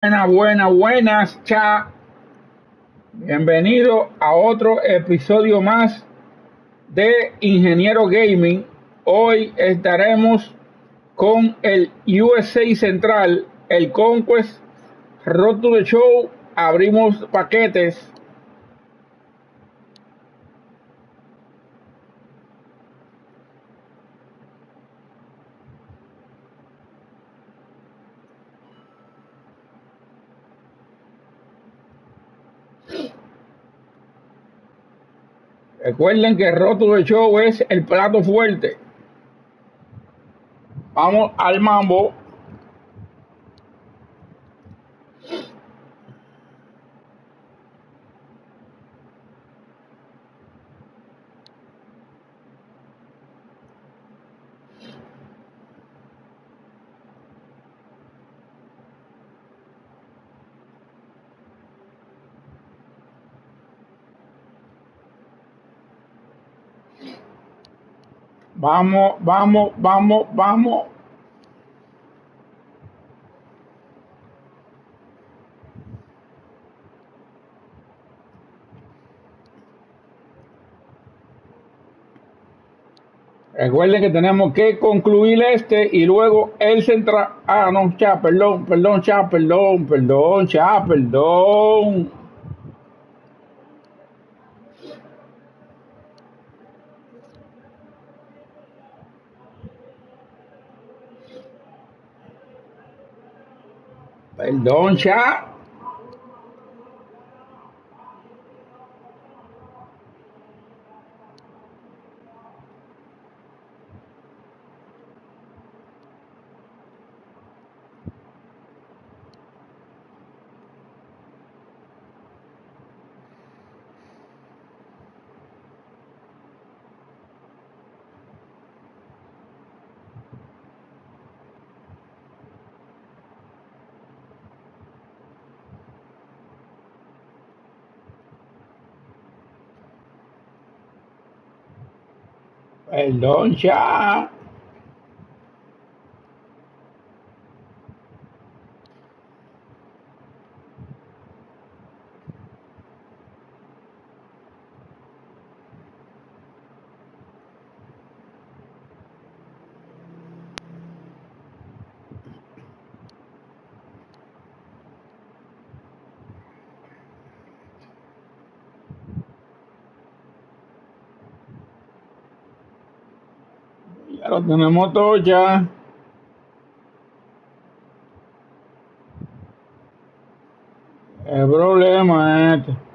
Buenas, cha. Bienvenido a otro episodio más de Ingeniero Gaming. Hoy estaremos con el USA Central, el Conquest, Road to the Show. Abrimos paquetes. Recuerden que Road to the Show es el plato fuerte. Vamos al mambo. Vamos. Recuerden que tenemos que concluir este y luego el central. No, cha, perdón. Perdón, cha. Perdón, cha. Ya lo tenemos todo ya. El problema es este.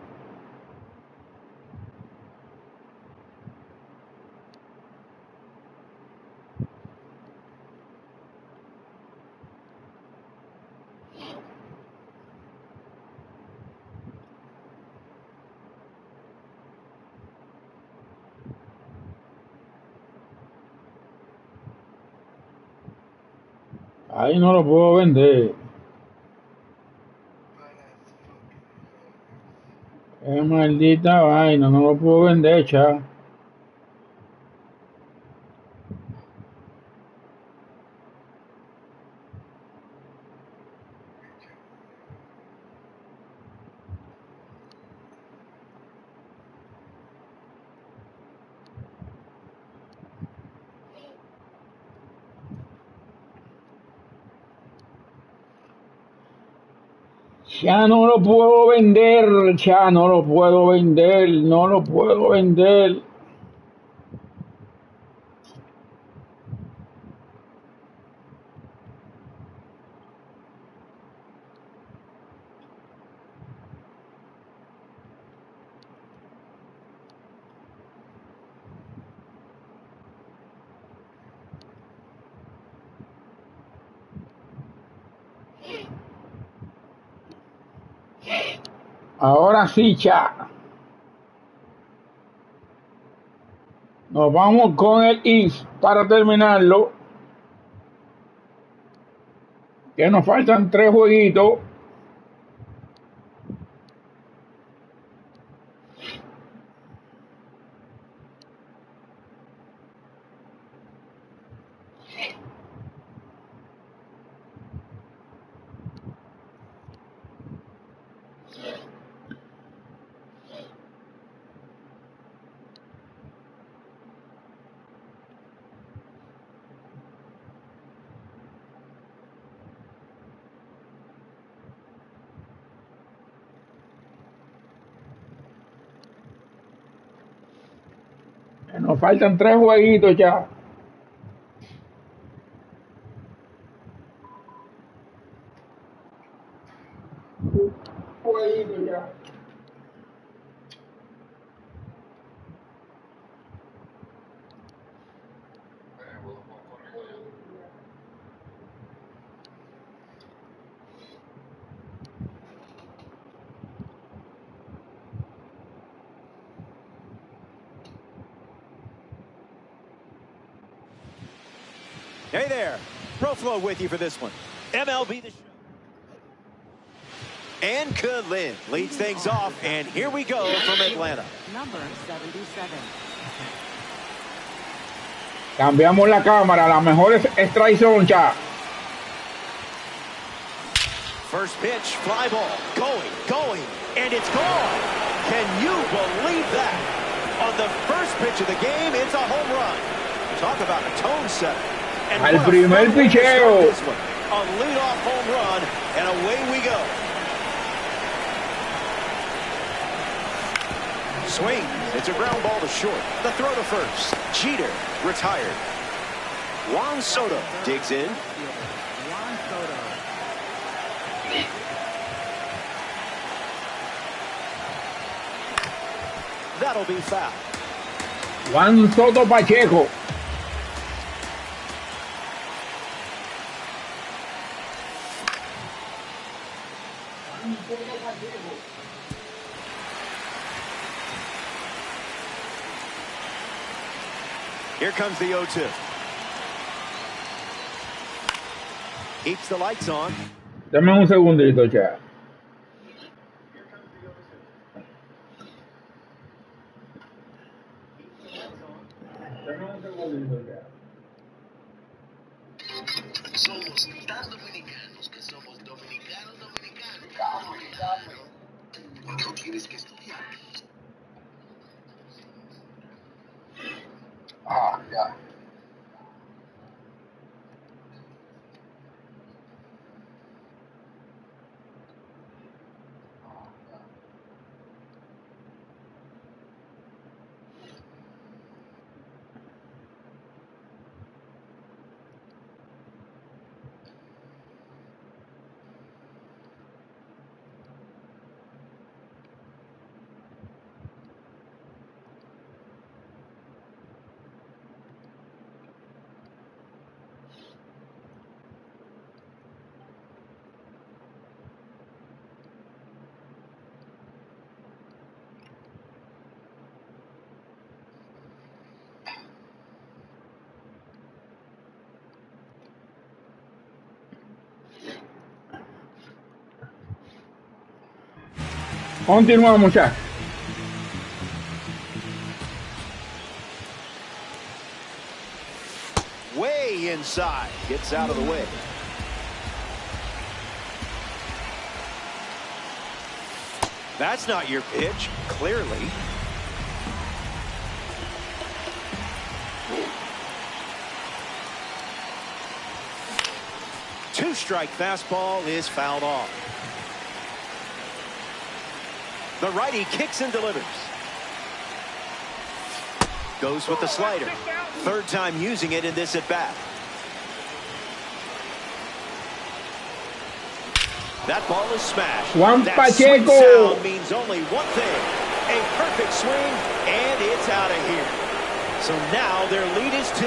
Ahí no lo puedo vender. Es maldita vaina, no lo puedo vender, cha. Ya no lo puedo vender, cha, no lo puedo vender. Ahora sí, cha. Nos vamos con el IS para terminarlo. Que nos faltan 3 jueguitos. Nos faltan 3 jueguitos ya. Jueguitos ya. Hey there, Proflo with you for this one. MLB The Show. And Kalin leads things off, and here we go from Atlanta. Number 77. Cambiamos la cámara, la mejor es strike zone ya. First pitch, fly ball, going, and it's gone. Can you believe that? On the first pitch of the game, it's a home run. Talk about a tone setter. And Al primer picheo. A leadoff home run, and away we go. Swing. It's a ground ball to short. The throw to first. Jeter retired. Juan Soto digs in. Juan Soto. That'll be foul. Juan Soto Pacheco. Here comes the 0-2. Keeps the lights on. Dame un segundito ya. Somos tan dominicanos que somos dominicanos. ¿No tienes que estudiar? Ah, ya. Continuamos ya. Way inside. Gets out of the way. That's not your pitch, clearly. Two-strike fastball is fouled off. The righty kicks and delivers. Goes with the slider. Third time using it in this at-bat. That ball is smashed. Juan That Pacheco. sweet sound means only one thing. A perfect swing, and it's out of here. So now their lead is 2.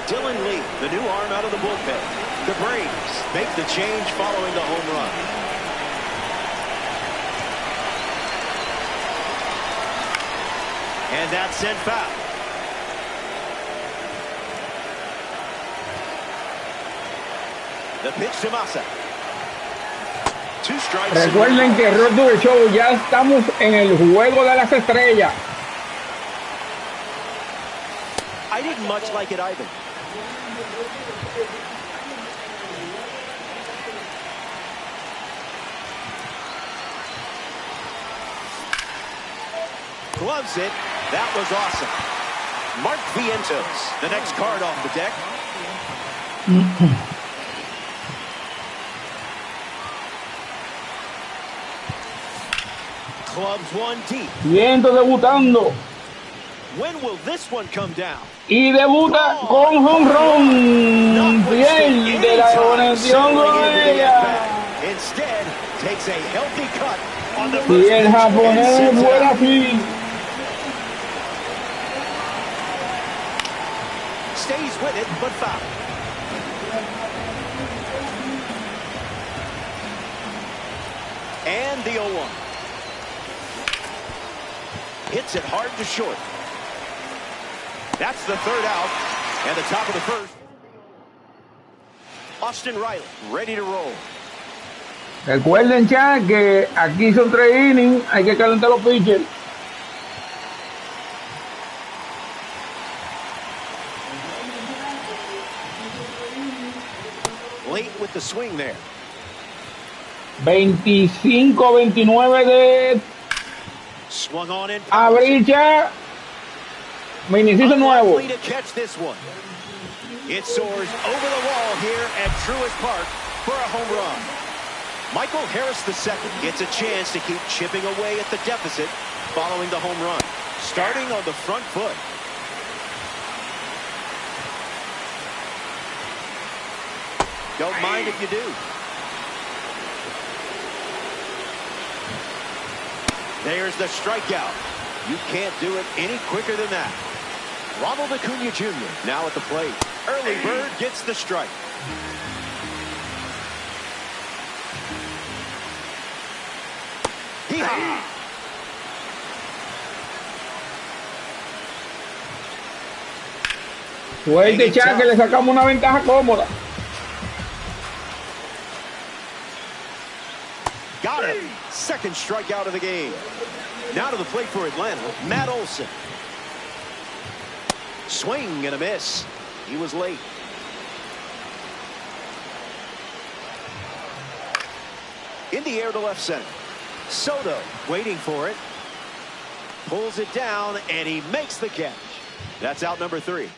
Dylan Lee, the new arm out of the bullpen. The Braves make the change following the home run. And that's sent foul. The pitch to Massa. 2 strikes. Recuerden que Road to the Show ya estamos en el juego de las estrellas. I didn't much like it either. Gloves it. That was awesome. Mark Vientos, the next card off the deck. Clubs one deep. Siento debutando. When will this one come down? Y debuta con jonrón. Fiel de la conexión con ella. Instead, takes a healthy cut on the Y first el pitch and japonés sets it vuela out. así. Stays with it, but foul. And the 0-1. Hits it hard to short. That's the third out, and the top of the first. Austin Riley, ready to roll. Recuerden ya que aquí son 3 innings, hay que calentar los pitchers. Late with the swing there. 25-29 de Swung on in. abril ya. Mini-season nuevo. Unlikely to catch this one. It soars over the wall here at Truist Park for a home run. Michael Harris II gets a chance to keep chipping away at the deficit following the home run. Starting on the front foot. Don't mind if you do. There's the strikeout. You can't do it any quicker than that. Ronald Acuna Jr. now at the plate. Early bird gets the strike. Hee-haw. Suerte ya que le sacamos una ventaja cómoda. Got it. Second strikeout of the game. Now to the plate for Atlanta, Matt Olson. Swing and a miss. He was late. In the air to left center. Soto waiting for it. Pulls it down, and he makes the catch. That's out number 3.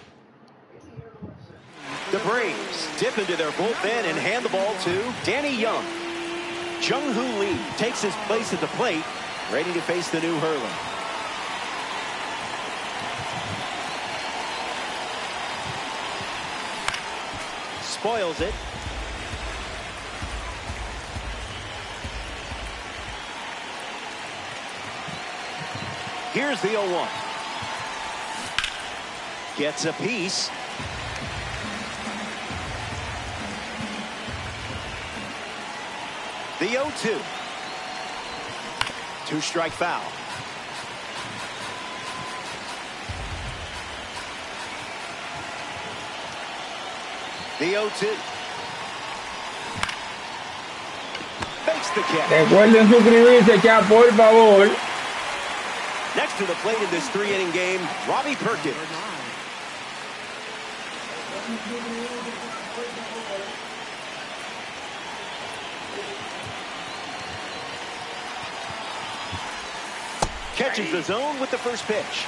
The Braves dip into their bullpen and hand the ball to Danny Young. Jung-Hoo Lee takes his place at the plate, ready to face the new hurler. Spoils it. Here's the 0-1. Gets a piece. The 0-2. 2-strike foul. The 0-2. Makes the catch. Recuerden suscribirse ya, por favor. Next to the plate in this 3-inning game, Robbie Perkins. Catches the zone with the first pitch.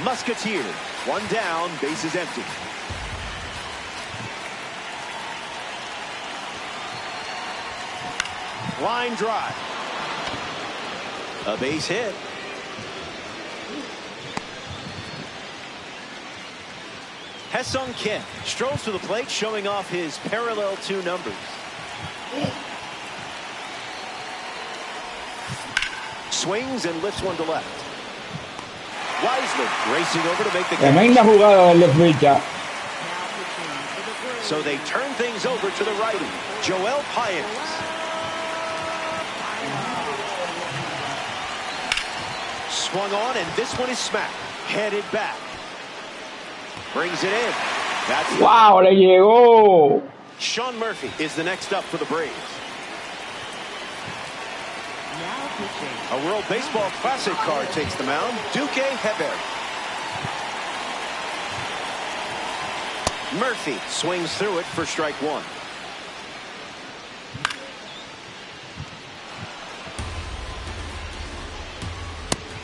Musketeer, one down, bases empty. Line drive. A base hit. Ha-Seong Kim strolls to the plate, showing off his parallel 2 numbers. Swings and lifts one to left. Wisely racing over to make the catch. Tremenda jugada del ficha. So they turn things over to the righty, Joel Paynes. Swung on, and this one is smacked. Headed back. Brings it in. That's Wow, le llegó. Sean Murphy is the next up for the Braves. Now pitching. A World Baseball Classic card takes the mound. Duque Hebert. Murphy swings through it for strike 1.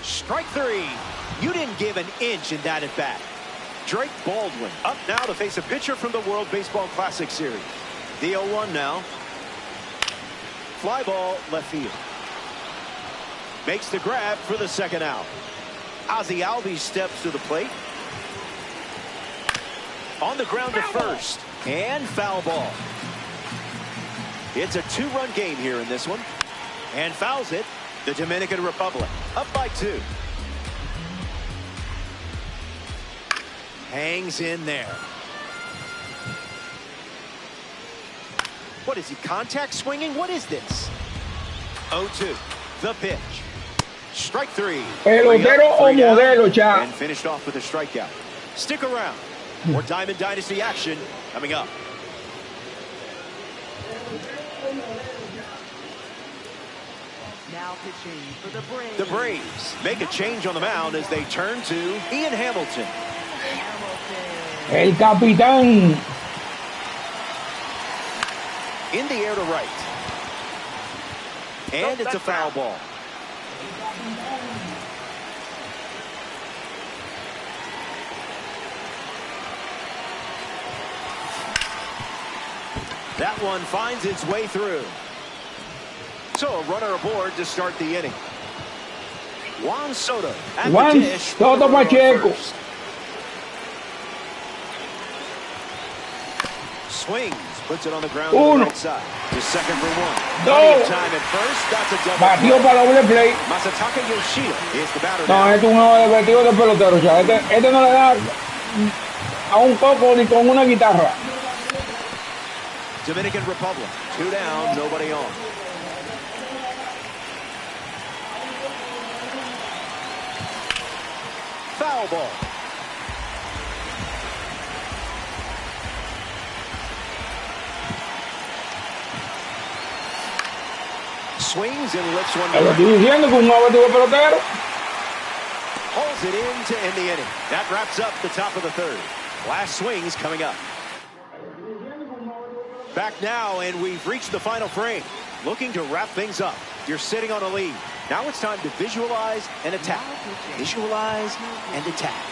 Strike 3. You didn't give an inch in that at bat. Drake Baldwin up now to face a pitcher from the World Baseball Classic Series. The 0-1 now. Fly ball left field. Makes the grab for the second out. Ozzie Albies steps to the plate. On the ground to first. And foul ball. It's a 2-run game here in this one. And fouls it. The Dominican Republic up by 2. Hangs in there. What is he, contact swinging? What is this? 0-2. The pitch. Strike 3. Pelotero o modelo, cha. And finished off with a strikeout. Stick around. More Diamond Dynasty action coming up. Now pitching for the Braves. The Braves make a change on the mound as they turn to Ian Hamilton. El capitán. In the air to right. And it's a foul ball. That one finds its way through. So a runner aboard to start the inning. Juan Soto at the dish. Soto Pacheco. Swings, puts it on the ground on the right side. To second for 1. No. Time at first. That's a double. Batió para doble play. Masataka Yoshida is the batter. No, este es un juego divertido de pelotero, ya. Este no le da a un coco ni con una guitarra. Dominican Republic, 2 down, nobody on. Foul ball. Swings and lifts one to Lo estoy diciendo que un abatido de pelotero. Holds it in to end the inning. That wraps up the top of the 3rd. Last swings coming up. Back now, and we've reached the final frame. Looking to wrap things up. You're sitting on a lead. Now it's time to visualize and attack. Visualize and attack.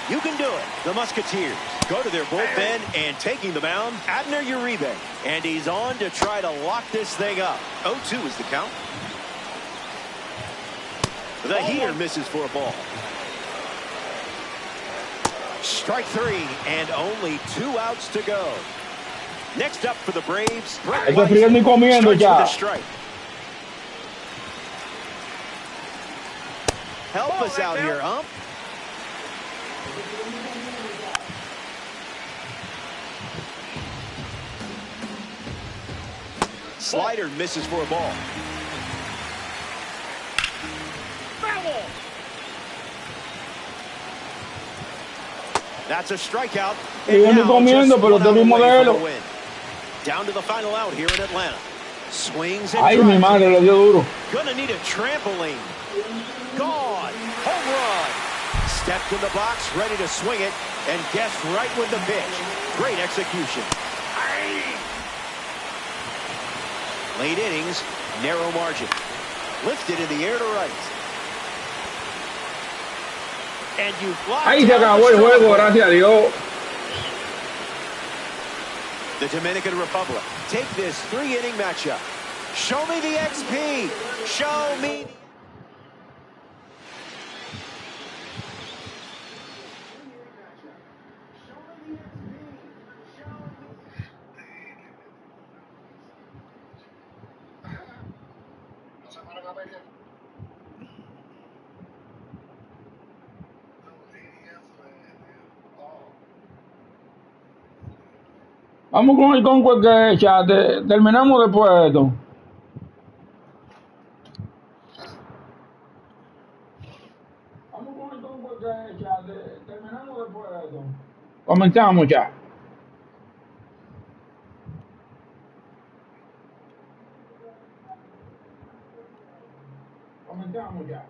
You can do it. The Musketeers go to their bullpen and taking the mound, Abner Uribe. And he's on to try to lock this thing up. 0-2 is the count. The heater misses for a ball. Strike 3 and only 2 outs to go. Next up for the Braves, Brett Weiss strikes with a strike. Help us out here, Hump. Slider misses for a ball. That's a strikeout. And now just 1 out away from the win. Down to the final out here in Atlanta. Swings and Ay, mi madre, le dio duro. Gonna need a trampoline. Gone. Home run. Stepped in the box, ready to swing it, and guessed right with the pitch. Great execution. Late innings, narrow margin. Lifted in the air to right. And you fly. Ahí se acabó el juego, gracias a Dios. The Dominican Republic take this 3-inning matchup. Show me the XP. Show me. Vamos con el Conquest que ya terminamos después de esto. Vamos con el Conquest que ya terminamos después de esto. Comenzamos ya. Comenzamos ya.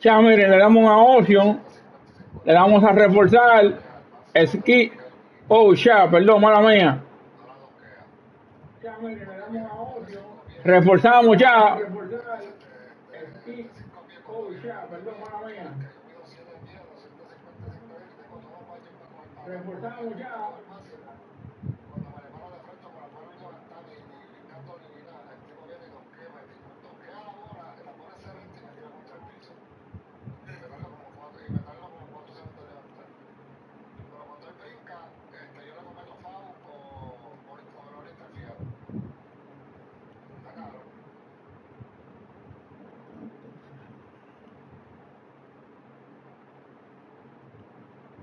Ya miren, le damos a option, le damos a reforzar, skip, oh ya, perdón, mala mía. Ya miren, le damos a option, reforzamos ya, skip, oh ya, perdón, mala mía. Reforzamos ya.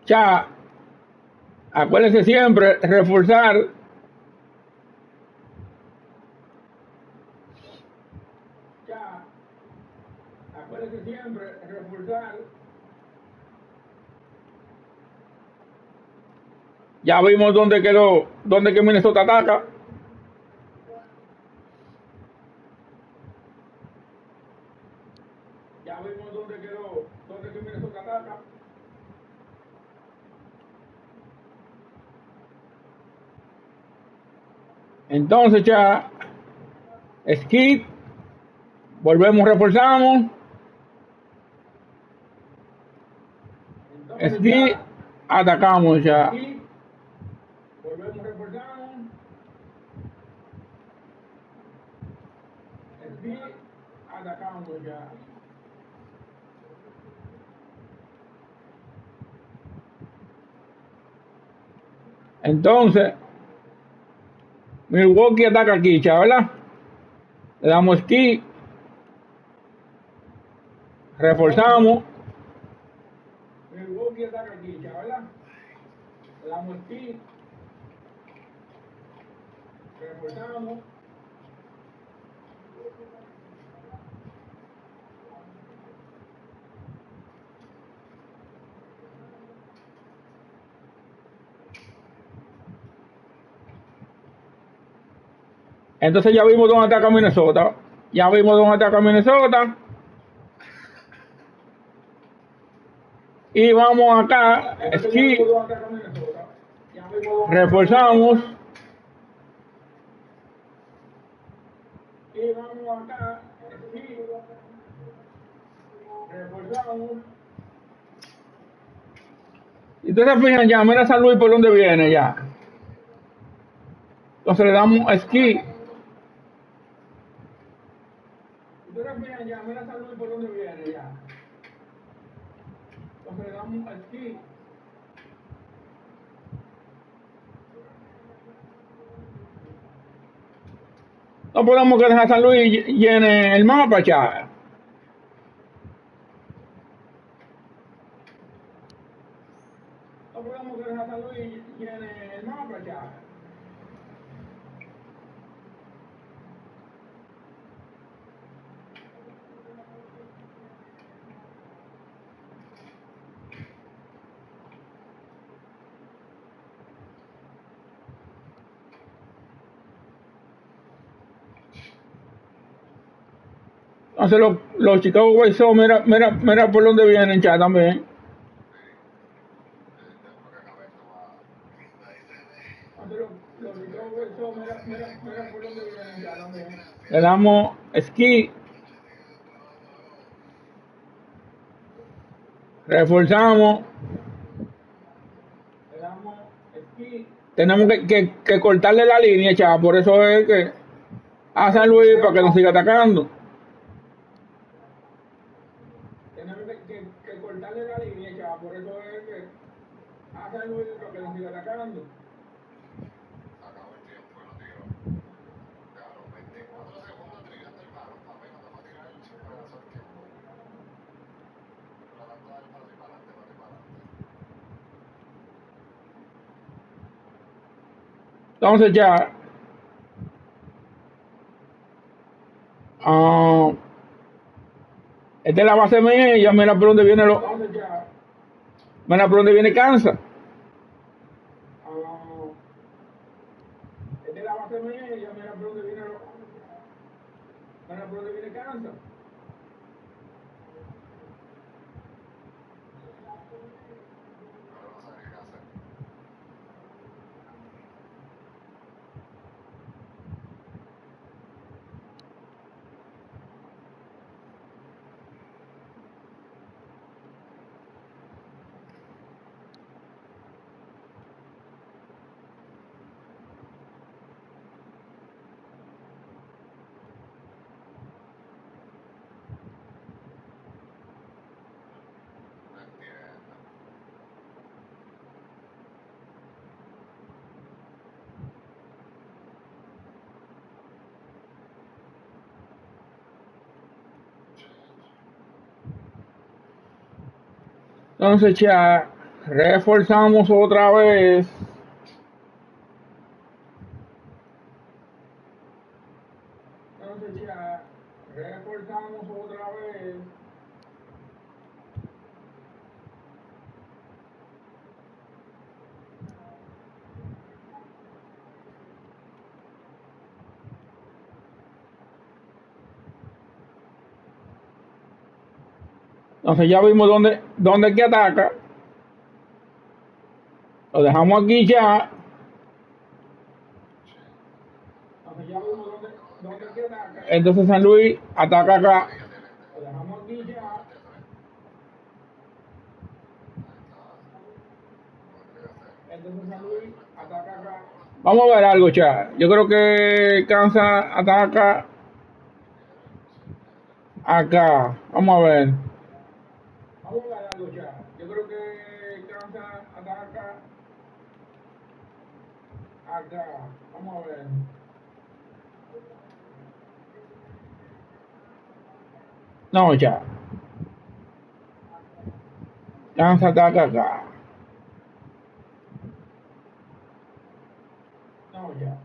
Ya, acuérdense siempre reforzar. Ya, acuérdense siempre reforzar. Ya vimos dónde quedó, dónde que Minnesota ataca. Ya vimos dónde quedó, dónde que Minnesota ataca. Entonces ya, skip, volvemos, reforzamos. Skip, atacamos ya. Volvemos, reforzamos. Skip, atacamos ya. Entonces, Milwaukee ataca aquí, ¿verdad? Le damos skip, reforzamos. Milwaukee ataca aquí, ¿verdad? Le damos skip, reforzamos. Entonces ya vimos dónde ataca Minnesota. Ya vimos dónde ataca Minnesota. Y vamos acá, skip, reforzamos. Y vamos acá, skip, reforzamos. Y ustedes se fijan ya, mira San Luis por dónde viene ya. Entonces le damos skip. Ustedes se fijan ya, mira San Luis por dónde viene ya. Entonces le damos skip. No podemos que dejar San Luis llene el mapa ya. No podemos que dejar San Luis llene el mapa ya. Entonces los Chicago White Sox, mira por dónde vienen ya también. Entonces los Chicago White Sox, mira por dónde vienen ya también. Le damos skip. Reforzamos. Le damos skip. Tenemos que cortarle la línea, chaval. Por eso es que a San Luis para que nos siga atacando. Tenemos que cortarle la línea, chaval. Por eso es que a San Luis para que nos siga atacando. Entonces ya esta es la base mía y ya mira por dónde viene mira por dónde viene Kansas. Esta es la base mía y ya mira por dónde viene Kansas. Entonces ya reforzamos otra vez. Entonces ya reforzamos otra vez. Entonces ya vimos dónde que ataca. Lo dejamos aquí ya. Entonces ya vimos dónde que ataca. Entonces San Luis ataca acá. Lo dejamos aquí ya. Entonces San Luis ataca acá. Vamos a ver algo, ya. Yo creo que Kansas ataca acá. Vamos a ver. Vamos a ver algo, ya. Yo creo que Kansas ataca acá. Vamos a ver. No, ya. Kansas ataca acá. No, ya.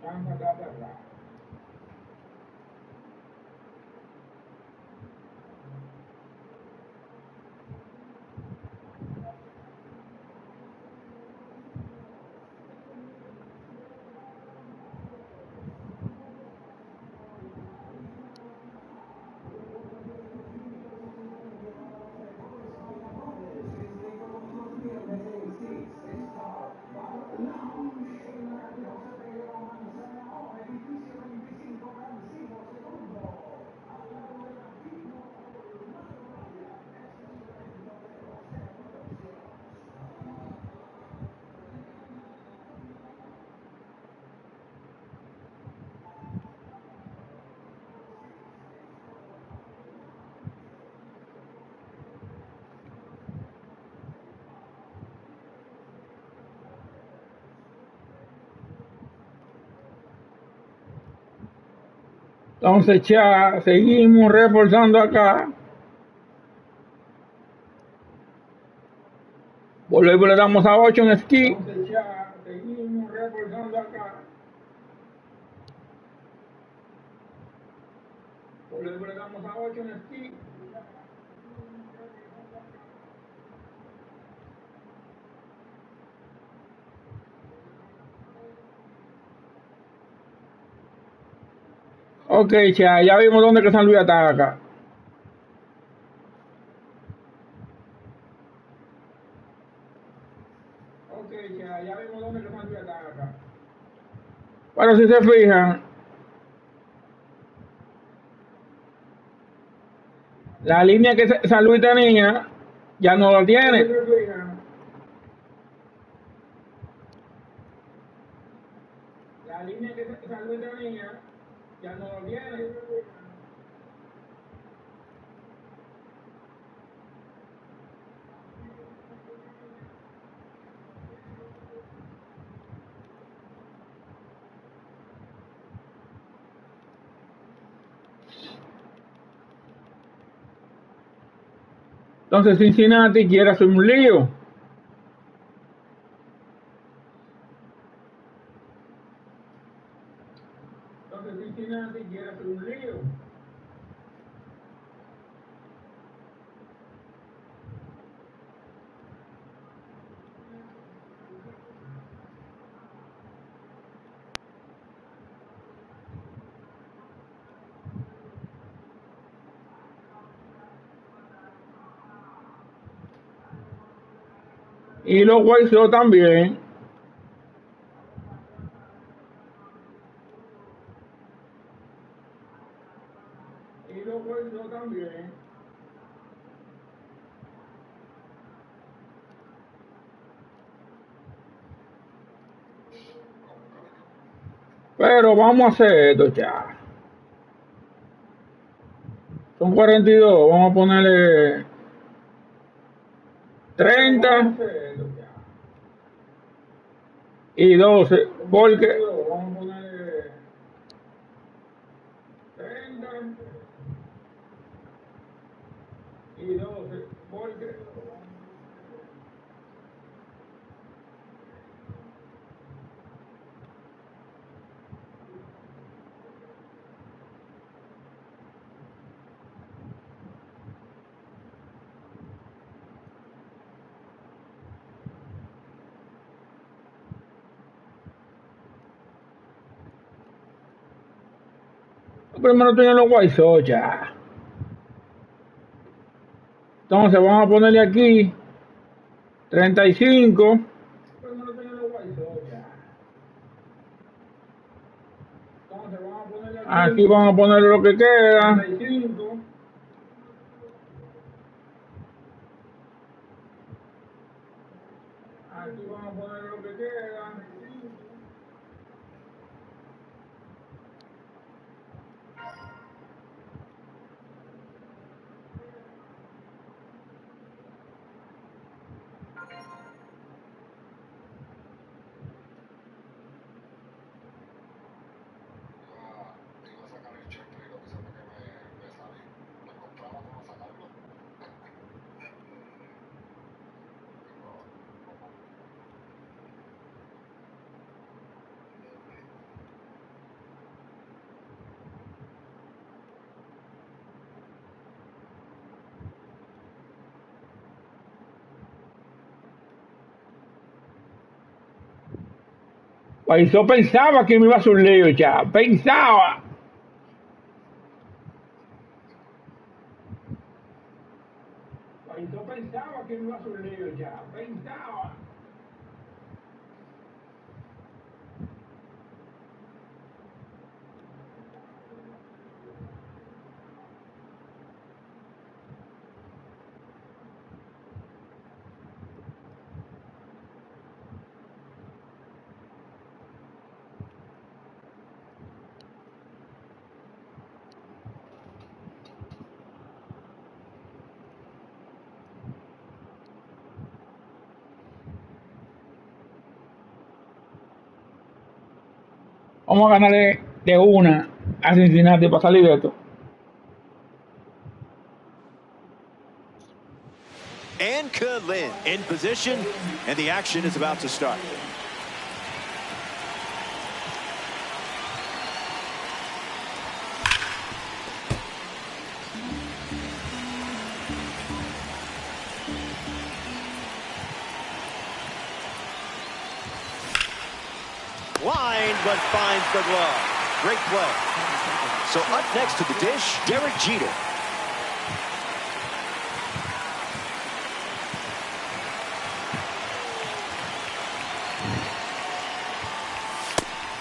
Kansas ataca acá. Entonces ya seguimos reforzando acá. Luego le damos a 8 en esquí. Entonces ya seguimos reforzando acá. Luego le damos a 8 en esquí. Ok, ya vimos dónde que San Luis ataca. Ok, ya vimos dónde que San Luis ataca. Pero si se fijan, la línea que San Luis tenía ya no lo tiene. La línea que San Luis tenía ya no lo tiene. Entonces Cincinnati quiere hacer un lío. Entonces Cincinnati quiere hacer un lío. Y los White Sox también. Y los White Sox también. Pero vamos a hacer esto ya. Son 42, vamos a ponerle 30 y 12, porque vamos a ponerle 30 12, porque primero tienen los White Sox ya. Entonces vamos a ponerle aquí 35. Primero tienen los White Sox ya. Entonces vamos a ponerle aquí vamos a ponerle lo que queda. 35. Aquí vamos a poner lo que queda. Iba a sacar el cheque y lo que sea que me salí. Me compraba como sacarlo. Yo pensaba que me iba a hacer un lío ya. Pensaba. Yo pensaba que me iba a hacer un lío ya. Pensaba. Vamos a ganarle de una a Cincinnati para salir de esto. And Kalin in position, and the action is about to start. Line, but finds the glove. Great play. So up next to the dish, Derek Jeter.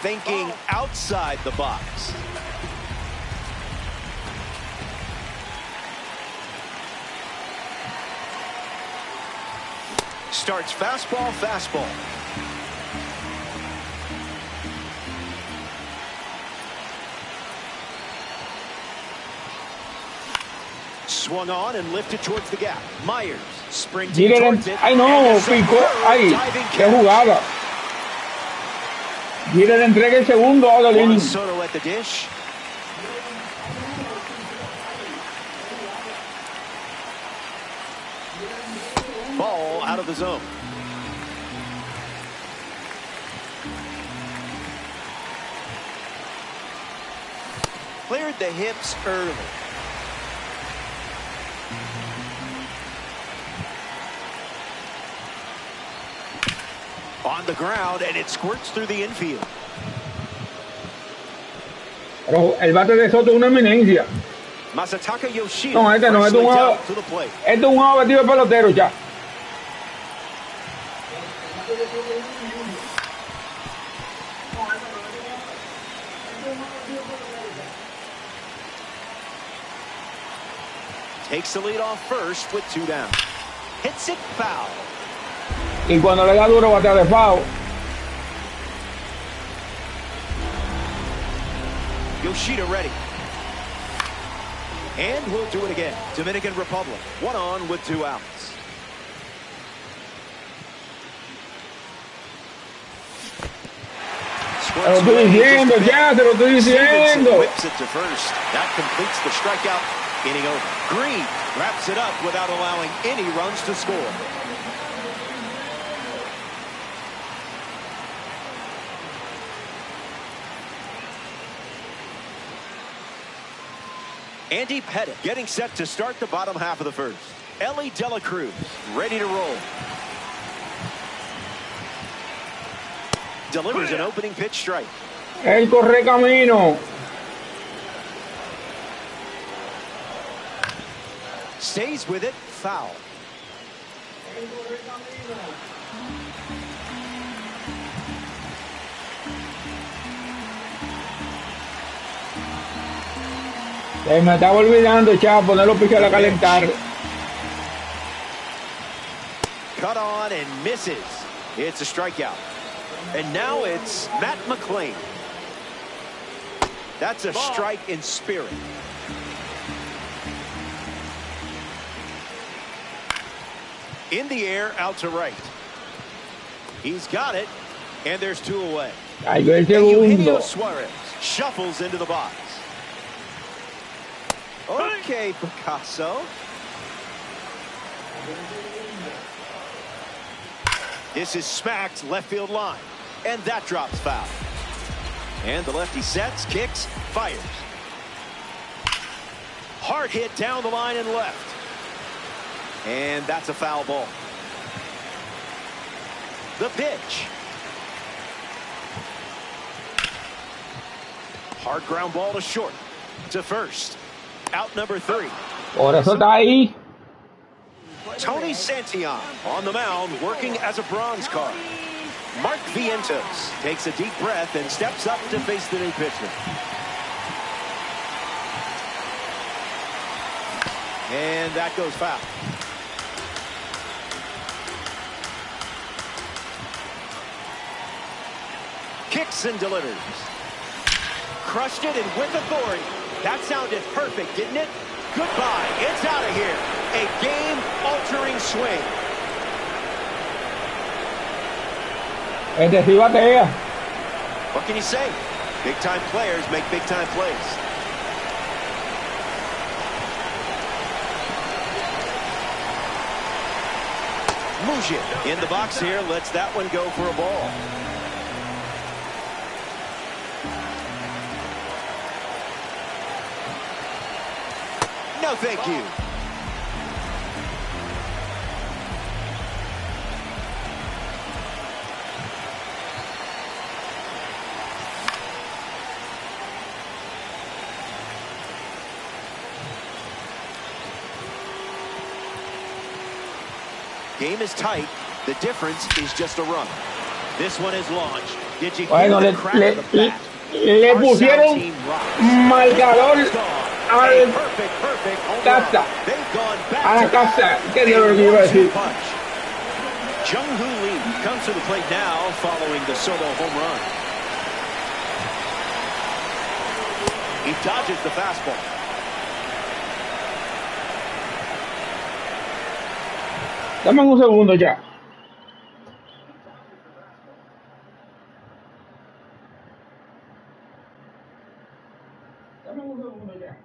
Thinking outside the box. Starts fastball, fastball. Swung on and lifted towards the gap. Myers sprinting towards it. Ay, no, picó. Ay, qué jugada. Jeter le entrega el segundo a la línea. Soto at the dish. Ball out of the zone. Cleared the hips early. On the ground, and it squirts through the infield. Pero el bate de Soto es una eminencia. Masataka Yoshida. No, este no, este es un objetivo de pelotero ya. Takes the lead off first with 2 down. Hits it foul. Y cuando le da duro batea de foul. Yoshida ready. And we'll do it again. Dominican Republic, 1 on with 2 outs. Se lo estoy diciendo, ya, se lo estoy diciendo. Whips it to first. That completes the strikeout. Inning over. Green wraps it up without allowing any runs to score. Andy Pettit getting set to start the bottom half of the first. Ellie De La Cruz ready to roll. Delivers an opening pitch strike. El corre camino. Stays with it, foul. Me estaba olvidando, chavo, poner los piches a calentar. Cut on and misses. It's a strikeout. And now it's Matt McClain. That's a strike in spirit. In the air, out to right. He's got it, and there's two away. Eugenio Suarez shuffles into the box. Okay, Picasso. This is smacked left field line, and that drops foul. And the lefty sets, kicks, fires. Hard hit down the line and left. And that's a foul ball. The pitch. Hard ground ball to short. To first. Out number 3. Por eso está ahí. Tony Santillan on the mound working as a bronze card. Mark Vientos takes a deep breath and steps up to face the new pitcher. And that goes foul. Kicks and delivers. Crushed it and with authority. That sounded perfect, didn't it? Goodbye. It's out of here. A game-altering swing. What can you say? Big-time players make big-time plays. Mujib in the box here. Lets that one go for a ball. No, thank you. Game is tight. The difference is just a run. This one is launched. Did you hear the crack of the bat? Le pusieron marcador al casa. A la casa. ¿Qué diablo que iba a decir? Jung-Hoo Lee comes to the plate now following the solo home run. He dodges the fastball. Dame un segundo ya. Dame un segundo ya.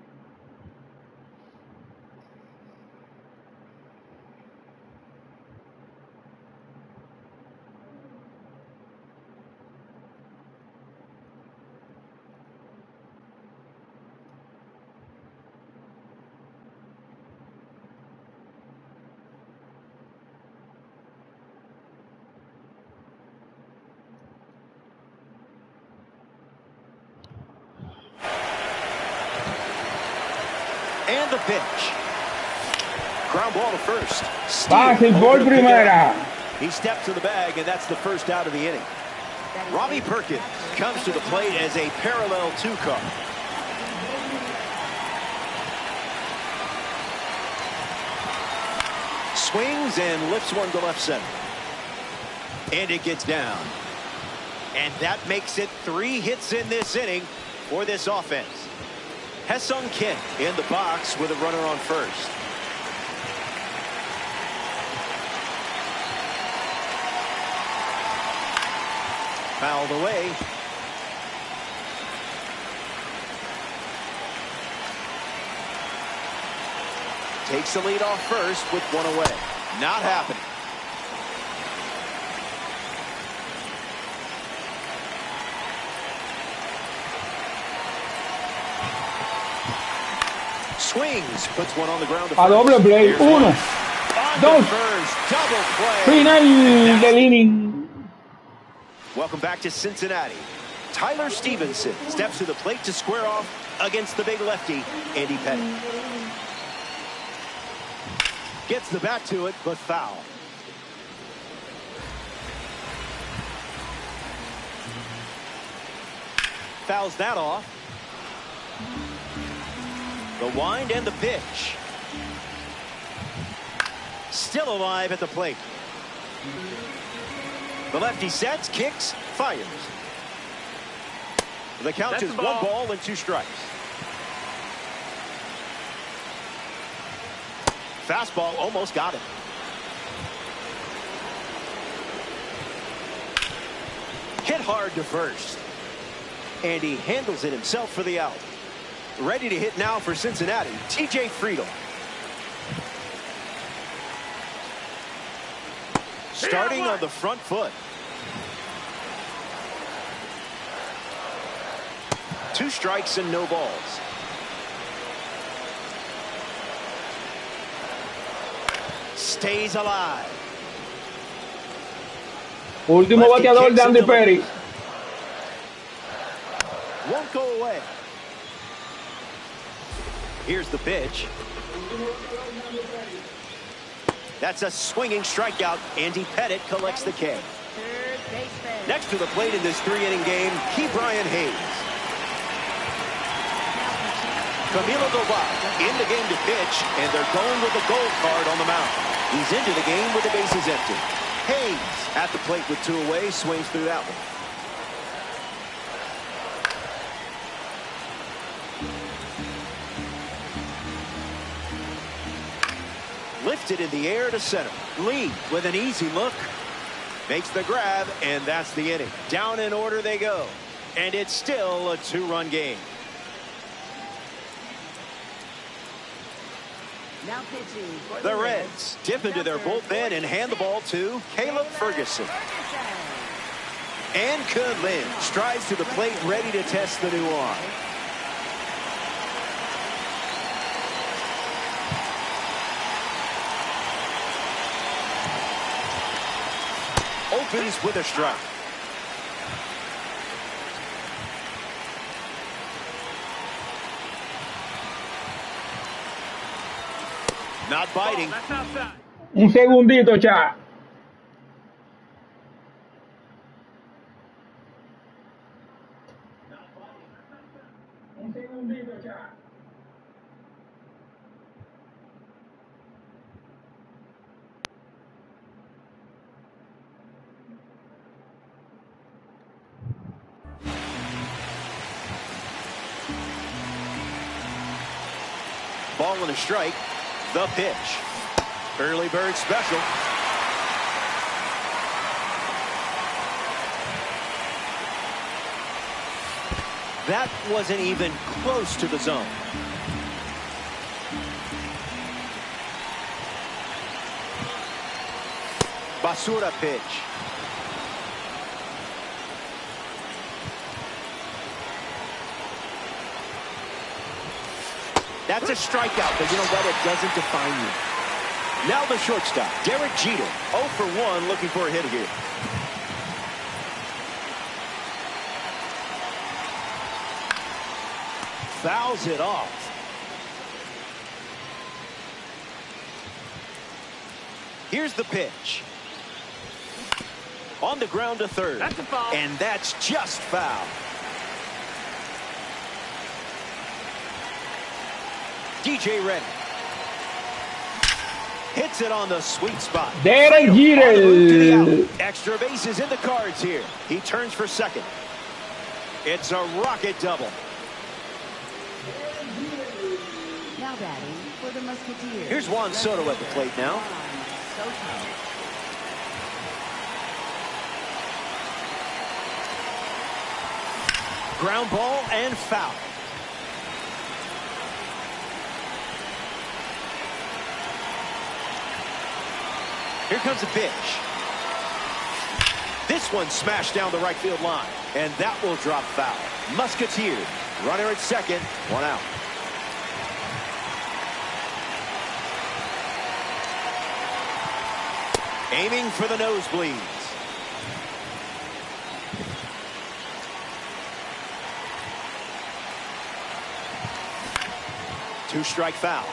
And the pitch. Ground ball to first. Fácil por primera. He steps to the bag, and that's the first out of the inning. Robbie Perkins comes to the plate as a parallel 2-car. Swings and lifts one to left center. And it gets down. And that makes it 3 hits in this inning for this offense. Ha-Seong Kim in the box with a runner on first. Fouled away. takes the lead off first with one away. Not happening. Swings, puts one on the ground. A doble play. 1, 2. Final del inning. Welcome back to Cincinnati. Tyler Stevenson steps to the plate to square off against the big lefty, Andy Pettitte. Gets the bat to it, but foul. Fouls that off. The wind and the pitch. Still alive at the plate. The lefty sets, kicks, fires. The count is 1 ball and 2 strikes. Fastball almost got him. Hit hard to first. And he handles it himself for the out. Ready to hit now for Cincinnati, TJ Friedl. Starting on the front foot. 2 strikes and no balls. Stays alive. Último bateador de Andy Pettitte. Won't go away. Here's the pitch. That's a swinging strikeout. Andy Pettitte collects the K. Next to the plate in this 3-inning game, Brian Hayes. Camilo Doval in the game to pitch, and they're going with the gold card on the mound. He's into the game with the bases empty. Hayes at the plate with 2 away, swings through that one. Lifted in the air to center. Lee with an easy look. Makes the grab, and that's the inning. Down in order they go. And it's still a 2-run game. Now pitching for The Reds dip into their bullpen and hand the ball to Caleb Ferguson. And Kudlin strides to the plate, ready to test the new arm. Opens with a strike. Not biting. Un segundito, chat. Un segundito, chat. Ball and a strike. The pitch. Early bird special. That wasn't even close to the zone. Basura pitch. That's a strikeout, but you know what? It doesn't define you. Now the shortstop, Derek Jeter, 0 for 1, looking for a hit here. Fouls it off. Here's the pitch. On the ground to third. That's a foul. And that's just foul. DJ Reddick hits it on the sweet spot. Derek Jeter. Extra bases in the cards here. He turns for second. It's a rocket double. Now batting for the Musketeers. Here's Juan Soto at the plate now. Ground ball and foul. Here comes a pitch. This one smashed down the right field line, and that will drop foul. Musketeer, runner at second, 1 out. Aiming for the nosebleeds. Two-strike foul.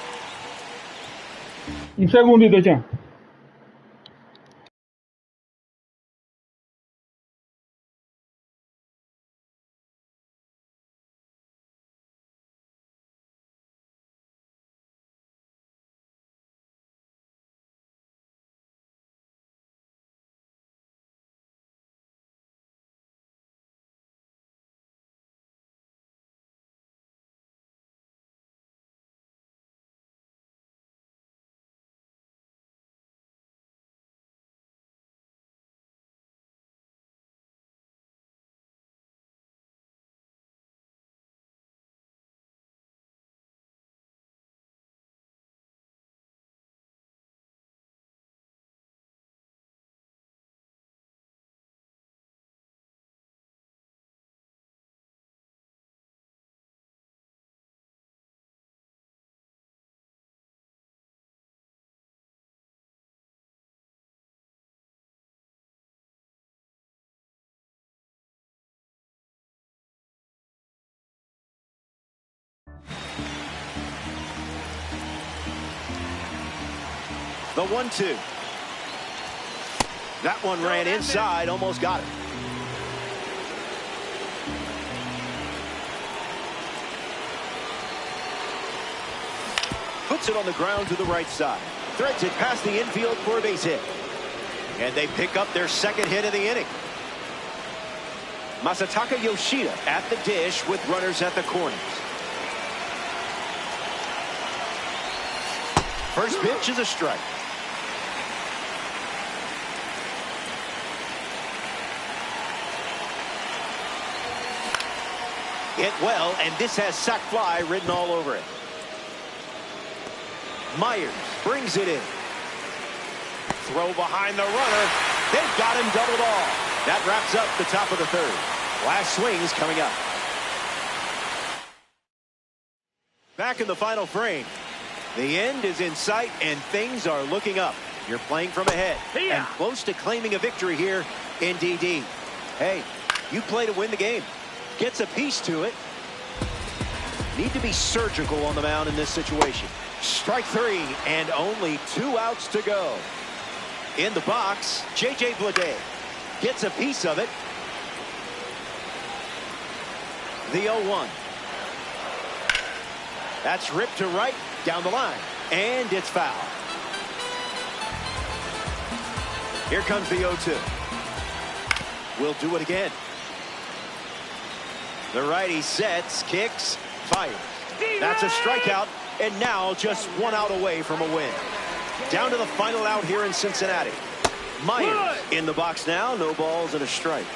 Un segundito, ya. The 1-2. That one ran inside, almost got it. Puts it on the ground to the right side. Threads it past the infield for a base hit. And they pick up their second hit of the inning. Masataka Yoshida at the dish with runners at the corners. First pitch is a strike. Hit well, and this has sac fly written all over it. Myers brings it in. Throw behind the runner. They've got him doubled off. That wraps up the top of the third. Last swings coming up. Back in the final frame. The end is in sight, and things are looking up. You're playing from ahead and close to claiming a victory here in DD. Hey, you play to win the game. Gets a piece to it. Need to be surgical on the mound in this situation. Strike three, and only 2 outs to go. In the box, J.J. Bleday gets a piece of it. The 0-1. That's ripped to right, down the line, and it's foul. Here comes the 0-2. We'll do it again. The righty sets, kicks, fires. That's a strikeout, and now just 1 out away from a win. Down to the final out here in Cincinnati. Myers in the box now, no balls and a strike.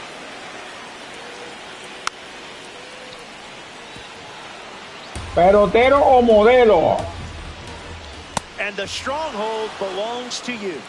Pelotero o modelo. And the stronghold belongs to you.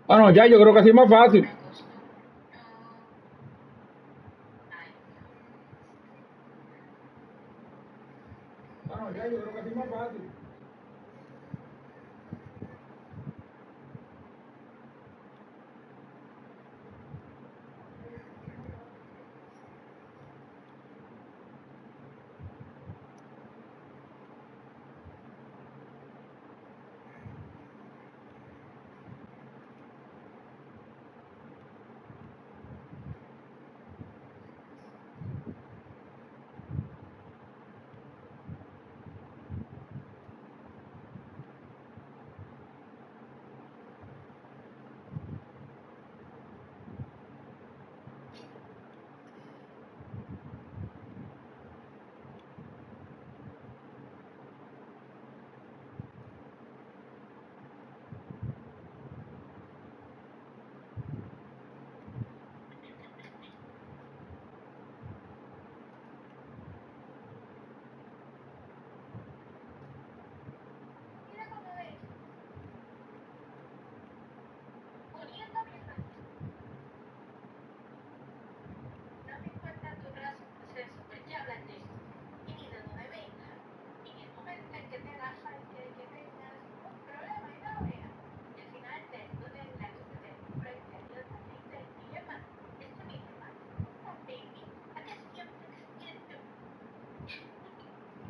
Ah, no, ya, yo creo que así es más fácil. Ah, no, ya, yo creo que así es más fácil.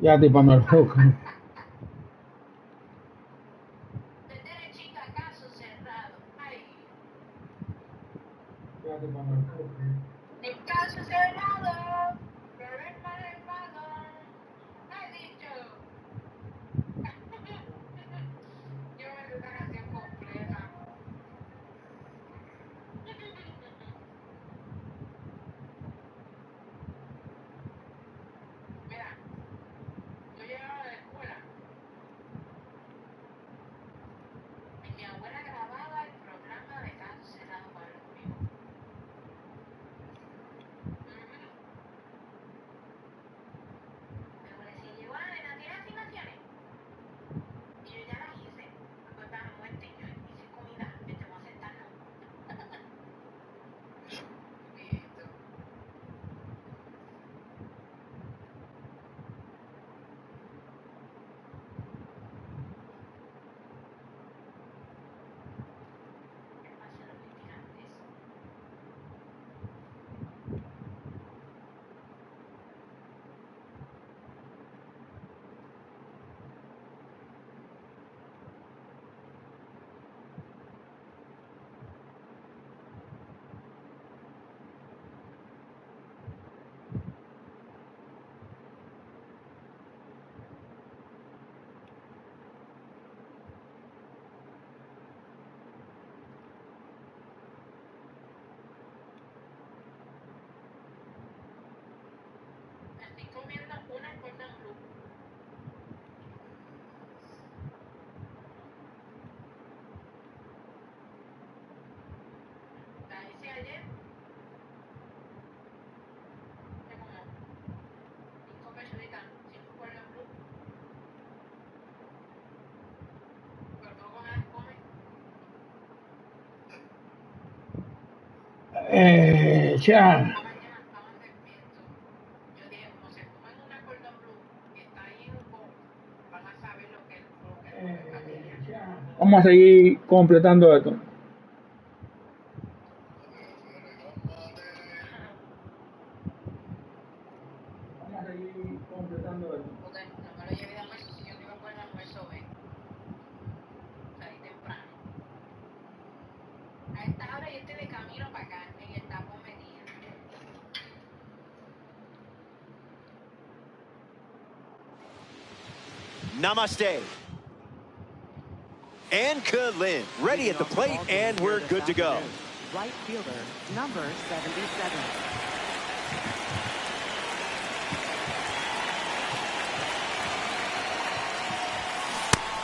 Ya te pano el foco. Ya te pano el foco. El caso cerrado, problema del balón, he dicho. Yo me sé esta canción completa. Mira, yo llegaba de la escuela y mi abuela grababa el programa de caso cerrado para los primos. Me decía, llegó la nena, ¿tiene asignaciones? Y yo ya las hice. Pues para muerte, yo hice comida, vamos a sentarnos. Listo. Espacio de los integrantes. Estoy comiendo una corta blue. La hice ayer. De como 5 personitas, 5 corta blue. Pero luego me las come. Ya. Esta mañana estaban despiertos. Yo dije, como se comen una corta blue y está ahí en un bowl, van a saber lo que es aquella. Vamos a seguir completando esto. Vamos a seguir completando esto. Porque no me lo llevé de almuerzo, si yo no iba a poner el almuerzo hoy. Salí temprano. A esta hora yo estoy de camino para acá, en el tapón metida. Namaste. And Kalin, ready at the plate, and we're good to go. Right fielder, number 77.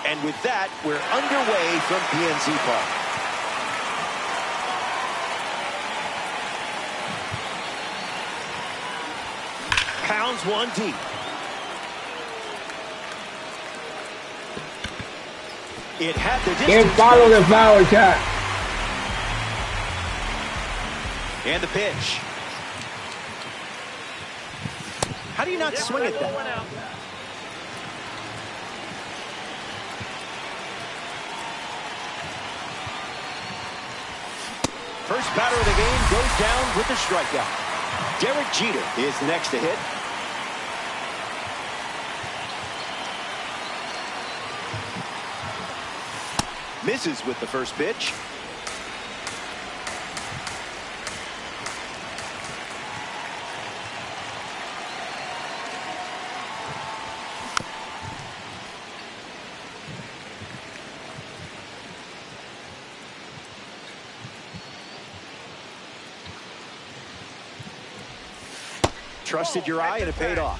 And with that, we're underway from PNC Park. Pounds one deep. It had the Qué distance. palo de foul, chat. And the pitch. How do you not swing at that? First batter of the game goes down with the strikeout. Derek Jeter is next to hit. Misses with the first pitch. Trusted your eye and it paid off.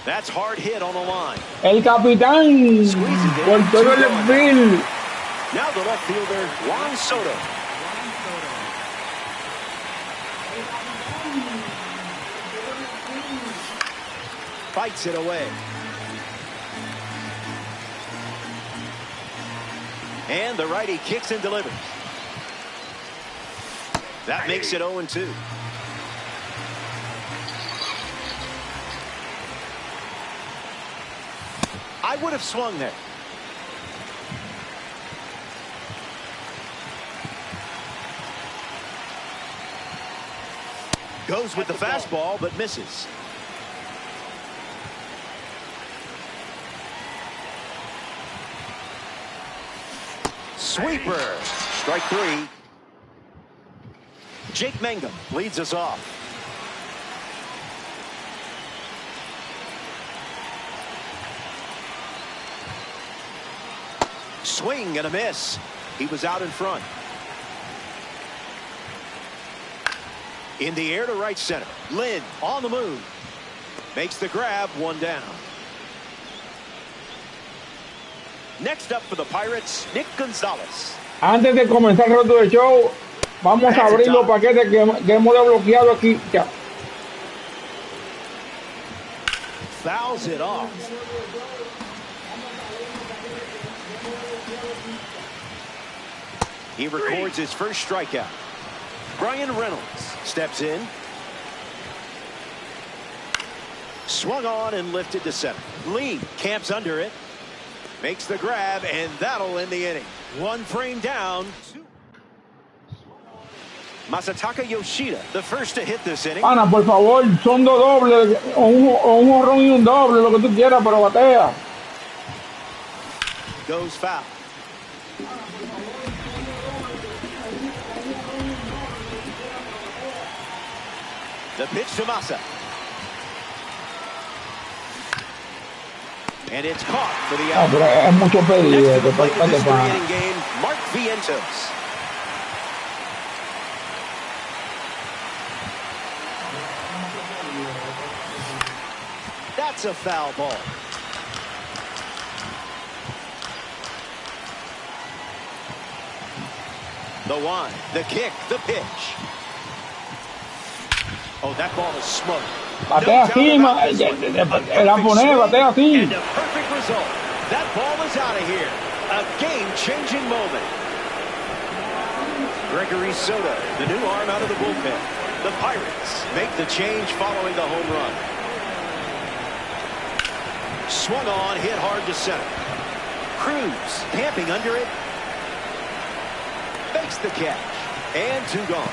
That's hard hit on the line. El capitán por todo el field. Now the left fielder, Juan Soto. Fights it away. And the righty kicks and delivers. That makes it 0-2. I would have swung there. Goes with the fastball, but misses. Sweeper. Strike 3. Jake Mangum leads us off. Swing and a miss. He was out in front. In the air to right center. Lynn on the move. Makes the grab, 1 down. Next up for the Pirates, Nick Gonzalez. Antes de comenzar el resto del show, vamos a abrir los paquetes que hemos desbloqueado aquí. Ya. Fouls it off. He records his first strikeout. Brian Reynolds steps in. Swung on and lifted to center. Lee camps under it. Makes the grab, and that'll end the inning. 1 frame down. Masataka Yoshida, the first to hit this inning. Ana, por favor, son 2 dobles, o un jonrón y un doble, lo que tú quieras, pero batea. Goes foul. The pitch to Masa. And it's caught for the out. Pero es mucho pedido. Next to the plate in this 3-inning game, Mark Vientos. That's a foul ball. The one, the kick, the pitch. Oh, that ball is smoked. Batea cima, el japonés batea así. And a perfect result. That ball is out of here. A game-changing moment. Gregory Soto, the new arm out of the bullpen. The Pirates make the change following the home run. Swung on, hit hard to center. Cruz camping under it. Makes the catch. And 2 gone.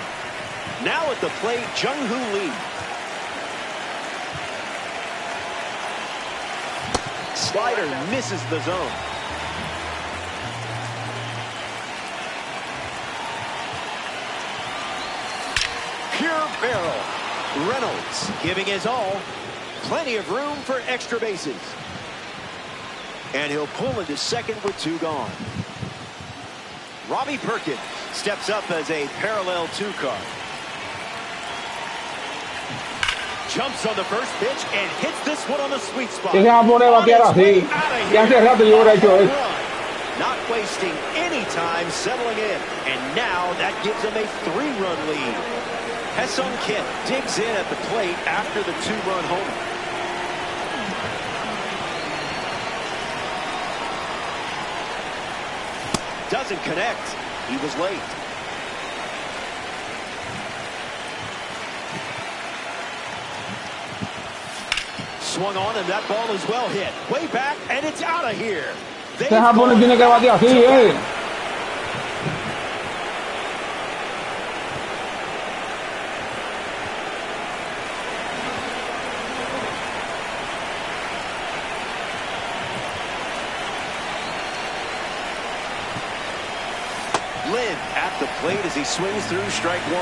Now at the plate, Jung-Hoo Lee. Slider misses the zone. Pure barrel. Reynolds giving his all. Plenty of room for extra bases. And he'll pull into second with 2 gone. Robbie Perkins steps up as a parallel 2 card. Jumps on the first pitch and hits this one on the sweet spot. Que se va a poner a batear así. Ya hace rato yo hubiera hecho eso. Not wasting any time settling in. And now that gives him a 3-run lead. Ha-Seong Kim digs in at the plate after the 2-run homer. Doesn't connect. He was late. Swung on, and that ball is well hit. Way back, and it's out of here. Este japonés tiene que batear así, Lynn at the plate as he swings through strike 1.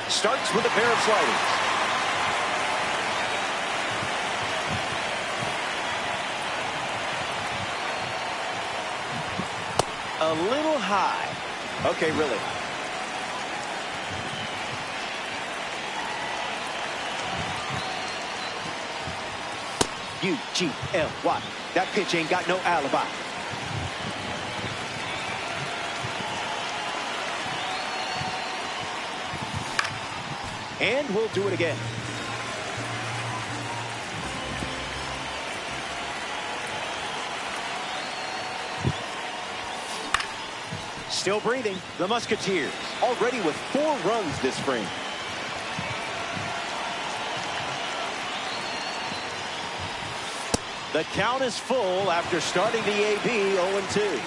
Starts with a pair of sliders. A little high. Okay, really. U-G-L-Y. That pitch ain't got no alibi. And we'll do it again. Still breathing. The Musketeers already with 4 runs this spring. The count is full after starting the AB 0-2.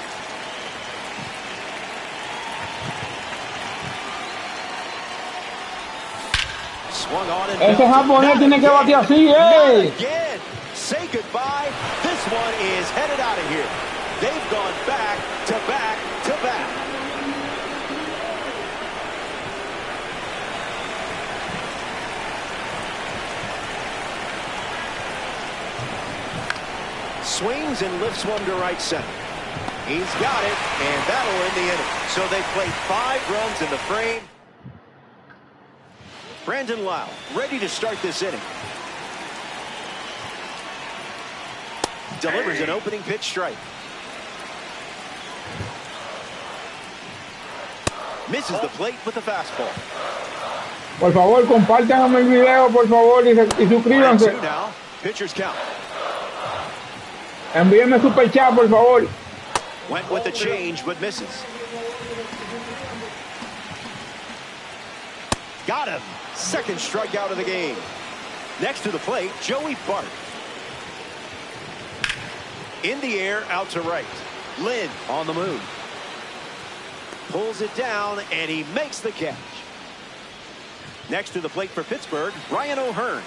Swung on and ese japonés tiene que batear así, again. Say goodbye. This one is headed out of here. They've gone back to back to back. Swings and lifts one to right center. He's got it, and that'll end the inning. So they played 5 runs in the frame. Brandon Lau ready to start this inning. Delivers an opening pitch strike. Misses the plate with the fastball. Por favor, compartan el video, por favor, y suscríbanse. 2 now. Pitcher's count. Envíenme super chat, por favor. Went with the change, but misses. Got him. Second strikeout of the game. Next to the plate, Joey Bart. In the air, out to right. Lynn on the move. Pulls it down, and he makes the catch. Next to the plate for Pittsburgh, Ryan O'Hearn.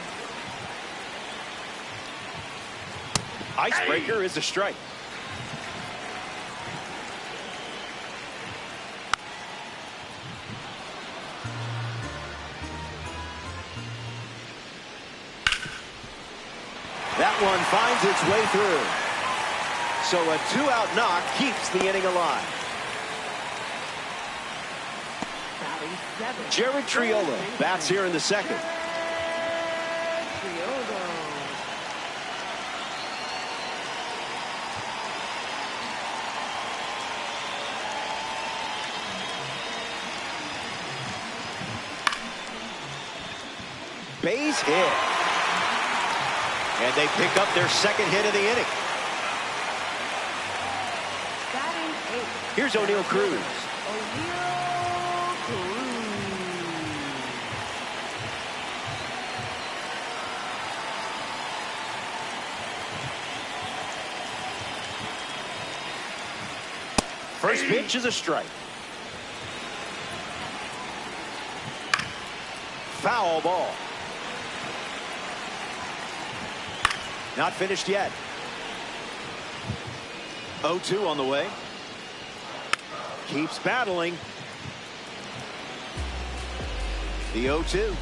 Icebreaker is a strike. That one finds its way through. So a 2-out knock keeps the inning alive. Jared Triolo bats here in the second. Base hit. And they pick up their second hit of the inning. Here's O'Neal Cruz. First pitch is a strike. Foul ball. Not finished yet. 0-2 on the way. Keeps battling. The 0-2.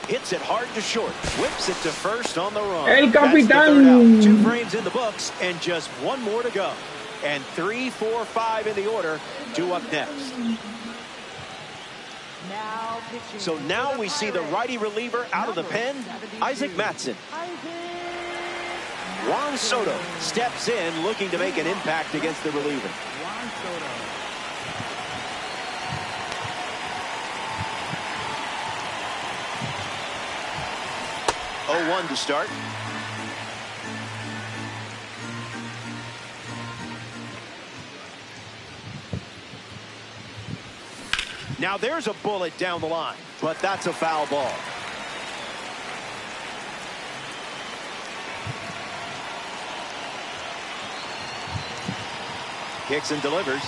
Hits it hard to short. Whips it to first on the run. El That's the Capitán. third out. 2 frames in the books and just 1 more to go. And 3, 4, 5 in the order. 2 up next. So now we see the righty reliever out of the pen, Isaac Mattson. Juan Soto steps in looking to make an impact against the reliever. 0-1 to start. Now there's a bullet down the line, but that's a foul ball. Kicks and delivers.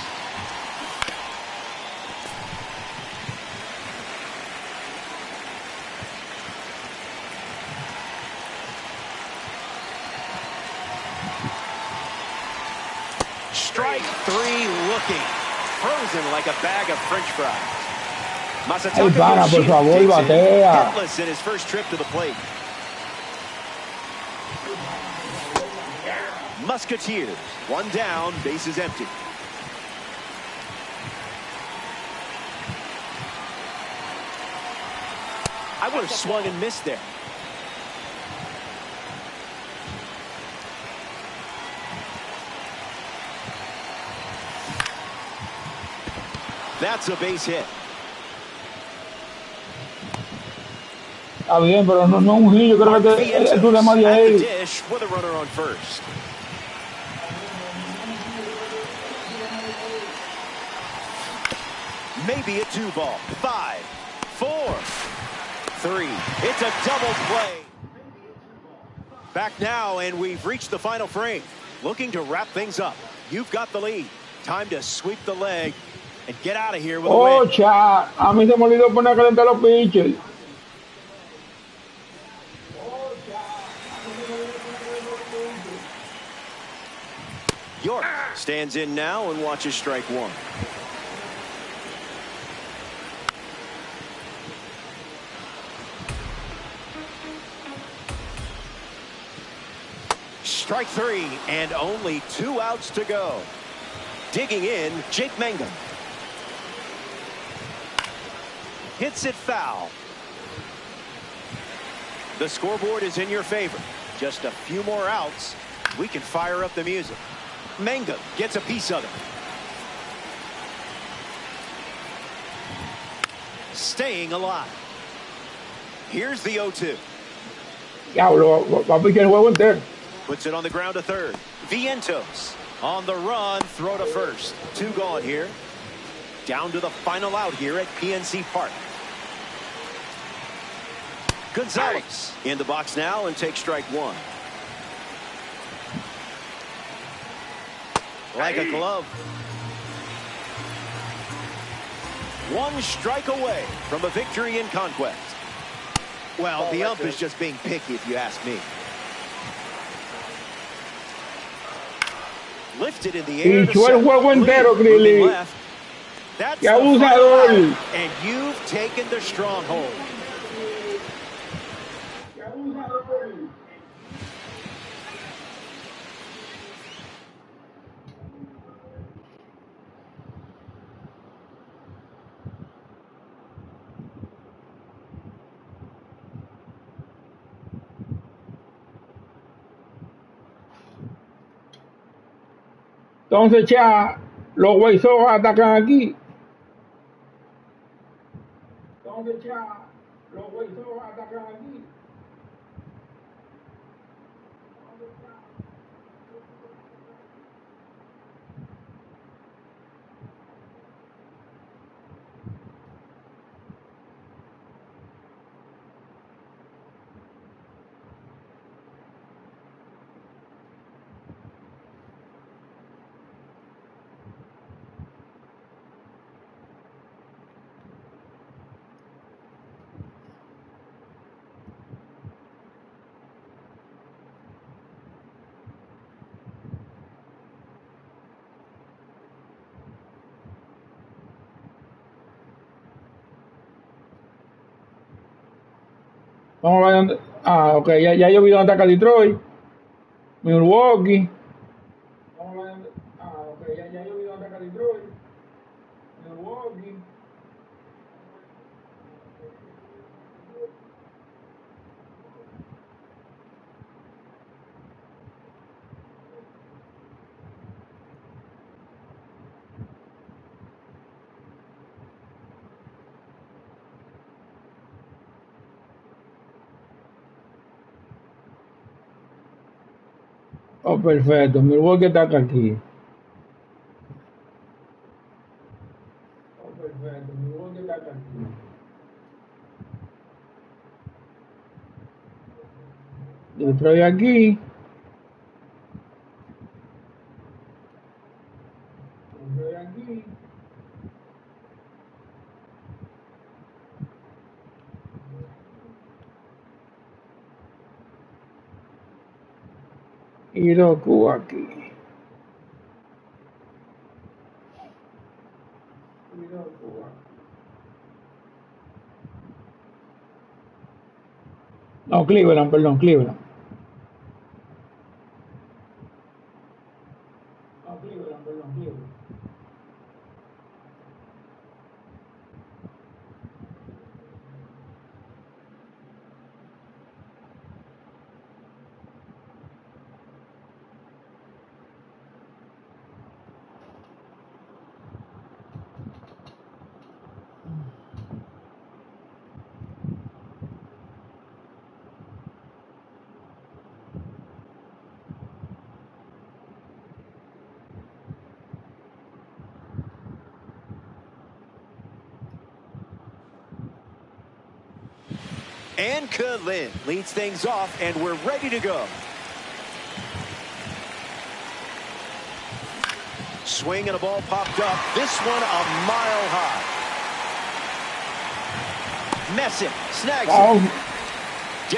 Strike 3 looking. Frozen like a bag of French fries. Ay, para, por favor, batea. Hitless in his first trip to the plate. Musketeers, 1 down, bases empty. I would have swung and missed there. That's a base hit. Está bien, pero no un hit. Yo creo que el problema de ahí. Dish with a runner on first. Maybe a 2-ball. 5, 4, 3. It's a double play. Back now, and we've reached the final frame. Looking to wrap things up. You've got the lead. Time to sweep the leg and get out of here with a win. Ocha, a mí se me olvidó poner a calentar los pitchers. York stands in now and watches strike one. Strike three, and only 2 outs to go. Digging in, Jake Mangum. Hits it foul. The scoreboard is in your favor. Just a few more outs. We can fire up the music. Mangum gets a piece of it. Staying alive. Here's the 0-2. Diablo, va a pichar el juego entero. Puts it on the ground to third. Vientos on the run, throw to first. 2 gone here. Down to the final out here at PNC Park. Gonzalez in the box now and takes strike one. Like a glove. 1 strike away from a victory in Conquest. Well, the ump is just being picky if you ask me. Lifted in the air. Pichó el juego entero, Grilly. That's ¡Qué abusador! and you've taken the stronghold. Entonces ya los White Sox atacan aquí. Entonces ya los White Sox atacan aquí. Vamos a ver dónde. Ah, ok, ya yo vi dónde ataca Detroit. Milwaukee. Vamos a ver dónde. Ah, ok, ya yo vi dónde ataca Detroit. Milwaukee. Oh, perfecto. Milwaukee ataca aquí. Oh, perfecto. Milwaukee ataca aquí. Detroit aquí. Detroit aquí. Y Roku aquí. Y Roku aquí. No, Cleveland, perdón, Cleveland. No, Cleveland, perdón, Cleveland. And Kalin leads things off, and we're ready to go. Swing and a ball popped up. This one a mile high. Messick snags it.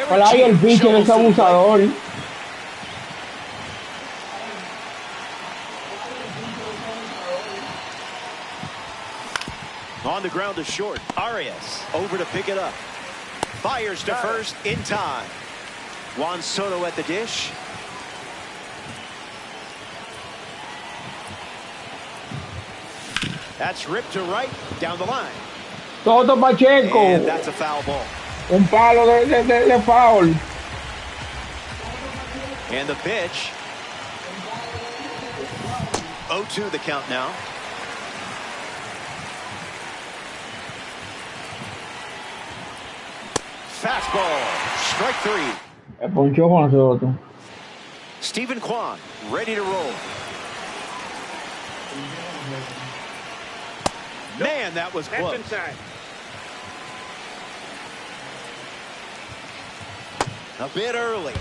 Ojalá y el pitcher es abusador. On the ground to short. Arias over to pick it up. Fires to first in time. Juan Soto at the dish. That's ripped to right down the line. Soto Pacheco. And that's a foul ball. Un palo de foul. And the pitch. 0-2 the count now. Fastball. Strike three. El ponchó con Soto. Stephen Kwan ready to roll. Man, that was close. A bit early.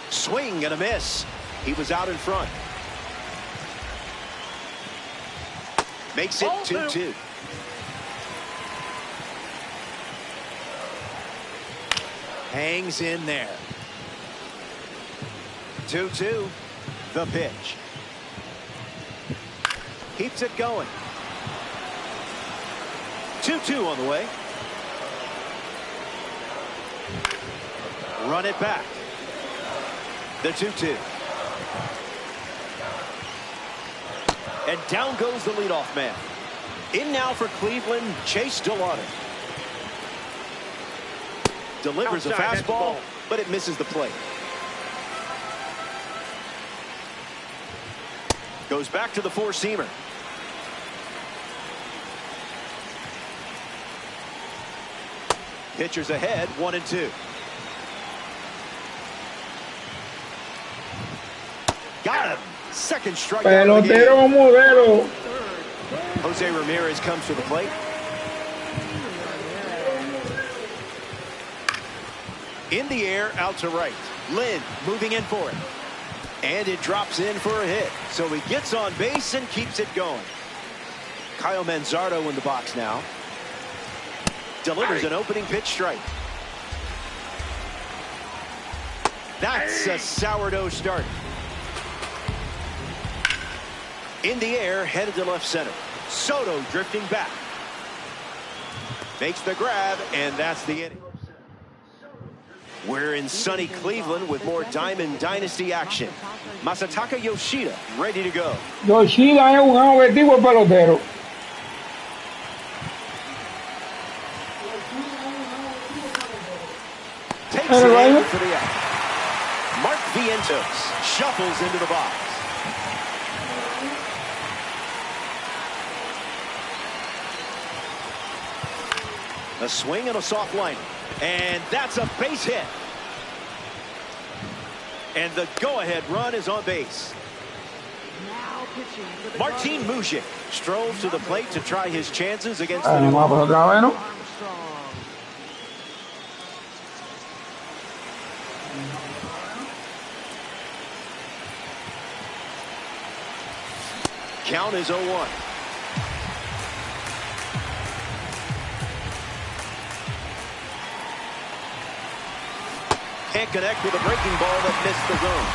Swing and a miss. He was out in front. Makes it 2-2. Hangs in there. 2-2. The pitch. Keeps it going. 2-2 on the way. Run it back. The 2-2. And down goes the leadoff man. In now for Cleveland, Chase Delauder. Delivers a fastball, but it misses the plate. Goes back to the four-seamer. Pitchers ahead, 1-2. Got him. Second strikeout. Pelotero modelo. Jose Ramirez comes to the plate. In the air, out to right. Lynn moving in for it. And it drops in for a hit. So he gets on base and keeps it going. Kyle Manzardo in the box now. Delivers an opening pitch strike. That's a sourdough start. In the air, headed to left center. Soto drifting back. Makes the grab, and that's the inning. We're in sunny Cleveland with more Diamond Dynasty action. Masataka Yoshida ready to go. Yoshida es un objetivo pelotero. Takes it in for the out. Mark Vientos shuffles into the box. A swing and a soft line. And that's a base hit. And the go-ahead run is on base. Martin Mujic strolls to the plate to try his chances against the new Armstrong. Count is 0-1. Can't connect with a breaking ball that missed the zone.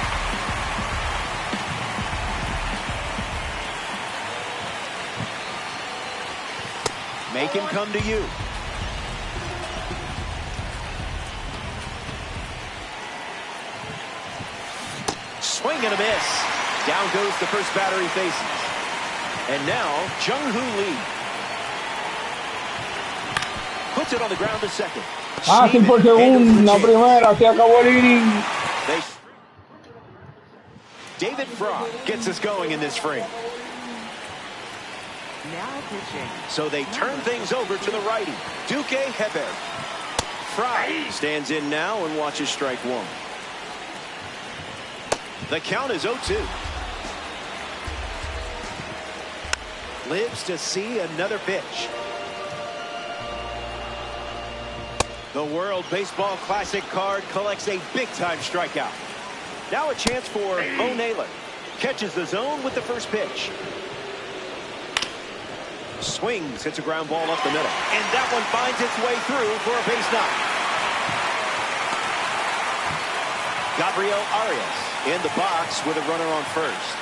Make him come to you. Swing and a miss. Down goes the first batter he faces. And now, Jung-Hoo Lee. Puts it on the ground to second. Fácil por segunda, primera, se acabó el inning. David Frog gets us going in this frame. Now pitching. So they turn things over to the righty, Duque Hebert. Fry stands in now and watches strike one. The count is 0-2. lives to see another pitch. The World Baseball Classic card collects a big-time strikeout. Now a chance for Bo Naylor. Catches the zone with the first pitch. Swings, hits a ground ball up the middle. And that one finds its way through for a base knock. Gabriel Arias in the box with a runner on first.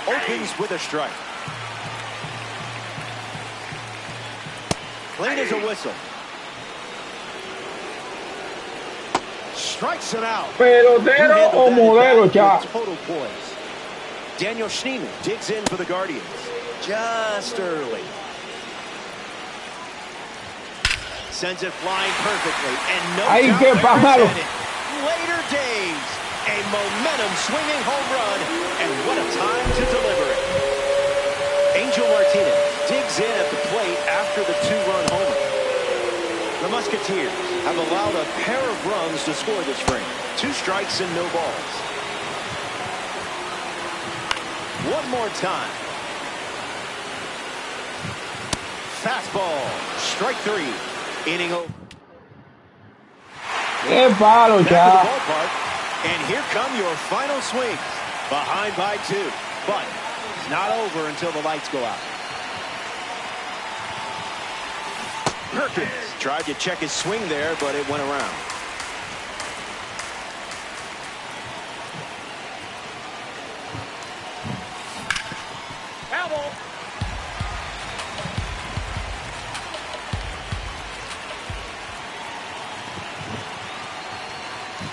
Opens with a strike. Clean as a whistle. Strikes him out. Pelotero o modelo, ya. Total poise. Daniel Schneemann digs in for the Guardians. Just early. Sends it flying perfectly. And no doubt later days. A momentum swinging home run. And what a time to deliver it. Angel Martinez digs in at the plate after the two-run homer. The Musketeers have allowed a pair of runs to score this frame. 2 strikes and no balls. One more time. Fastball. Strike 3. Inning over. Qué palo, ya. And here come your final swings. Behind by 2. But it's not over until the lights go out. Perkins tried to check his swing there, but it went around.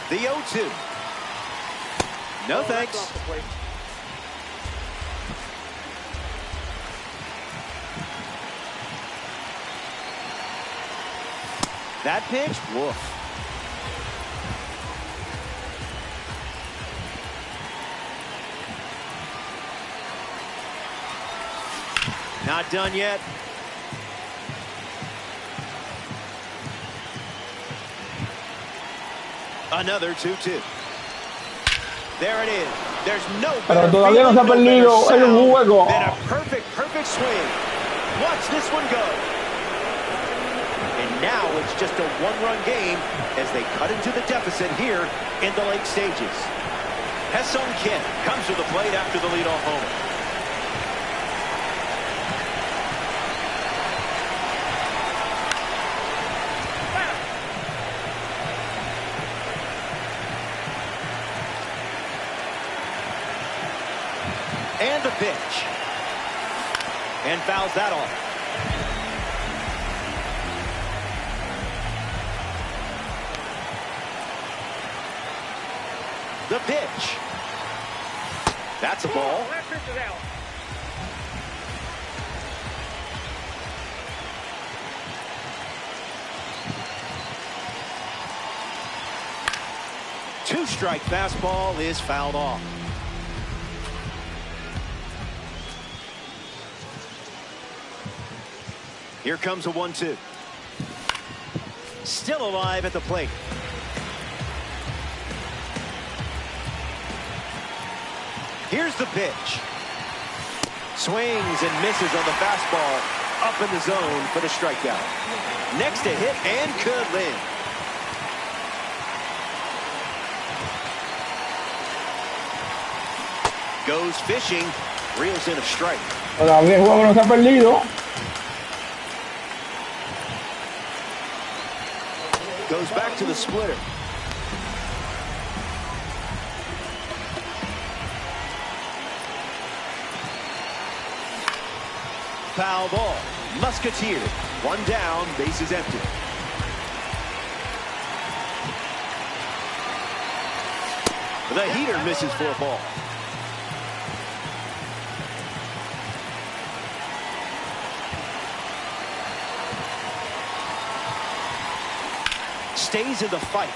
The 0-2. No thanks. That pitch, woof. Not done yet. Another 2-2. There it is. There's no better todavía no se ha perdido el juego. Than a perfect swing. Watch this one go. And now it's just a one-run game as they cut into the deficit here in the late stages. Ha-Seong Kim comes to the plate after the leadoff homer. And the pitch. And fouls that off. The pitch. That's a ball. Two-strike fastball is fouled off. Here comes a 1-2. Still alive at the plate. Here's the pitch. Swings and misses on the fastball. Up in the zone for the strikeout. Next to hit and could live. Goes fishing. Reels in a strike. Todavía el juego no se ha perdido. Goes back to the splitter. Foul ball. Musketeer. One down. Base is empty. The heater misses for a ball. Stays in the fight.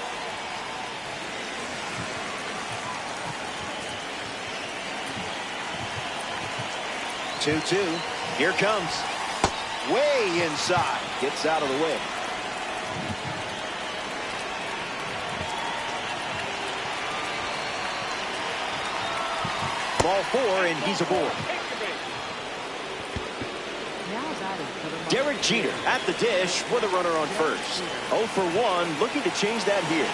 Two-two. Here comes. Way inside. Gets out of the way. Ball 4, and he's aboard. Derek Jeter at the dish with a runner on first. 0 for 1, looking to change that here.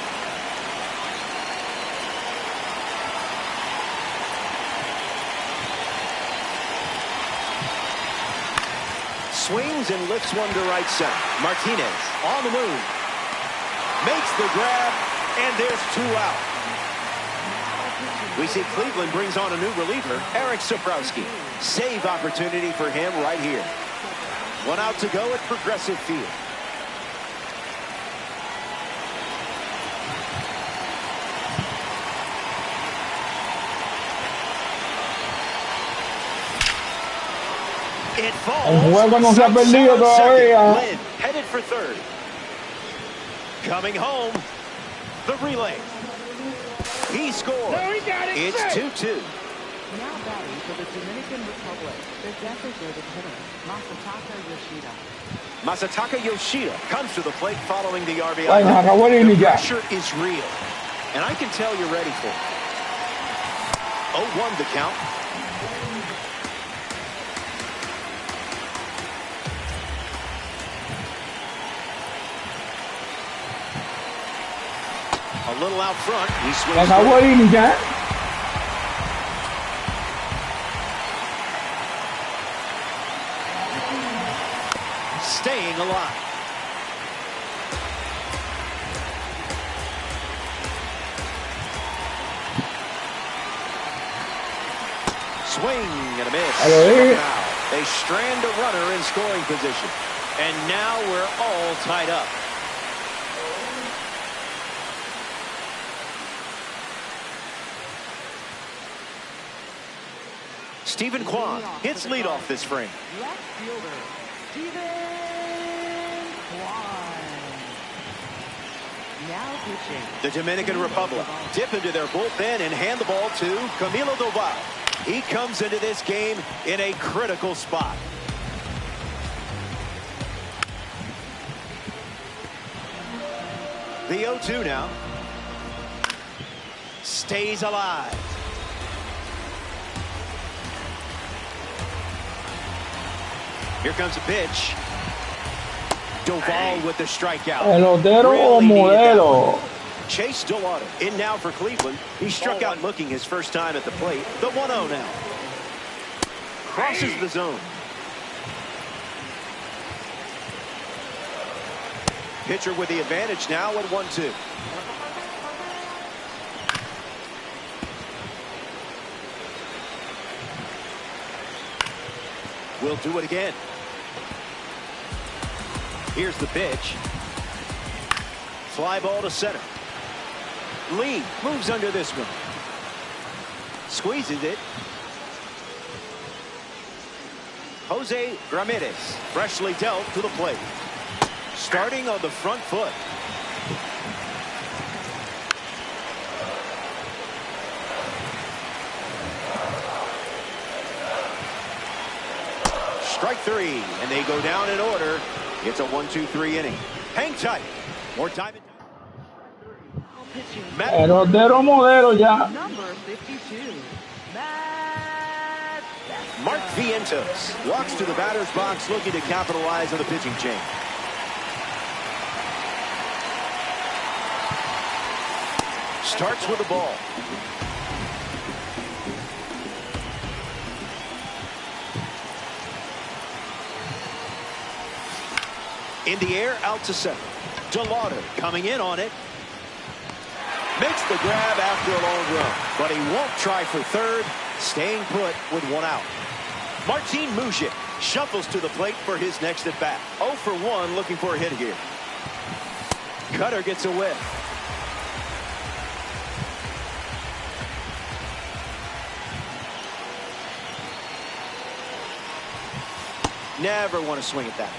Swings and lifts one to right center. Martinez on the move. Makes the grab, and there's 2 out. We see Cleveland brings on a new reliever, Eric Sabrowski. Save opportunity for him right here. 1 out to go at Progressive Field. It falls. El juego no se ha perdido todavía. Lynn headed for third. Coming home, the relay. He scored. No, he got it. It's 2-2. Now batting for the Dominican Republic, the designated hitter, Masataka Yoshida comes to the plate following the RBI. The pressure is real, and I can tell you're ready for it. 0-1 the count. A little out front. He swings. Staying alive. Swing and a miss. They strand a runner in scoring position. And now we're all tied up. Stephen Kwan hits leadoff this frame. left fielder, Stephen Kwan. Now pitching. The Dominican Republic dip into their bullpen and hand the ball to Camilo Doval. He comes into this game in a critical spot. The 0-2 now. Stays alive. Here comes a pitch. Doval with the strikeout. Pelotero o modelo. Chase Delauder in now for Cleveland. He struck out looking his first time at the plate. The 1-0 now. Crosses the zone. Pitcher with the advantage now at 1-2. We'll do it again. Here's the pitch. Fly ball to center. Lee moves under this one. Squeezes it. Jose Ramirez freshly dealt to the plate. Starting on the front foot. Strike 3, and they go down in order. It's a 1-2-3 inning. Hang tight. More time. Pelotero modelo ya. Number 52, Mark Vientos walks to the batter's box looking to capitalize on the pitching change. Starts with the ball. In the air, out to center. Delauder coming in on it. Makes the grab after a long run, but he won't try for third, staying put with 1 out. Martin Mujic shuffles to the plate for his next at bat. 0 for 1, looking for a hit here. Cutter gets a whiff. Never want to swing at that.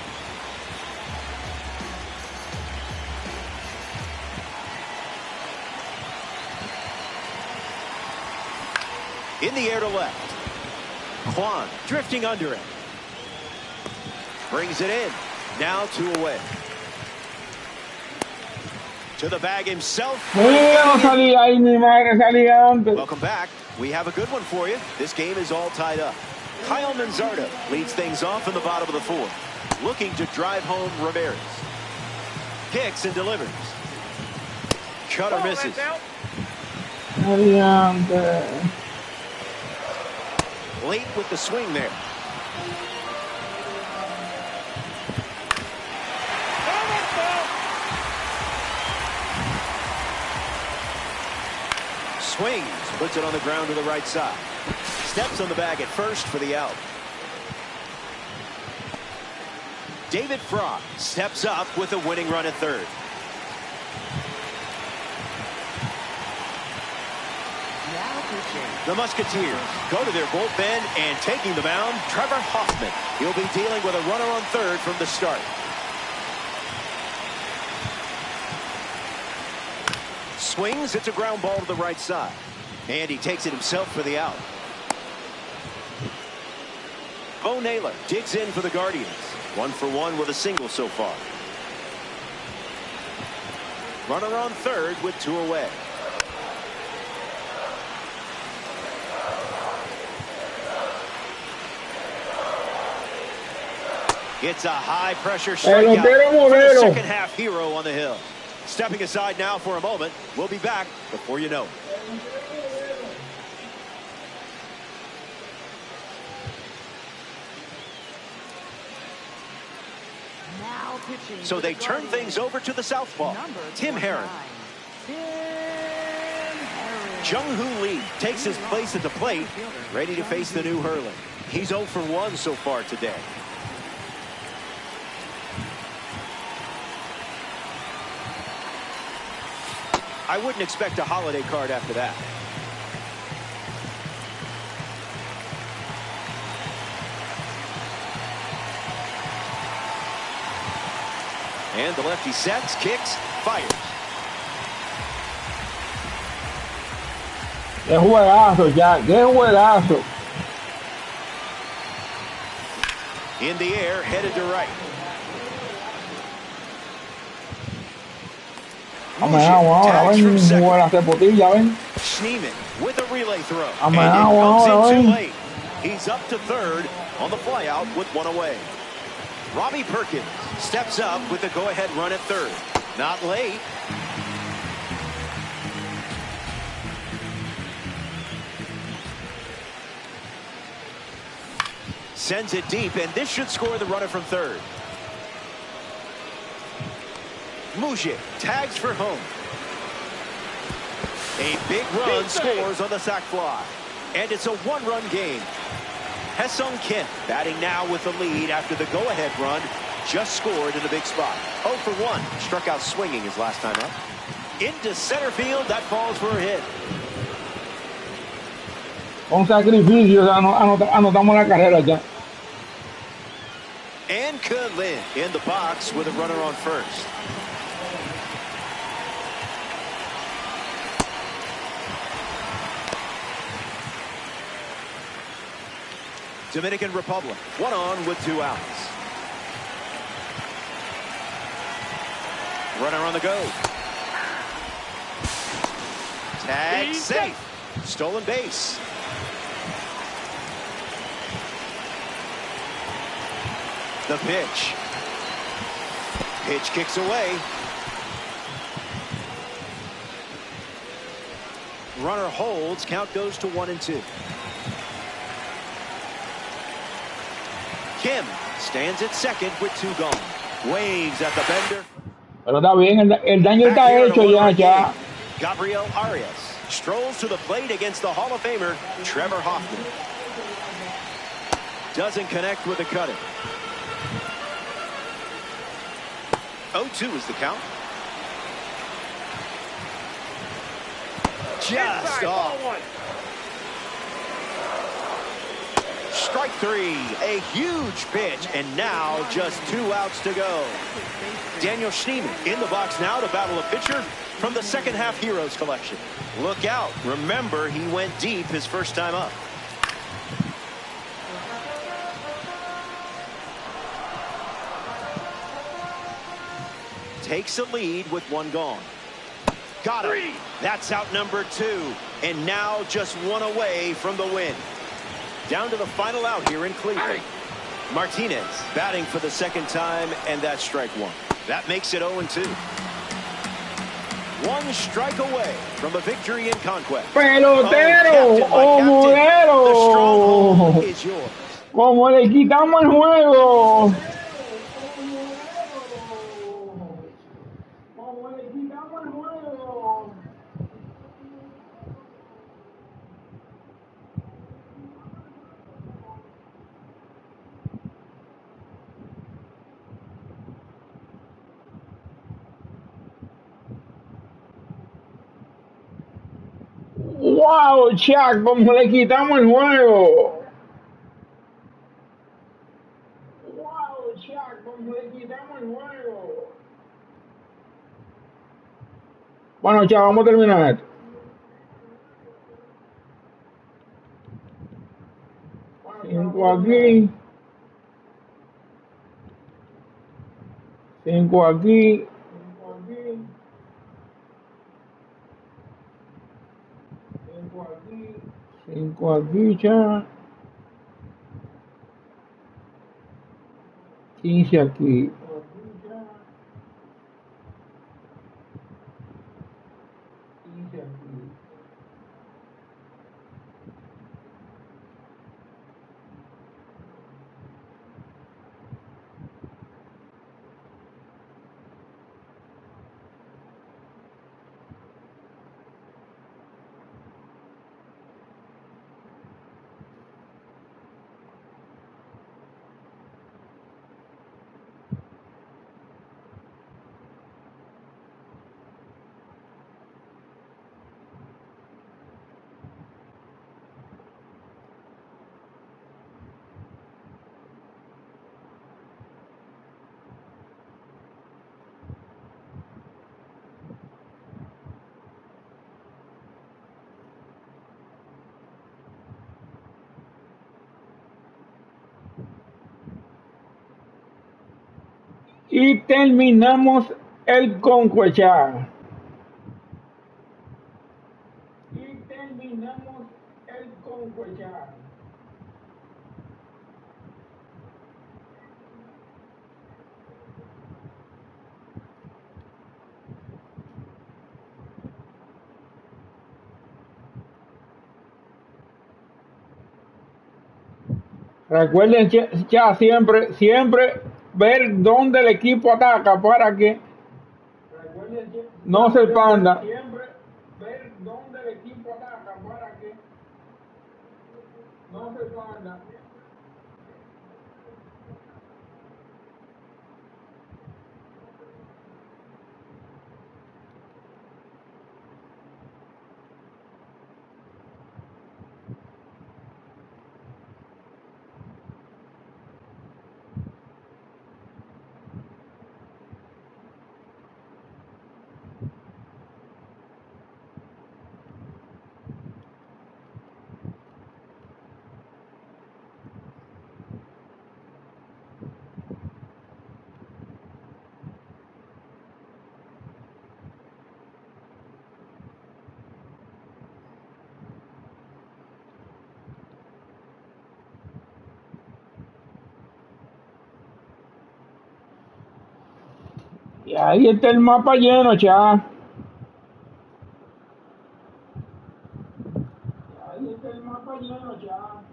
In the air to left. Kwan drifting under it. Brings it in. Now 2 away. To the bag himself. No salía ahí, mi madre salía antes. Welcome back. We have a good one for you. This game is all tied up. Kyle Manzardo leads things off in the bottom of the fourth, looking to drive home Ramirez. Kicks and delivers. Cutter misses. Late with the swing there. Swings, puts it on the ground to the right side. Steps on the bag at first for the out. David Frog steps up with a winning run at third. The Musketeers go to their bullpen, and taking the mound, Trevor Hoffman. He'll be dealing with a runner on third from the start. Swings, it's a ground ball to the right side. And he takes it himself for the out. Bo Naylor digs in for the Guardians. 1 for 1 with a single so far. Runner on third with 2 away. It's a high-pressure strikeout for the second-half hero on the hill. Stepping aside now for a moment. We'll be back before you know it. So they turn things over to the southpaw, Tim Herron. Jung-Hoo Lee takes his place at the plate, ready to face the new Hurley. He's 0 for 1 so far today. I wouldn't expect a holiday card after that. And the lefty sets, kicks, fires. ¡Qué juegazo, ya! ¡Qué juegazo! In the air, headed to right. Schneeman with a relay throw. And it comes in too late. He's up to third on the flyout with 1 away. Robbie Perkins steps up with the go-ahead run at third. Not late. Sends it deep, and this should score the runner from third. Mujik tags for home. A big run scores on the sac fly. And it's a 1-run game. Ha-Seong Kim batting now with the lead after the go-ahead run just scored in a big spot. 0 for 1. Struck out swinging his last time up. Into center field. That falls for a hit. Un sacrificio, anotamos la carrera ya. And Lin in the box with a runner on first. Dominican Republic, 1 on with 2 outs. Runner on the go. Tag safe. Stolen base. The pitch. Pitch kicks away. Runner holds. Count goes to 1 and 2. Kim stands at second with 2 gone. Waves at the bender. Pero está bien, el daño está hecho ya. Gabriel Arias strolls to the plate against the Hall of Famer Trevor Hoffman. Doesn't connect with the cutter. 0-2 is the count. Just off. Strike 3, a huge pitch, and now just 2 outs to go. Daniel Schneeman in the box now to battle a pitcher from the second half Heroes collection. Look out. Remember, he went deep his first time up. Takes a lead with 1 gone. Got him. That's out number 2. And now just one away from the win. Down to the final out here in Cleveland. Martinez batting for the second time, and that's strike one. That makes it 0-2. One strike away from a victory in Conquest. Pelotero o mulero. The stronghold is yours. Como le quitamos el juego. Como le quitamos el juego. Wow, Chuck, como le quitamos el juego. Wow, Chuck, como le quitamos el juego. Bueno, Chuck, vamos a terminar esto. 5 aquí. 5 aquí. 5 aquí, ya. 15 aquí. Y terminamos el Conquest. Recuerden ya siempre ver dónde el equipo ataca para que no se expanda. Siempre ver dónde el equipo ataca para que no se expanda. Y ahí está el mapa lleno, ya. Ahí está el mapa lleno, ya.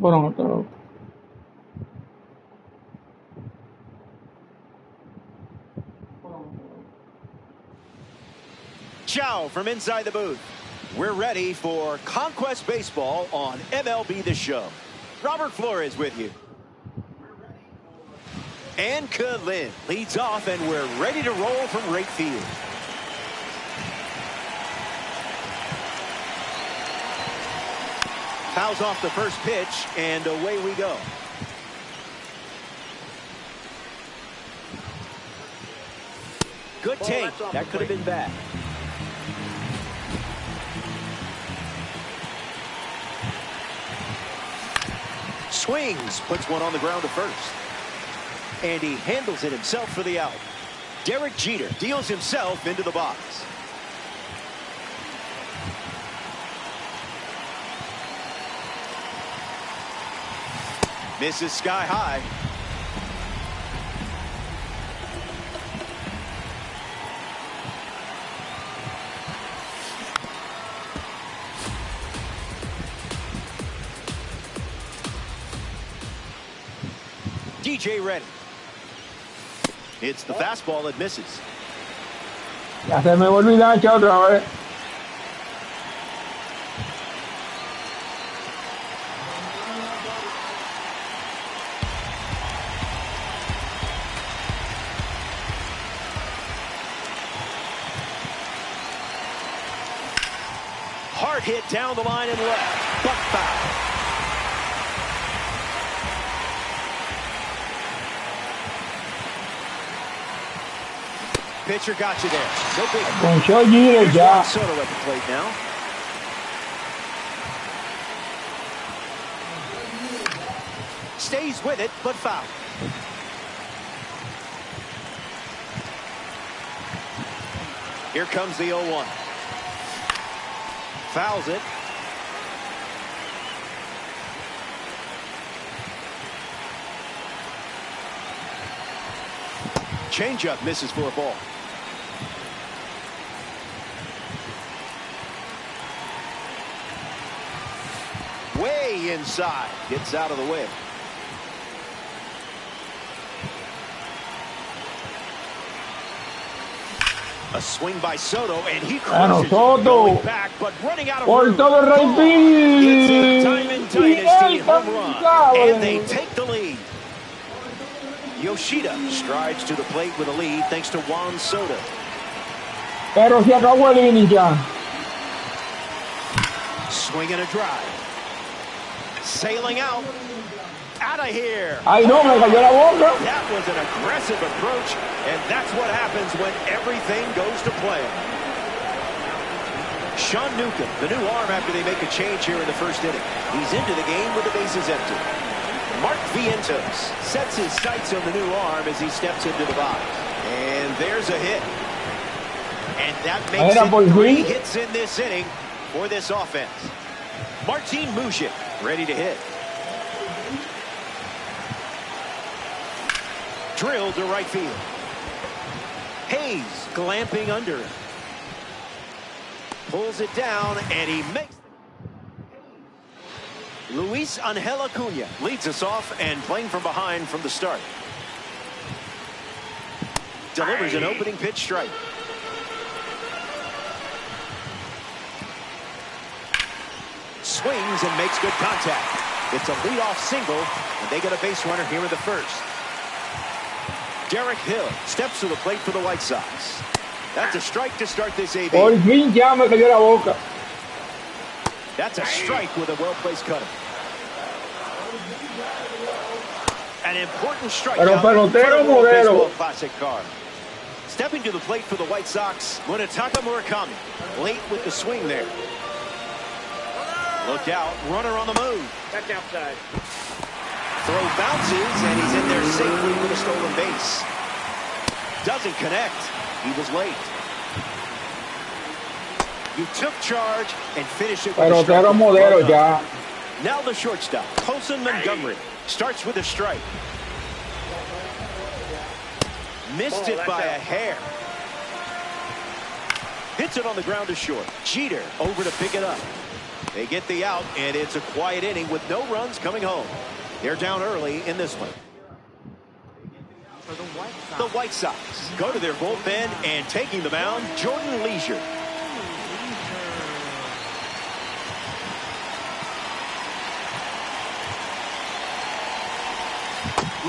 Pronto. Ciao from inside the booth. We're ready for Conquest Baseball on MLB The Show. Robert Flores with you. And Kalin leads off, and we're ready to roll from right field. Fouls off the first pitch, and away we go. Good take. That could have been bad. Swings, puts one on the ground to first. And he handles it himself for the out. Derek Jeter deals himself into the box. Misses sky high. DJ ready. It's the fastball that misses. Ya se me volvió la hacha otra vez. Hard hit down the line and left, but foul. Pitcher got you there. No big. Con Jeter ya. Soto at the plate now. Stays with it, but foul. Here comes the 0-1. Fouls it. Changeup misses for a ball. Way inside. Gets out of the way. A swing by Soto, and he crushes it, going back, but running out of room. It's a Diamond Dynasty home run, and they take the lead. Yoshida strides to the plate with a lead thanks to Juan Soto. Pero se acabó el inning ya. Swing and a drive. Sailing out. Out of here. Ay, no, me cayó la boca. That was an aggressive approach, and that's what happens when everything goes to plan. Sean Newcomb, the new arm after they make a change here in the first inning. He's into the game with the bases empty. Mark Vientos sets his sights on the new arm as he steps into the box. And there's a hit. And that makes it 3 hits in this inning for this offense. Martin Mujic ready to hit. Drilled to right field. Hayes glamping under it. Pulls it down, and he makes it. Luis Angel Acuna leads us off and playing from behind from the start. Delivers an opening pitch strike. Swings and makes good contact. It's a leadoff single, and they get a base runner here in the first. Derek Hill steps to the plate for the White Sox. That's a strike to start this AB. Por fin ya me cayó la boca. That's a strike with a well-placed cutter. An important strike. Pero pelotero modelo. Classic card. Stepping to the plate for the White Sox, Munetaka Murakami. Late with the swing there. Look out, runner on the move. That's outside. Throw bounces, and he's in there safely with a stolen base. Doesn't connect. He was late. You took charge and finished it with a strike. Modelo ya. Now the shortstop, Colson Montgomery, starts with a strike. Missed it by a hair. Hits it on the ground to short. Jeter over to pick it up. They get the out, and it's a quiet inning with no runs coming home. They're down early in this one. For the White Sox go to their bullpen, and taking the mound, Jordan Leisure.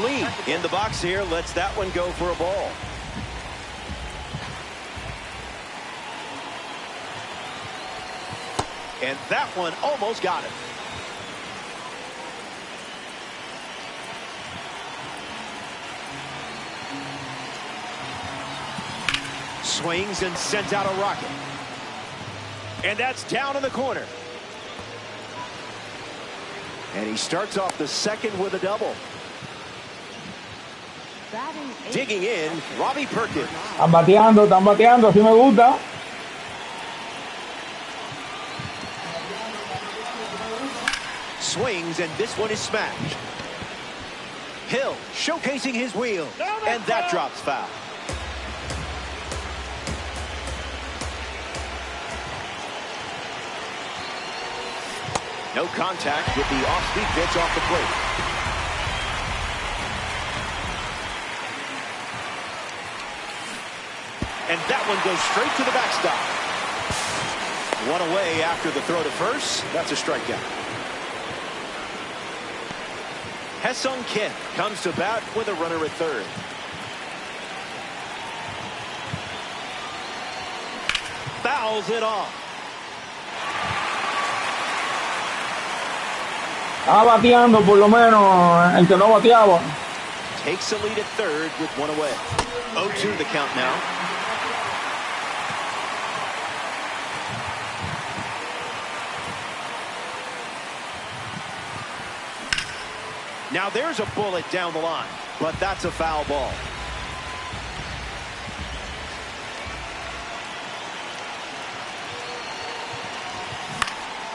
Lee in the box here lets that one go for a ball. And that one almost got him. Swings and sends out a rocket. And that's down in the corner. And he starts off the second with a double. Digging in, Robbie Perkins. Están bateando, así me gusta. Swings, and this one is smashed. Hill showcasing his wheel, and that drops foul. No contact with the off-speed pitch off the plate. And that one goes straight to the backstop. One away after the throw to first. That's a strikeout. Hesung Kim comes to bat with a runner at third. Fouls it off. Estaba bateando por lo menos el que no bateaba. Takes a lead at third with one away. 0-2 the count now. Now there's a bullet down the line, but that's a foul ball.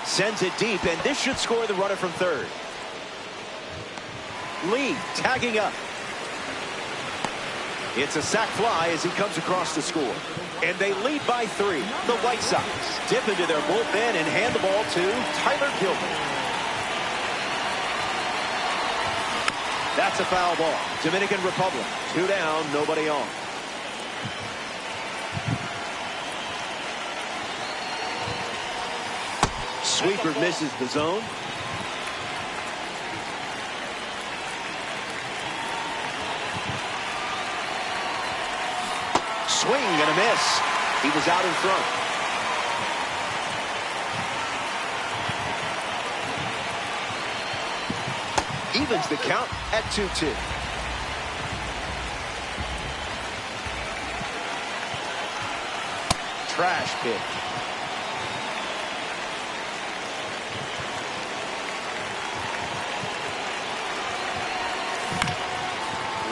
Sends it deep, and this should score the runner from third. Lee tagging up. It's a sac fly as he comes across the score. And they lead by 3. The White Sox dip into their bullpen and hand the ball to Tyler Gilbert. That's a foul ball. Dominican Republic, 2 down, nobody on. Sweeper misses the zone. Swing and a miss. He was out in front. Evens the count at 2-2. Trash pitch.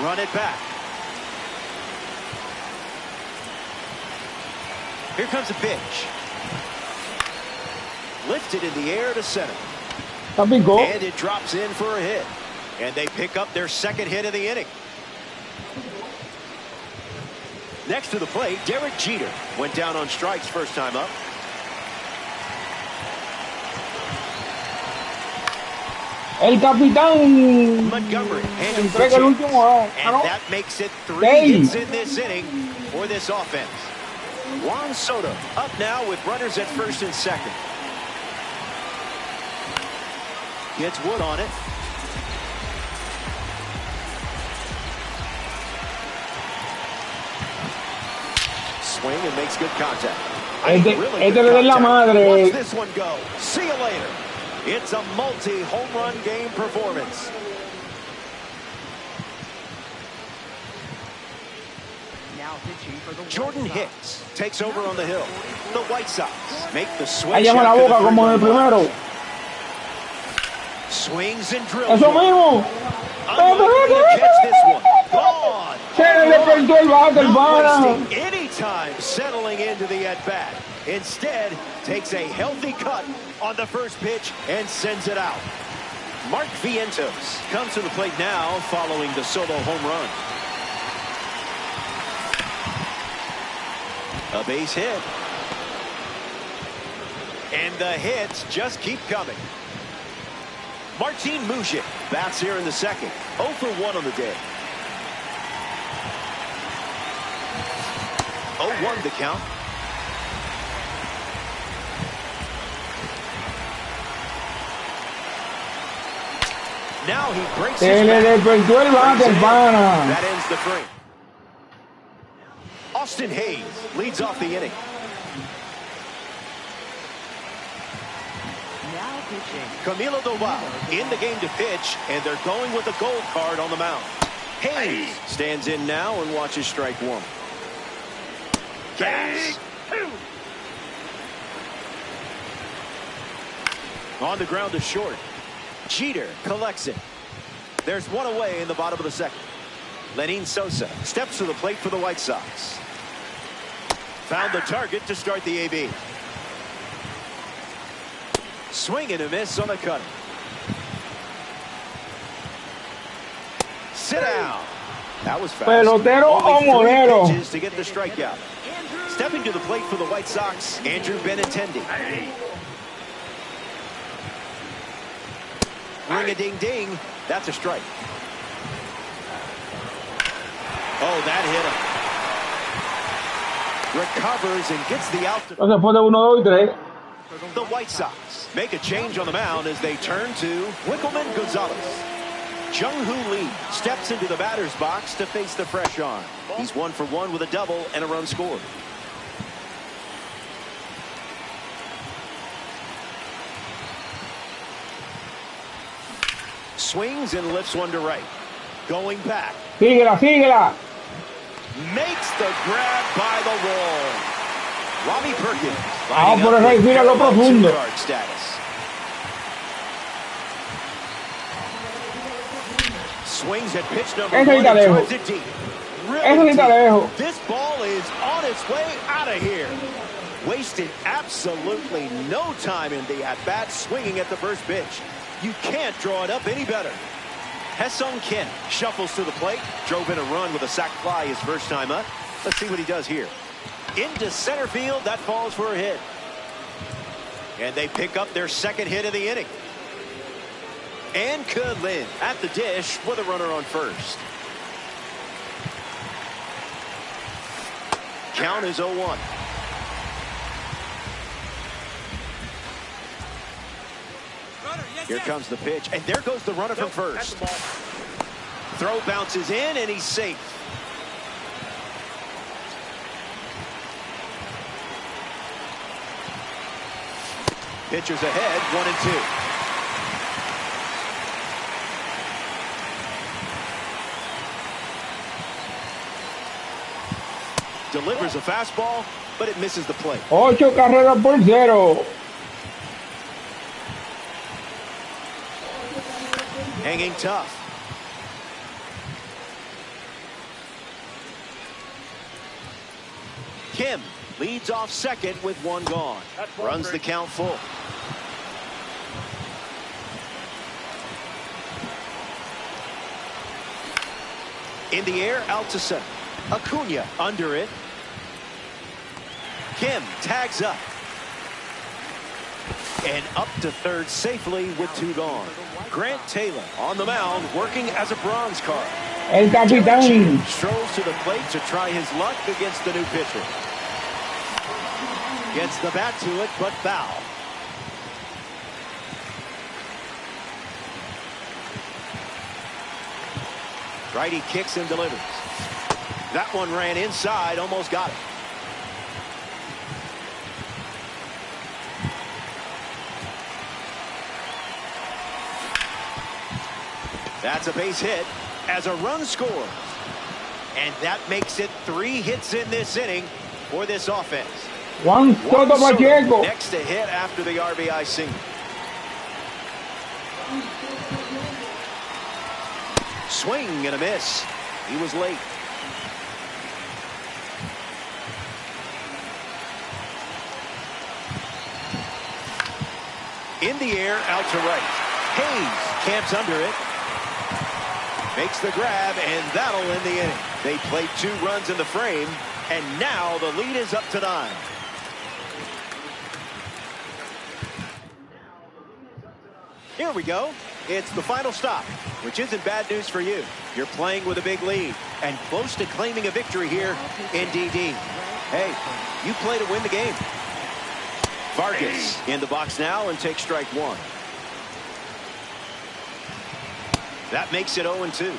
Run it back. Here comes a pitch. Lifted in the air to center. And it drops in for a hit. And they pick up their second hit of the inning. Next to the plate, Derek Jeter went down on strikes first time up. El capitán Montgomery handles the entrega el chance. último out. And that makes it 3 hits in this inning for this offense. Juan Soto up now with runners at first and second. Gets Wood on it. Swing and makes good contact. Este le da la madre. Watch this one go. See you later. It's a multi-home run game performance. Jordan Hicks takes over on the hill. The White Sox make the switch. Ahí llama la boca como en el primero. Swings and drills. Eso mismo. Catch this one. Gone. Se le perdió el bate, el Not wasting any time settling into the at-bat. Instead, takes a healthy cut on the first pitch and sends it out. Mark Vientos comes to the plate now following the solo home run. A base hit. And the hits just keep coming. Martin Mujic bats here in the second. 0 for 1 on the day. 0-1 the count. Now he breaks Se his le back. despertó el bate, pana. That ends the frame. Austin Hayes leads off the inning. Now pitching. Camilo Doval in the game to pitch, and they're going with a gold card on the mound. Hayes stands in now and watches strike one. Gas. On the ground to short. Jeter collects it. There's one away in the bottom of the second. Lenin Sosa steps to the plate for the White Sox. Found the target to start the AB. Swing and a miss on the cutter. Sit down. That was fast. Pelotero o Only 3 morero. pitches to get the strikeout. Stepping to the plate for the White Sox, Andrew Benintendi. Ring-a-ding-ding. That's a strike. Oh, that hit him. Recovers and gets the out. Entonces después de 1, 2 y 3. The White Sox make a change on the mound as they turn to Winkleman Gonzalez. Jung-Hoo Lee steps into the batter's box to face the fresh arm. He's 1 for 1 with a double and a run scored. Swings and lifts one to right. Going back. Síguela, síguela. Makes the grab by the wall. Robbie Perkins. Vamos por lining up eso, with ir a lo parallel profundo. two-guard status. Swings at pitch number Ese 1 está and lejos. drives it deep. Ese sí está deep. lejos. This ball is on its way out of here. Wasted absolutely no time in the at-bat, swinging at the first pitch. You can't draw it up any better. Ha-Seong Kim shuffles to the plate, drove in a run with a sac fly his first time up. Let's see what he does here. Into center field, that falls for a hit. And they pick up their second hit of the inning. And Lin at the dish with a runner on first. Count is 0-1. Here comes the pitch, and there goes the runner from first. Throw bounces in, and he's safe. Pitchers ahead, 1 and 2. Delivers a fastball, but it misses the plate. 8 carreras por 0. Hanging tough. Kim leads off second with 1 gone. Runs the count full. In the air, out to center. Acuna under it. Kim tags up. And up to third safely with 2 gone. Grant Taylor on the mound working as a bronze card. El capitán. Strolls to the plate to try his luck against the new pitcher. Gets the bat to it, but foul. Righty kicks and delivers. That one ran inside, almost got it. That's a base hit as a run scores. And that makes it 3 hits in this inning for this offense. Juan Soto Pacheco. Next to hit after the RBI single. Swing and a miss. He was late. In the air, out to right. Hayes camps under it. Makes the grab, and that'll end the inning. They played 2 runs in the frame, and now the lead is up to 9. Here we go. It's the final stop, which isn't bad news for you. You're playing with a big lead and close to claiming a victory here in DD. Hey, you play to win the game. Vargas in the box now and takes strike 1. That makes it 0-2.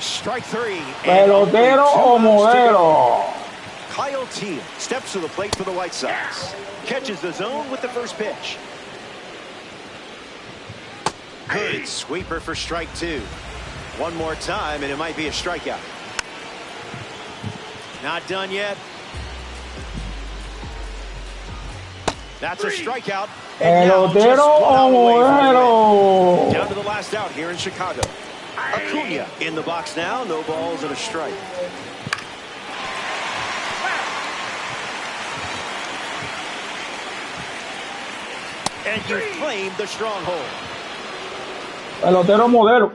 Strike three. Pelotero o modelo. Kyle Teal steps to the plate for the White Sox. Catches the zone with the first pitch. Good sweeper for strike two. One more time, and it might be a strikeout. Not done yet. That's a strikeout. And now just one out away from the win. Down to the last out here in Chicago. Acuna in the box now. No balls and a strike. And you claim the stronghold. Pelotero modelo.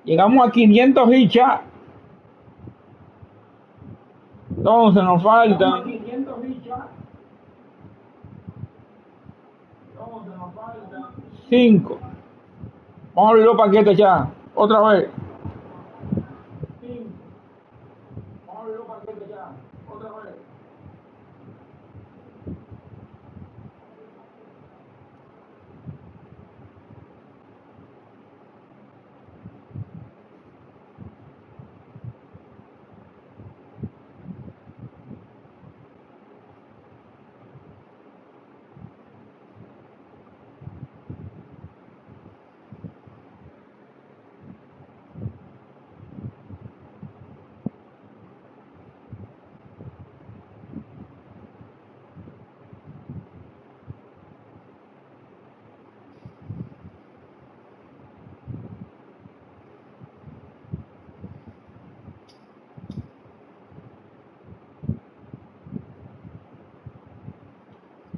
Llegamos a 500 hichas. Entonces nos faltan 5. Vamos a abrir los paquetes ya. Otra vez. Vamos a abrir los paquetes ya. Otra vez.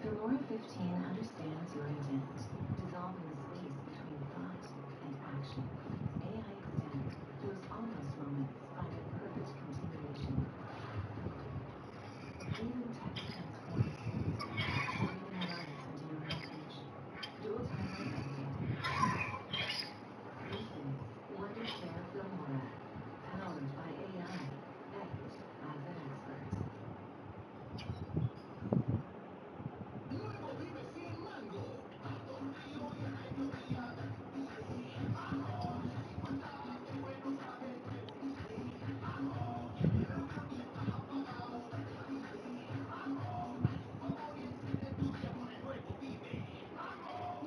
February 15 understands your intent. Dissolve in the space between thought and action. AI extends those almost moments find a perfect continuation. Even text transforms things. Breathing awareness into your message. Dual timeline update. Listen, wonder share Filmora. Powered by AI. Act as an expert.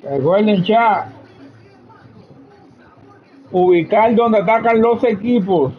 Recuerden ya ubicar donde atacan los equipos.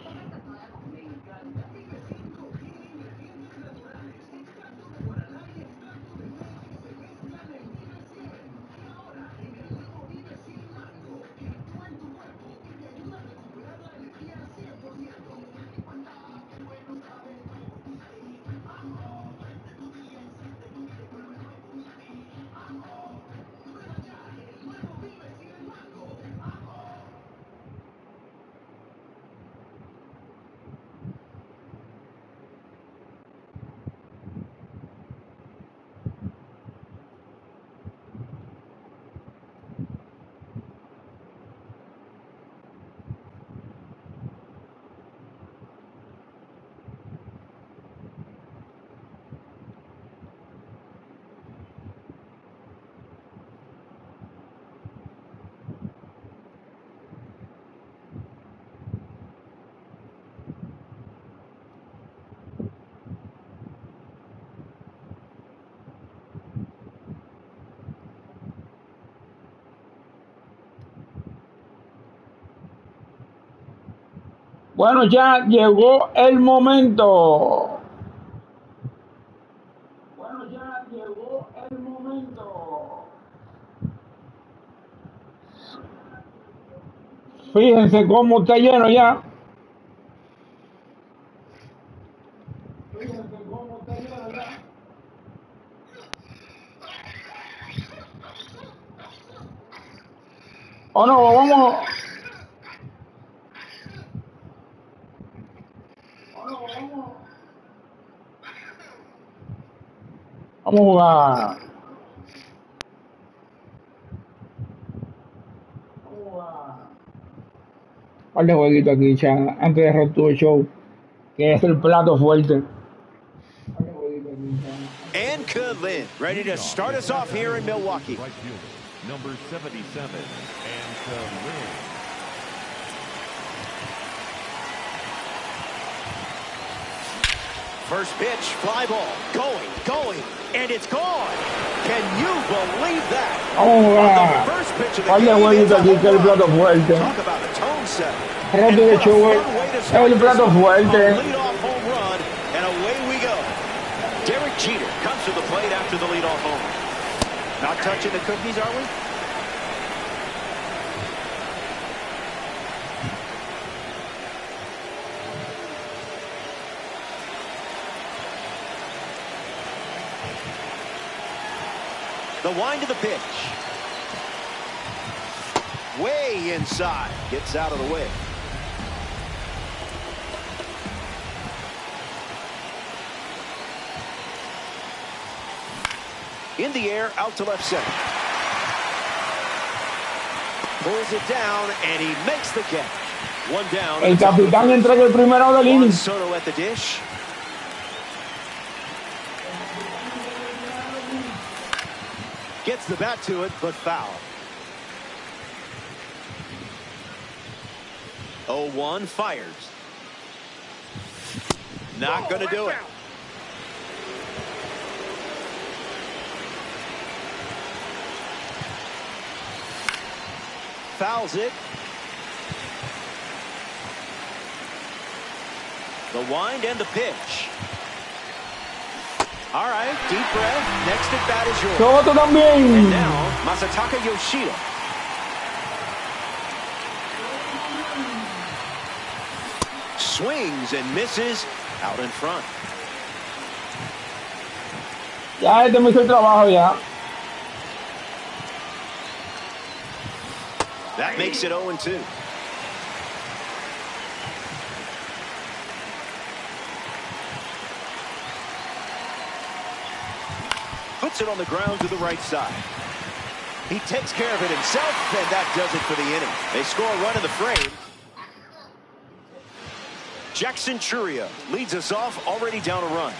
Bueno, ya llegó el momento. Fíjense cómo está lleno ya. O no, vamos. Vamos a jugar. Un par de jueguitos aquí, chan, antes de Road Show, que es el plato fuerte. And Kevin, ready to start us off here in Milwaukee. Right fielder, number 77, and Kevin. First pitch, fly ball, going, and it's gone. Can you believe that? Vamos a On jugar. the first pitch of the Un par de game, it's jueguitos a aquí, que es el home plato run. fuerte. Talk about a tone set. Road And what a Show fun way to es start el plato this one. fuerte. A leadoff home run, and away we go. Derek Jeter comes to the plate after the leadoff home. Not touching the cookies, are we? The wind of the pitch. Way inside. Gets out of the way. In the air, out to left center. Pulls it down, and he makes the catch. One down. El capitán entrega el primero del Juan inning. Soto at the dish. Gets the bat to it, but foul. 0-1 fires. Not going to do it. Fouls it. The wind and the pitch. All right, deep breath. Next at bat is yours. Soto And también. now, Masataka Yoshida. Swings and misses out in front. Ya este me hizo el trabajo ya. That makes it 0-2. Puts it on the ground to the right side. He takes care of it himself, and that does it for the inning. They score a run in the frame. Jackson Churia leads us off, already down a run.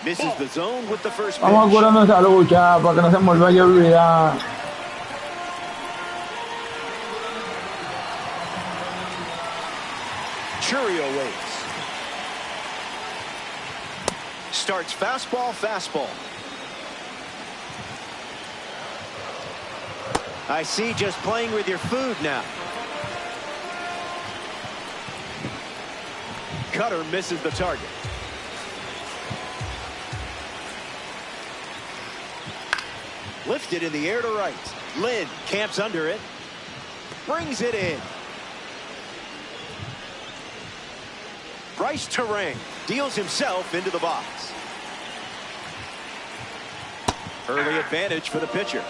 Misses the zone with the first pitch. Vamos a curarnos esa lucha para que no se me vaya a olvidar. Churia waits. Starts fastball. I see, just playing with your food now. Cutter misses the target. Lifted in the air to right. Lynn camps under it. Brings it in. Bryce Terang deals himself into the box. Early advantage for the pitcher.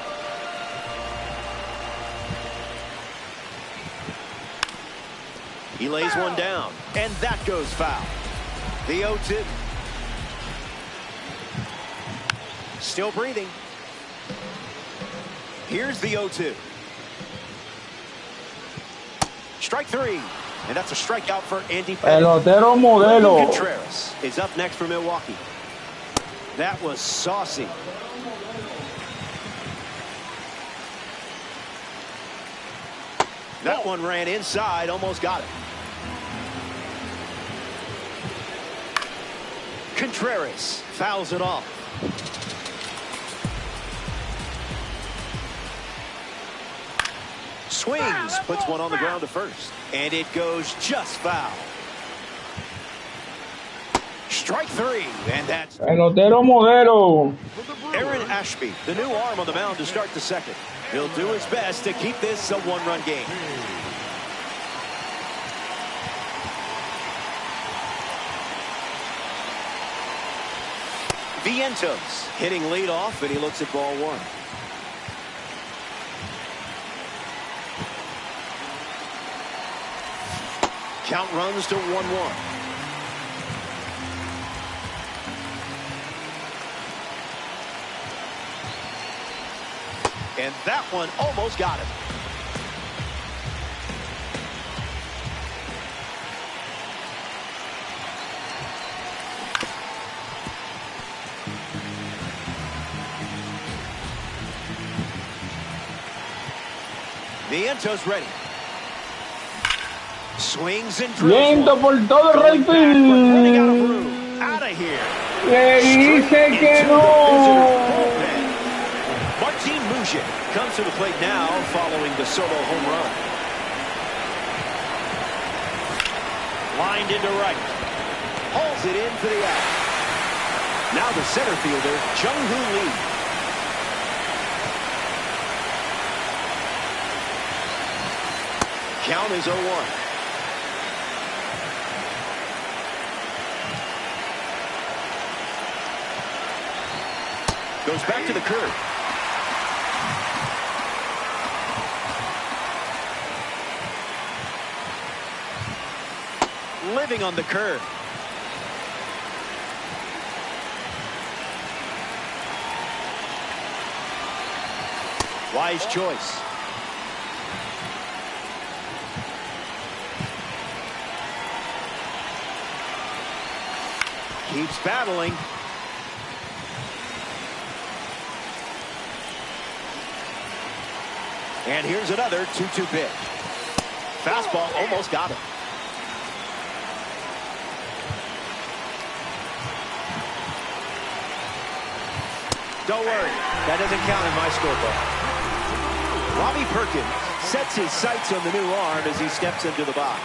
He lays one down, and that goes foul. The 0-2. Still breathing. Here's the 0-2. Strike three. And that's a strikeout for Andy Pettit. Pelotero modelo. Contreras is up next for Milwaukee. That was saucy. That one ran inside, almost got it. Contreras fouls it off. Swings, puts one on the ground to first. And it goes just foul. Strike three, and that's Pelotero modelo. Aaron Ashby, the new arm on the mound to start the second. He'll do his best to keep this a one-run game. Vientos hitting leadoff, and he looks at ball one. Count runs to 1-1. And that one almost got him. Viento's ready. Swings and drills. Viento por todo el right field. Out of here. Le dice que no. Martin Mujic comes to the plate now following the solo home run. Lined into right. Hauls it in for the out. Now the center fielder, Jung-Hoo Lee. Count is 0-1. Goes back to the curve. Living on the curve. Wise choice. Keeps battling. And here's another 2-2 pitch. Fastball almost got him. Don't worry, that doesn't count in my scoreboard. Robbie Perkins sets his sights on the new arm as he steps into the box.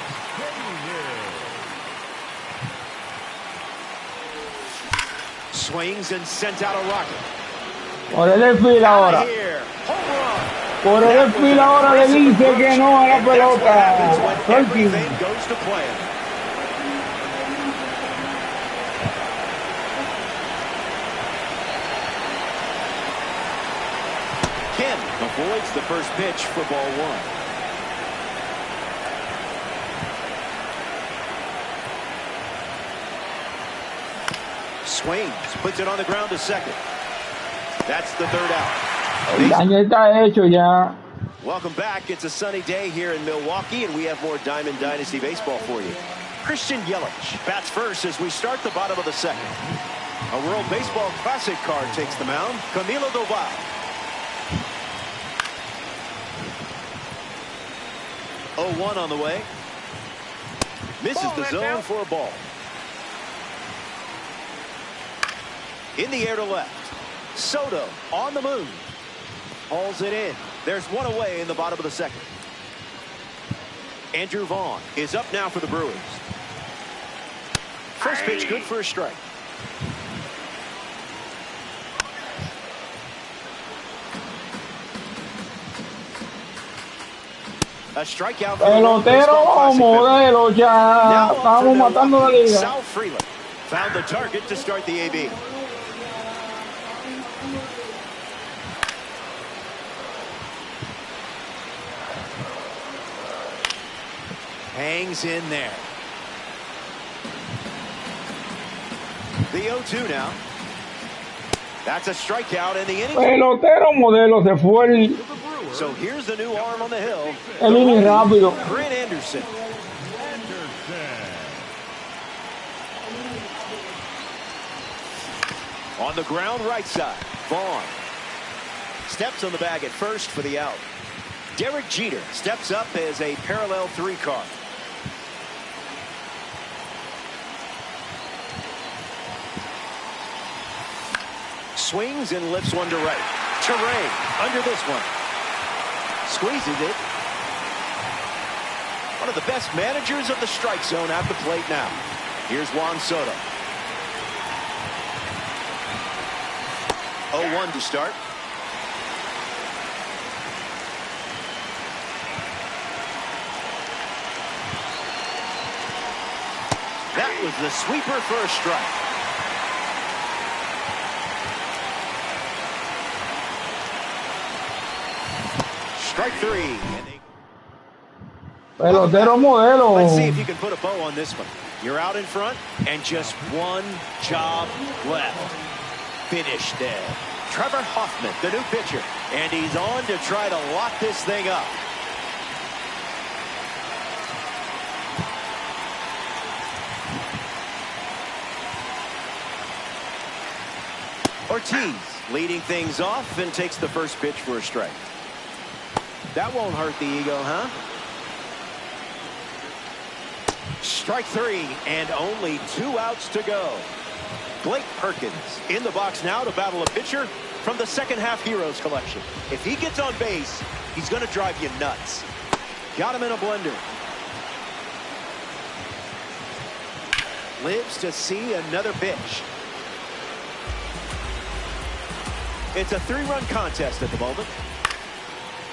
Swings and sent out a rocket. Por el desfile ahora. Por el desfile ahora le dice que no a la pelota. Everything goes to plan. Kim avoids the first pitch for ball one. Swings, puts it on the ground to second. That's the third out. El daño está hecho ya. Welcome back. It's a sunny day here in Milwaukee, and we have more Diamond Dynasty baseball for you. Christian Yelich bats first as we start the bottom of the second. A World Baseball Classic card takes the mound. Camilo Doval. 0-1 on the way. Misses the zone for a ball. In the air to left. Soto on the move. Hauls it in. There's one away in the bottom of the second. Andrew Vaughn is up now for the Brewers. First pitch good for a strike. A strikeout. Pelotero o modelo ya. Estamos matando la liga. Sal Freeland found the target to start the AB. Hangs in there. The 0-2 now. That's a strikeout in the inning. Pelotero modelo se fue el. So here's the new arm on the hill. El inning rápido. Brent Anderson. On the ground right side. Vaughn steps on the bag at first for the out. Derek Jeter steps up as a parallel 3 card. Swings and lifts one to right. Terrain under this one. Squeezes it. One of the best managers of the strike zone at the plate now. Here's Juan Soto. 0-1 to start. That was the sweeper for a strike. Strike 3. Pelotero modelo. Let's see if you can put a bow on this one. You're out in front, and just one job left. Finish there. Trevor Hoffman, the new pitcher. And he's on to try to lock this thing up. Ortiz leading things off and takes the first pitch for a strike. That won't hurt the ego, huh? Strike three, and only 2 outs to go. Blake Perkins in the box now to battle a pitcher from the second half Heroes collection. If he gets on base, he's going to drive you nuts. Got him in a blender. Lives to see another pitch. It's a 3-run contest at the moment.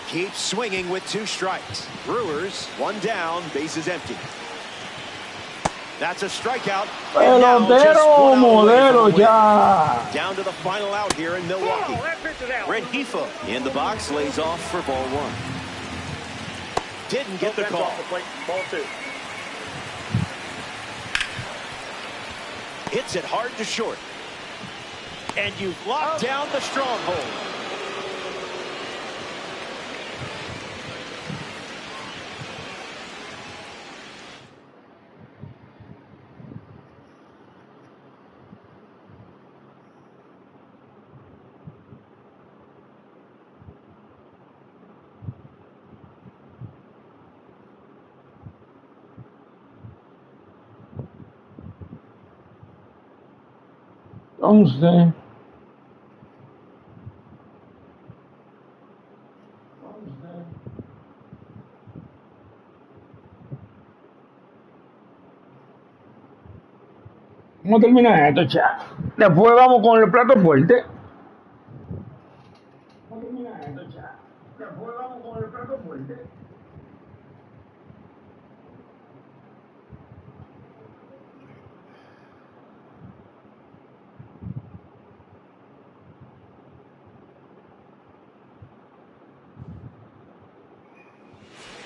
Keeps swinging with 2 strikes. Brewers, 1 down, bases empty. That's a strikeout. Pelotero modelo ya. Down to the final out here in Milwaukee. Rengifo in the box lays off for ball 1. Didn't get the call. Ball 2. Hits it hard to short. And you've locked down the stronghold. Entonces, ¿cómo termina esto, chat? Después vamos con el plato fuerte. ¿Cómo termina esto, chat? Después vamos con el plato fuerte.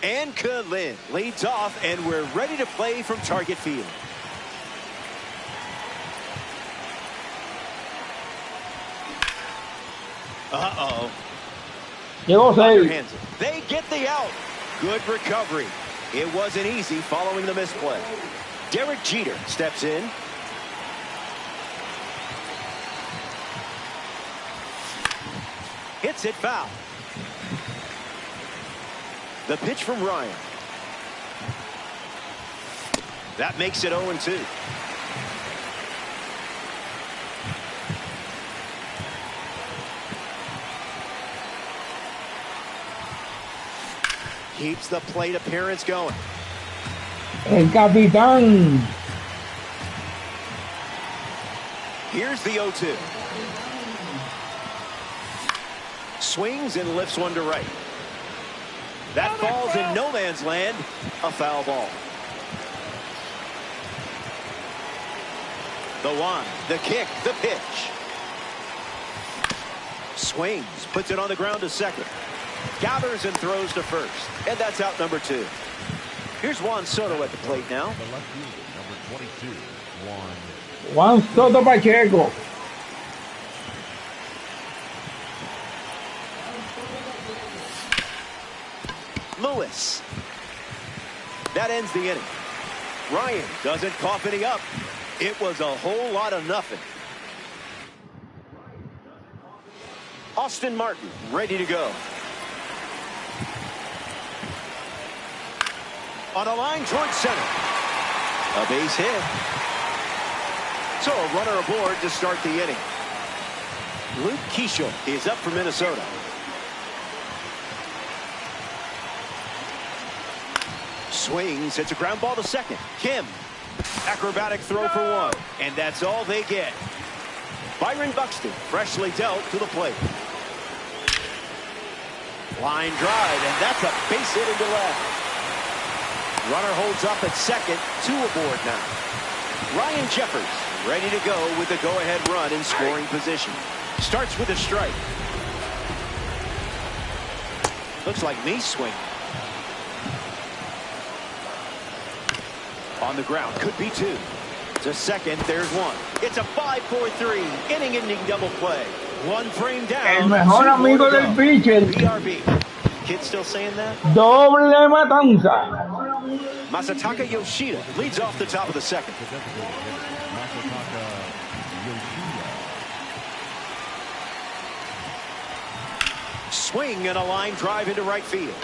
And Kalin leads off, and we're ready to play from target field. Uh-oh. Llegó 6. They get the out. Good recovery. It wasn't easy following the misplay. Derek Jeter steps in. Hits it foul. The pitch from Ryan. That makes it 0-2. Keeps the plate appearance going. El capitán. Here's the 0-2. Swings and lifts one to right. That falls in no man's land. A foul ball. The one, the kick, the pitch. Swings, puts it on the ground to second. Gathers and throws to first. And that's out number 2. Here's Juan Soto at the plate now. The left fielder, number 22, Juan Soto Pacheco. Lewis. That ends the inning. Ryan doesn't cough any up. It was a whole lot of nothing. Austin Martin ready to go. On a line towards center. A base hit. So a runner aboard to start the inning. Luke Keishel is up for Minnesota. Swings, it's a ground ball to second. Kim, acrobatic throw for 1, and that's all they get. Byron Buxton, freshly dealt to the plate. Line drive, and that's a base hit into left. Runner holds up at second, 2 aboard now. Ryan Jeffers, ready to go with the go-ahead run in scoring position. Starts with a strike. Looks like me swinging. On the ground, could be 2. To second, there's 1. It's a 5-4-3, inning-ending double play. One frame down. El mejor amigo del pitcher. BRB. Kids still saying that? Doble matanza. Masataka Yoshida leads off the top of the second. Swing and a line drive into right field.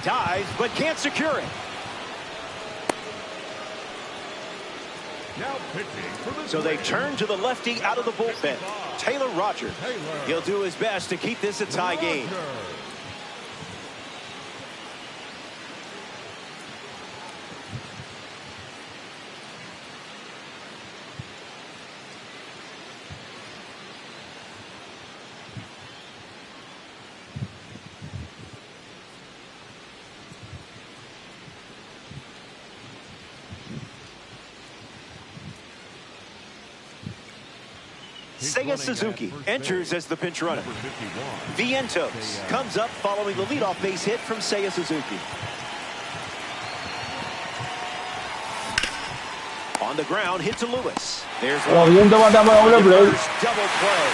Dives, but can't secure it. Now pitching for the So they turn to the lefty out of the bullpen, Taylor Rogers. He'll do his best to keep this a tie game. Seiya Suzuki enters as the pinch runner. Vientos comes up following the leadoff base hit from Seiya Suzuki. On the ground, hit to Lewis. There's one. First double play.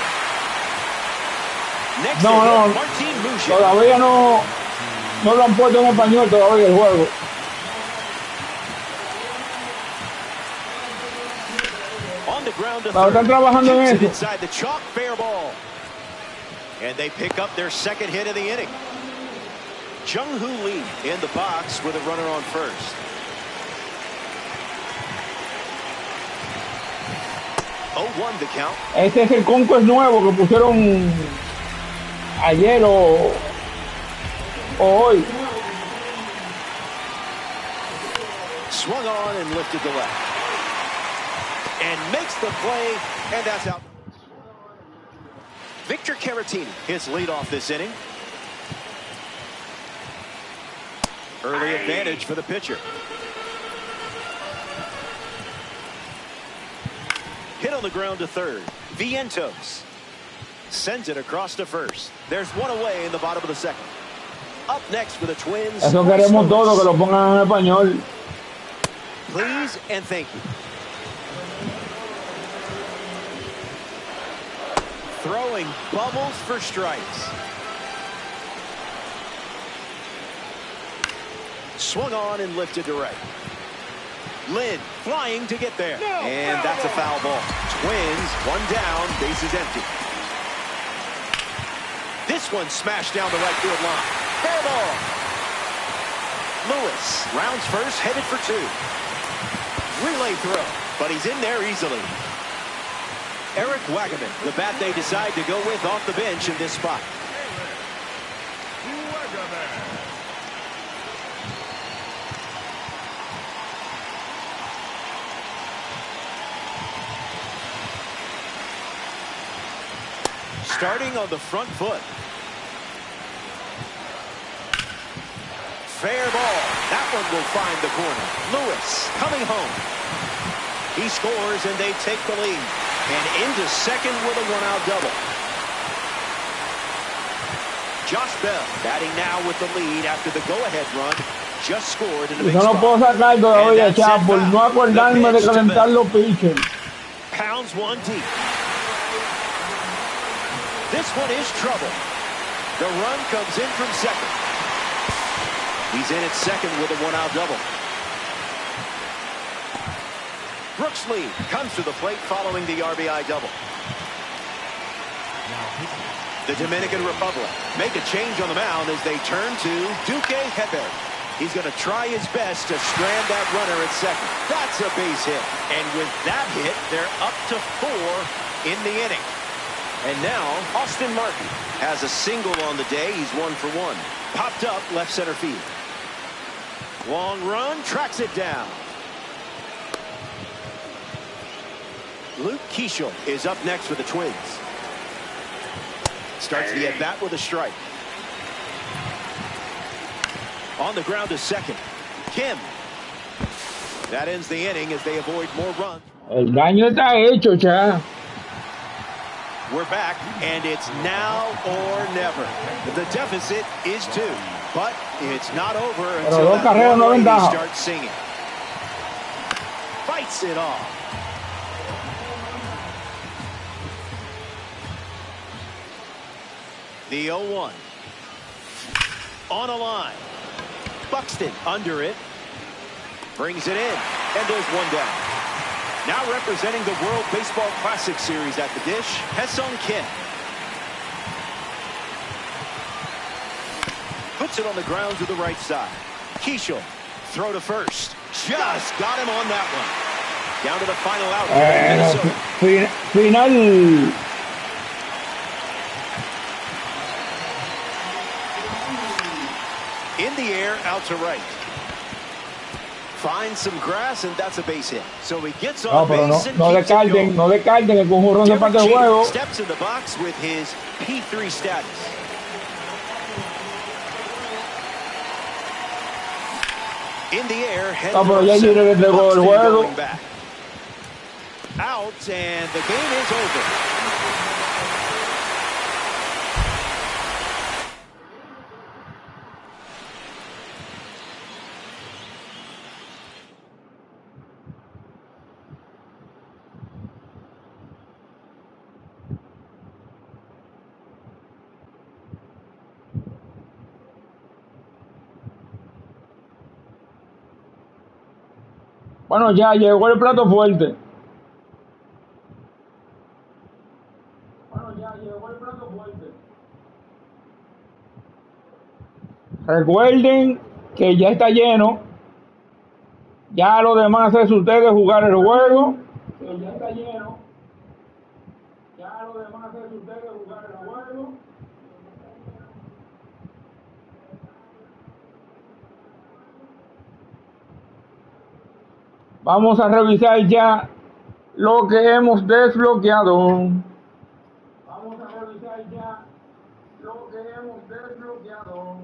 Next No, Martin Musha. Todavía no lo han puesto en español todavía el juego. On the ground to Están trabajando en eso. inside the chalk, fair ball. And they pick up their second hit of the inning. Jung-Hoo Lee in the box with a runner on first. 0-1 the count. Este es el Conquest nuevo que pusieron ayer o hoy. Swung on and lifted to left. And makes the play, and that's out. Victor Caratini his lead off this inning. Early advantage for the pitcher. Hit on the ground to third. Vientos sends it across to first. There's one away in the bottom of the second. Up next for the Twins. Eso queremos todo, que lo pongan en español. Please and thank you. Throwing bubbles for strikes. Swung on and lifted to right. Lynn flying to get there. And that's a foul ball. Twins, one down, bases empty. This one smashed down the right field line. Fair ball. Lewis rounds first, headed for two. Relay throw, but he's in there easily. Eric Wagaman, the bat they decide to go with off the bench in this spot. Starting on the front foot. Fair ball. That one will find the corner. Lewis coming home. He scores and they take the lead. And into second with a one-out double. Josh Bell batting now with the lead after the go-ahead run. Just scored in the big Yo no puedo sacar todavía, chavo, por no acordarme de calentar los pitchers. Pounds one deep. This one is trouble. The run comes in from second. He's in at second with a one-out double. Brooks Lee comes to the plate following the RBI double. The Dominican Republic make a change on the mound as they turn to Duque Hebert. He's going to try his best to strand that runner at second. That's a base hit. And with that hit, they're up to 4 in the inning. And now, Austin Martin has a single on the day. He's 1 for 1. Popped up left center field. Long run, tracks it down. Luke Keeschel is up next for the Twins. Starts the at-bat with a strike. On the ground to second. Kim. That ends the inning as they avoid more runs. El daño está hecho, cha. We're back, and it's now or never. The deficit is 2, but it's not over until that one lady starts singing. Fights it off. The 0-1. On a line. Buxton under it. Brings it in. And there's one down. Now representing the World Baseball Classic Series at the dish, Ha-Seong Kim. Puts it on the ground to the right side. Keishel, throw to first. Just got him on that one. Down to the final out. Final. In the air, out to right. Finds some grass, and that's a base hit. So he gets on base and no descarten el conjunto de parte del juego. Steps in the box with his P3 status. In the air, pero ya Jeter le entregó el juego. Out, and the game is over. Bueno, ya llegó el plato fuerte. Recuerden que ya está lleno. Ya lo demás es ustedes jugar el juego. Que ya está lleno. Ya lo demás es ustedes jugar el juego. Vamos a revisar ya lo que hemos desbloqueado. Vamos a revisar ya lo que hemos desbloqueado.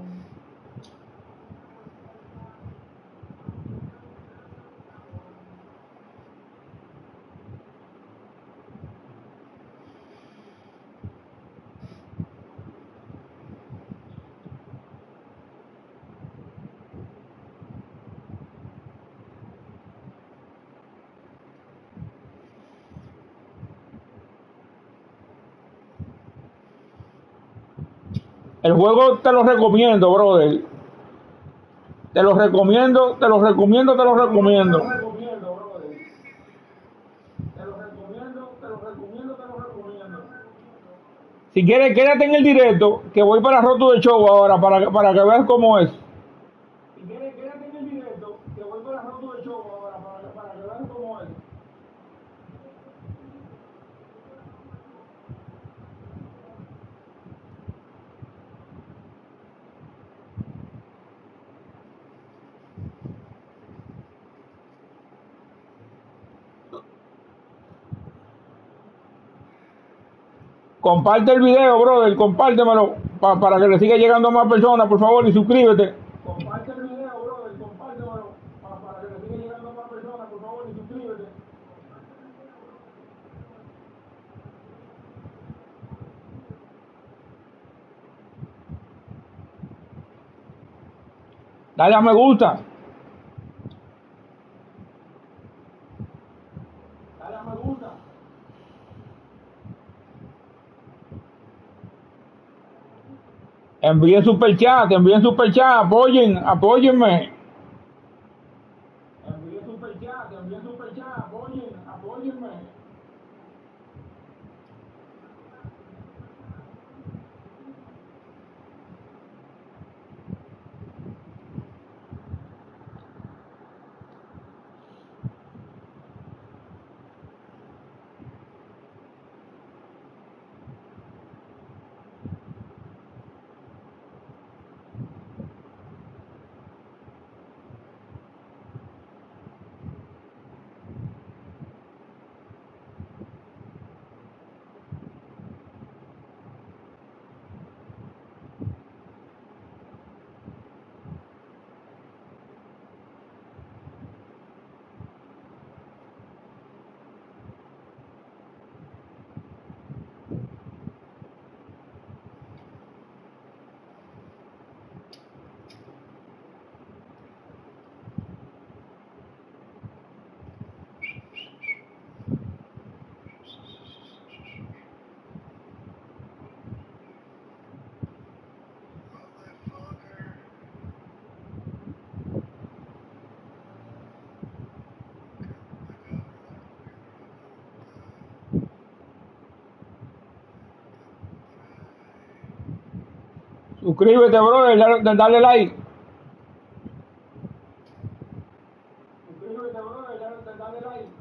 El juego te lo recomiendo, brother. Te lo recomiendo. Si quieres, quédate en el directo, que voy para Roto de Show ahora, para que veas cómo es. Si quieres, quédate en el directo, que voy para Roto de Show ahora, para que veas cómo es. Comparte el video, brother, compártemelo para que le siga llegando a más personas, por favor, y suscríbete. Comparte el video, brother, compártemelo para que le siga llegando a más personas, por favor, y suscríbete. Dale a me gusta. Dale a me gusta. Envíen super chat, apóyenme. Envíen super chat, apóyenme. Suscríbete, brother, dale like. Suscríbete, brother, dale like.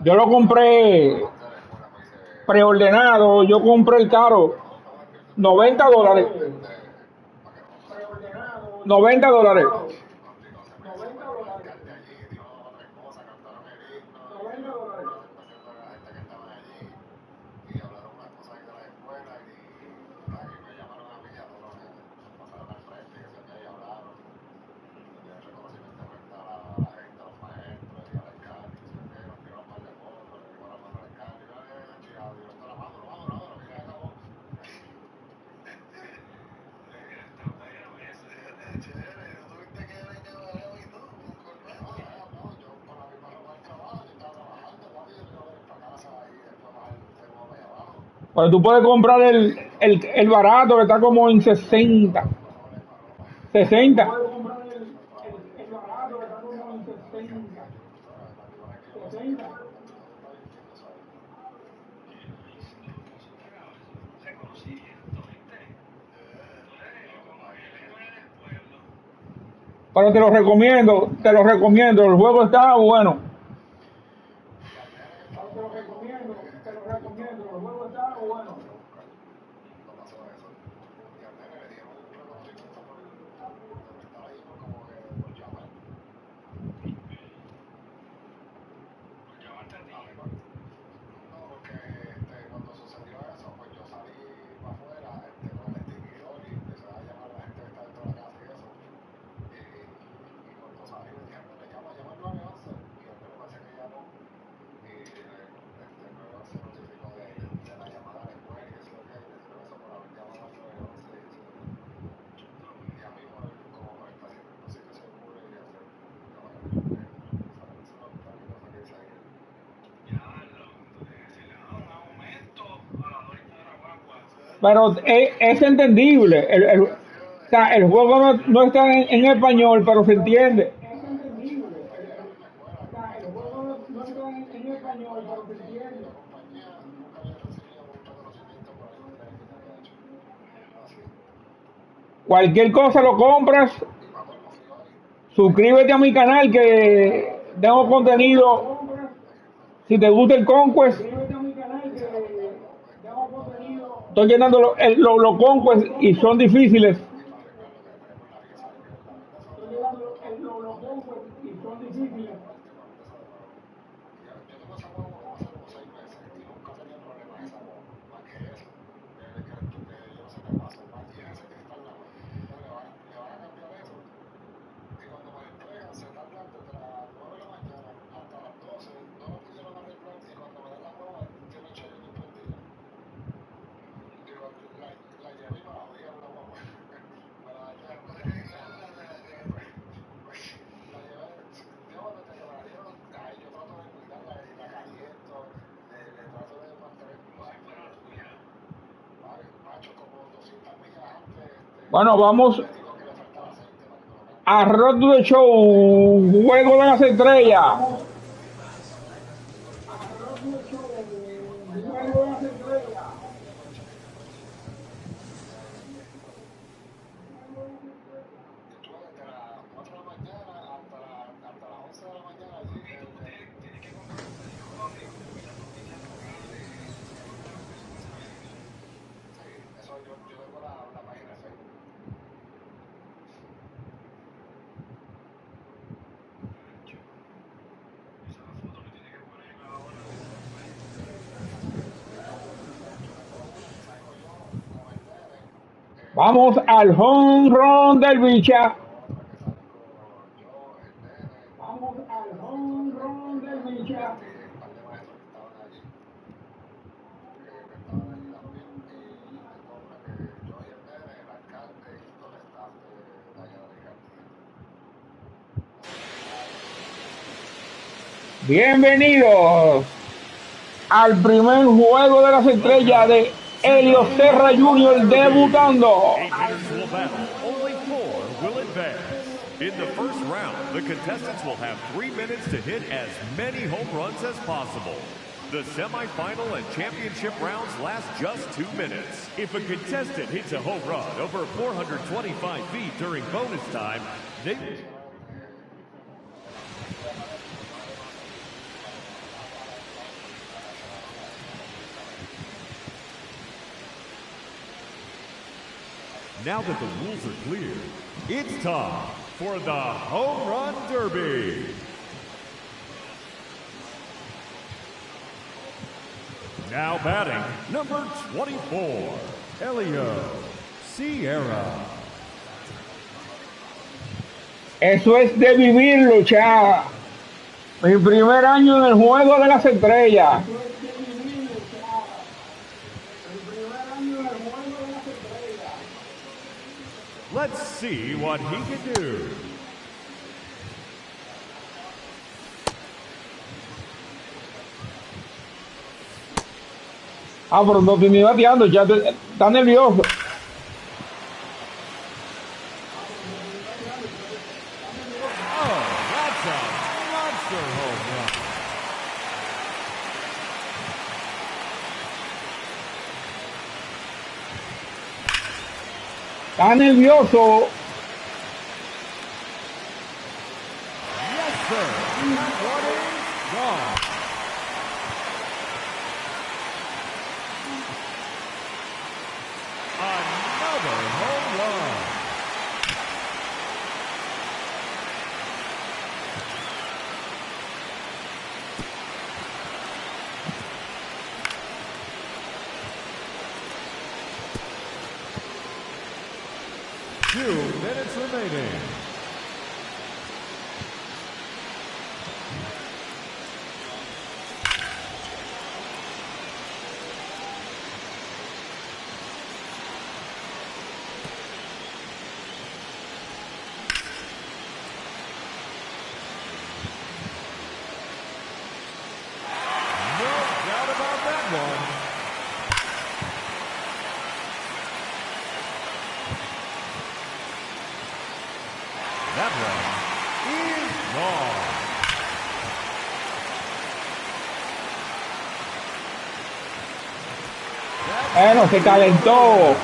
Yo lo compré preordenado, yo compré el caro, $90. $90. Bueno, tú puedes comprar el barato que está como en 60. 60. Pero te lo recomiendo, el juego está bueno. pero es entendible. O sea, el juego no está en español, pero se entiende. Cualquier cosa lo compras. Suscríbete a mi canal que tengo contenido. Si te gusta el Conquest, estoy llenando los Conquest y son difíciles. Bueno, vamos a Road to the Show, juego de las estrellas. Vamos al home run del bicha. Bienvenidos al primer juego de las estrellas de Helio Serra Jr. debutando. 8 hitters will battle. Only 4 will advance. In the first round, the contestants will have 3 minutes to hit as many home runs as possible. The semifinal and championship rounds last just 2 minutes. If a contestant hits a home run over 425 feet during bonus time, they... Now that the rules are clear, it's time for the Home Run Derby. Now batting, number 24, Helio Sierra. Eso es de vivirlo, cha. Mi primer año en el juego de las estrellas. Let's see what he can do. Ah, pero no estoy ni bateando, ya está nervioso. Oh, that's a monster home run. Está nervioso. Yes, sir. That one is gone. Another home run. Two minutes remaining. No doubt about that one. That one is gone. Bueno, se calentó.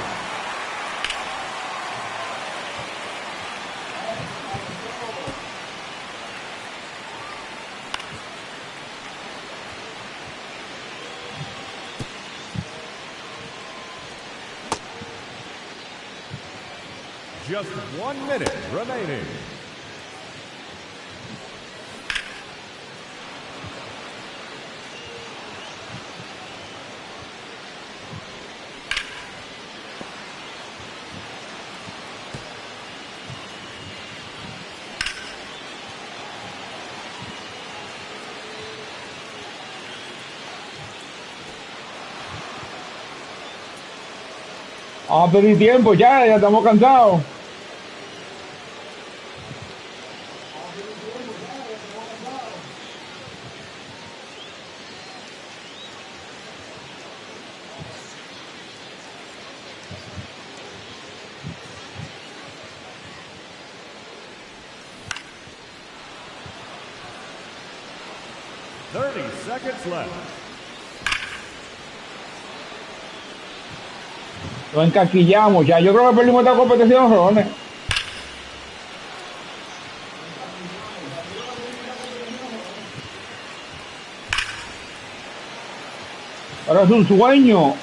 Just 1 minute remaining. Vamos a pedir tiempo ya estamos cansados. Seconds left. Lo encaquillamos ya. Yo creo que perdimos esta competición, Rones. Ahora es un sueño.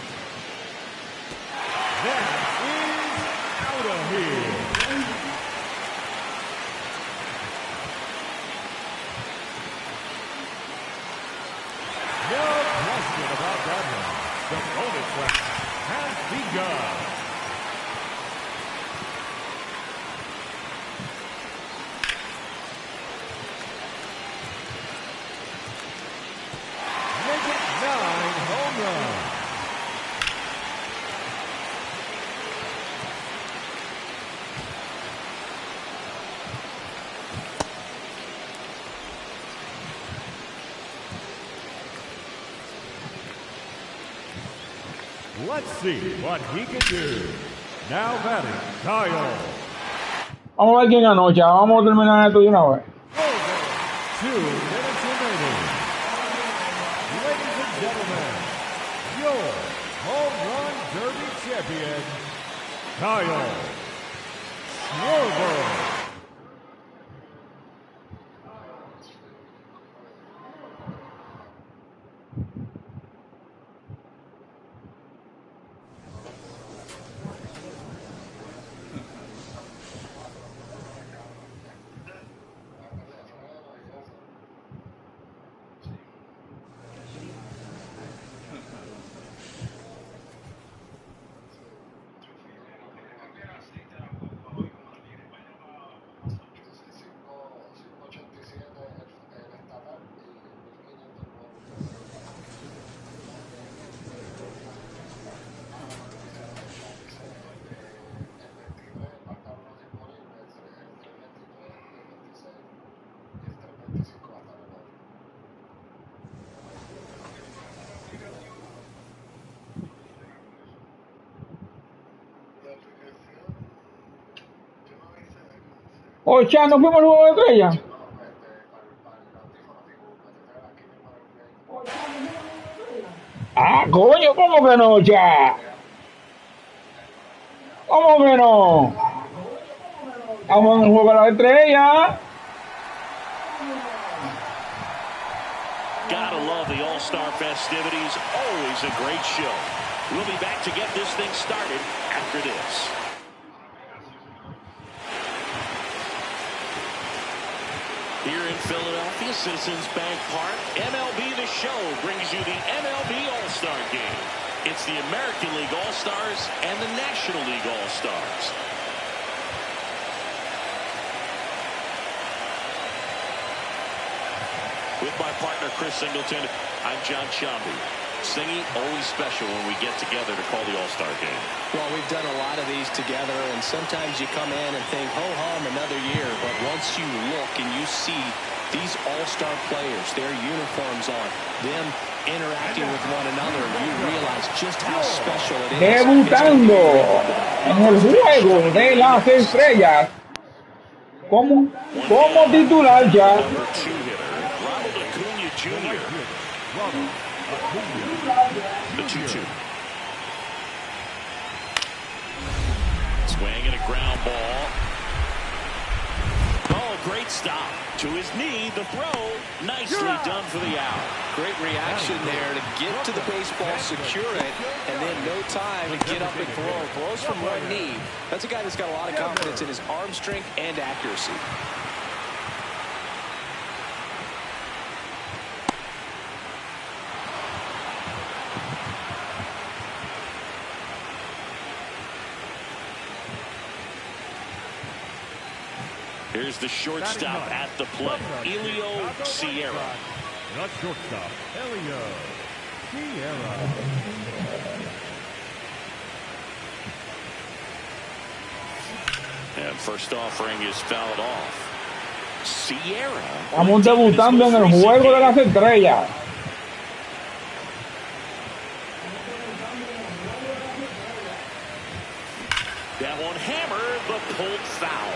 Let's see what he can do. Now batting, Kyle. Vamos a ver quién ganó ya. Vamos a terminar esto de una vez. 2 minutes remaining. Ladies and gentlemen, your home run derby champion, Kyle Schwarber. Oh, ya, ¿no fuimos al juego de estrella? Ah, coño, ¿cómo que no, ya? ¿Cómo que no? Vamos en el juego de la estrella. Gotta love the All-Star festivities. Always a great show. We'll be back to get this thing started after this. Here in Philadelphia, Citizens Bank Park, MLB The Show brings you the MLB All-Star Game. It's the American League All-Stars and the National League All-Stars. With my partner, Chris Singleton, I'm John Shambi. Singy, always special when we get together to call the All-Star Game. Well, we've done a lot of these together, and sometimes you come in and think, ho-hum, another year. But once you look and you see these All-Star players, their uniforms on, them interacting with one another, you realize just how special it is. Debutando en el juego de las estrellas. como titular ya. Number 2 hitter, Ronald Acuna Jr. The 2-2. Swing and a ground ball. Oh, great stop. To his knee, the throw. Nicely done for the out. Great reaction there to get to the baseball, secure it, and then no time to get up and throw. Throws from one knee. That's a guy that's got a lot of confidence in his arm strength and accuracy. Here's the shortstop at the plate, Elio Sierra. Not shortstop, Elio Sierra. And first offering is fouled off. Sierra. Estamos debutando en el juego de las estrellas. That one hammered, but pulled foul.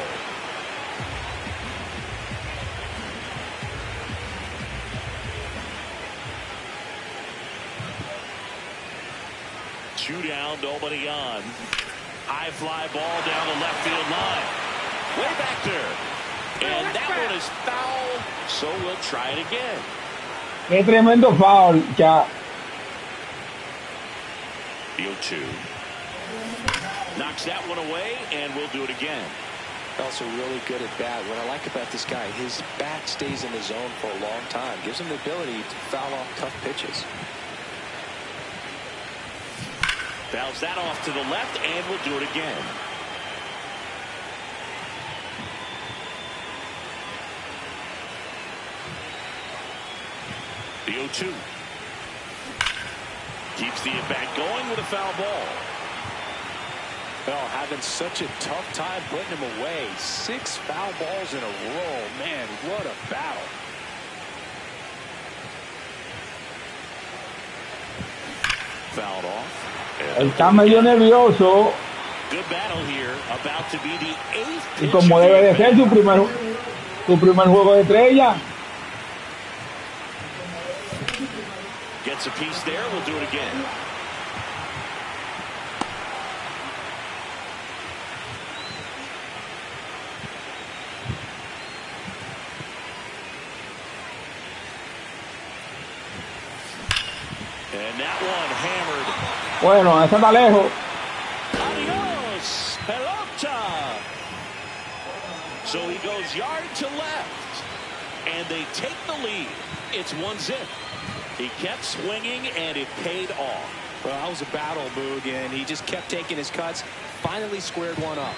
Two down, nobody on. High fly ball down the left field line. Way back there. And that one is foul, so we'll try it again. Qué tremendo foul, ya. The 0-2. Knocks that one away, and we'll do it again. Also really good at bat. What I like about this guy, his bat stays in the zone for a long time. Gives him the ability to foul off tough pitches. Fouls that off to the left, and we'll do it again. The 0-2. Keeps the at-bat going with a foul ball. Well, having such a tough time putting him away. 6 foul balls in a row. Man, what a battle. Fouled off. Está medio nervioso. Good battle here. About to be the 8th Y pitch. como debe de ser su primer juego de estrella. Gets a piece there. We'll do it again. And that one hammered. Bueno, esa está lejos. Adios, pelota. So he goes yard to left, and they take the lead. It's 1-0. He kept swinging, and it paid off. Well, that was a battle, Boog, and he just kept taking his cuts. Finally squared one up.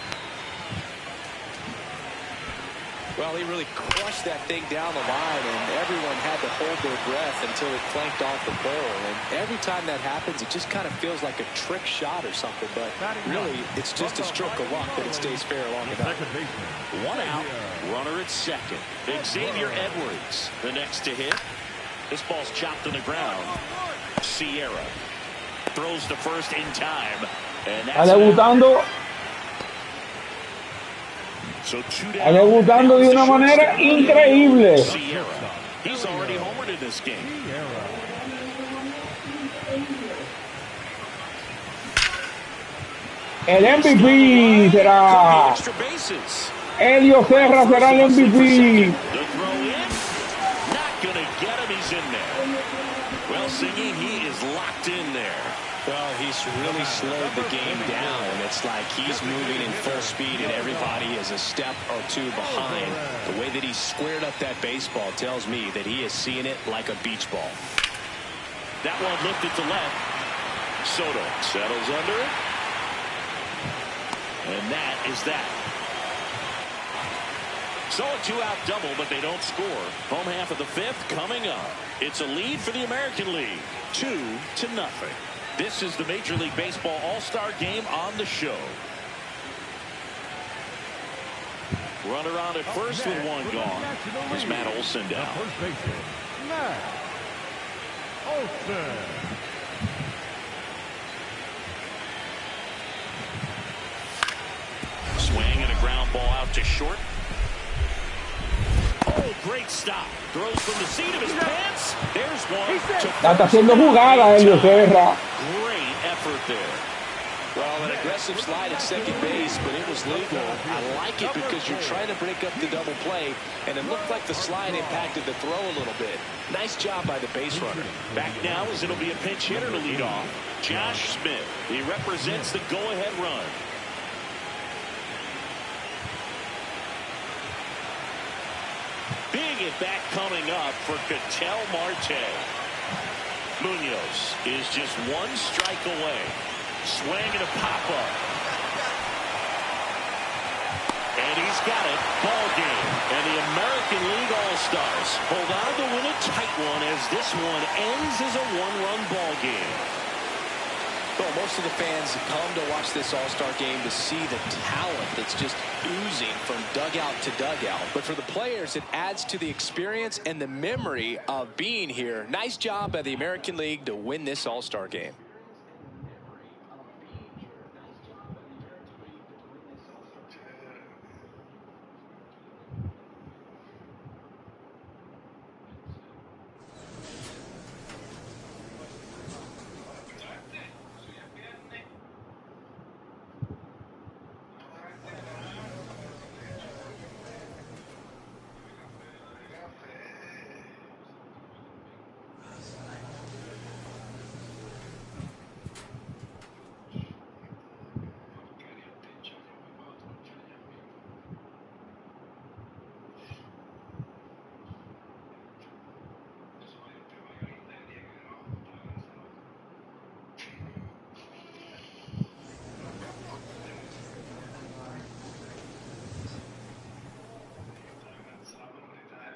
Well, he really crushed that thing down the line, and everyone had to hold their breath until it clanked off the pole. And every time that happens, it just kind of feels like a trick shot or something. But really, it's just a stroke of luck that it stays fair long enough. One out, runner at second. Xavier Edwards, the next to hit. This ball's chopped to the ground. Sierra throws to first in time. And Está debutando. So Está debutando de una manera increíble. Sierra. He's already homered in this game. El MVP será Extra bases. Elio Serra, será el MVP. The throw in. Not going to get him. He's in there. Well, Singy, he is locked in there. Well, he's really slowed the game down. It's like he's moving in full speed and everybody is a step or two behind. The way that he squared up that baseball tells me that he is seeing it like a beach ball. That one lifted to left. Soto settles under it. And that is that. So a 2-out double, but they don't score. Home half of the 5th coming up. It's a lead for the American League. 2-0. This is the Major League Baseball All-Star Game on the show. Runner on at first with one gone. Here's Matt Olson down. First baseman, Matt Olson. Swing and a ground ball out to short. great stop. Throws from the seat of his pants. There's one. Está haciendo jugada, Helio Serra. Great effort there. Well, an aggressive slide at second base, but it was legal. I like it because you're trying to break up the double play, and it looked like the slide impacted the throw a little bit. Nice job by the base runner. Back now as it'll be a pinch hitter to lead off. Josh Smith. He represents the go-ahead run. Big at bat coming up for Ketel Marte. Munoz is just one strike away. Swing and a pop-up. And he's got it. Ball game. And the American League All-Stars hold on to win a tight one as this one ends as a one-run ball game. Well, most of the fans come to watch this All-Star game to see the talent that's just oozing from dugout to dugout. But for the players, it adds to the experience and the memory of being here. Nice job by the American League to win this All-Star game.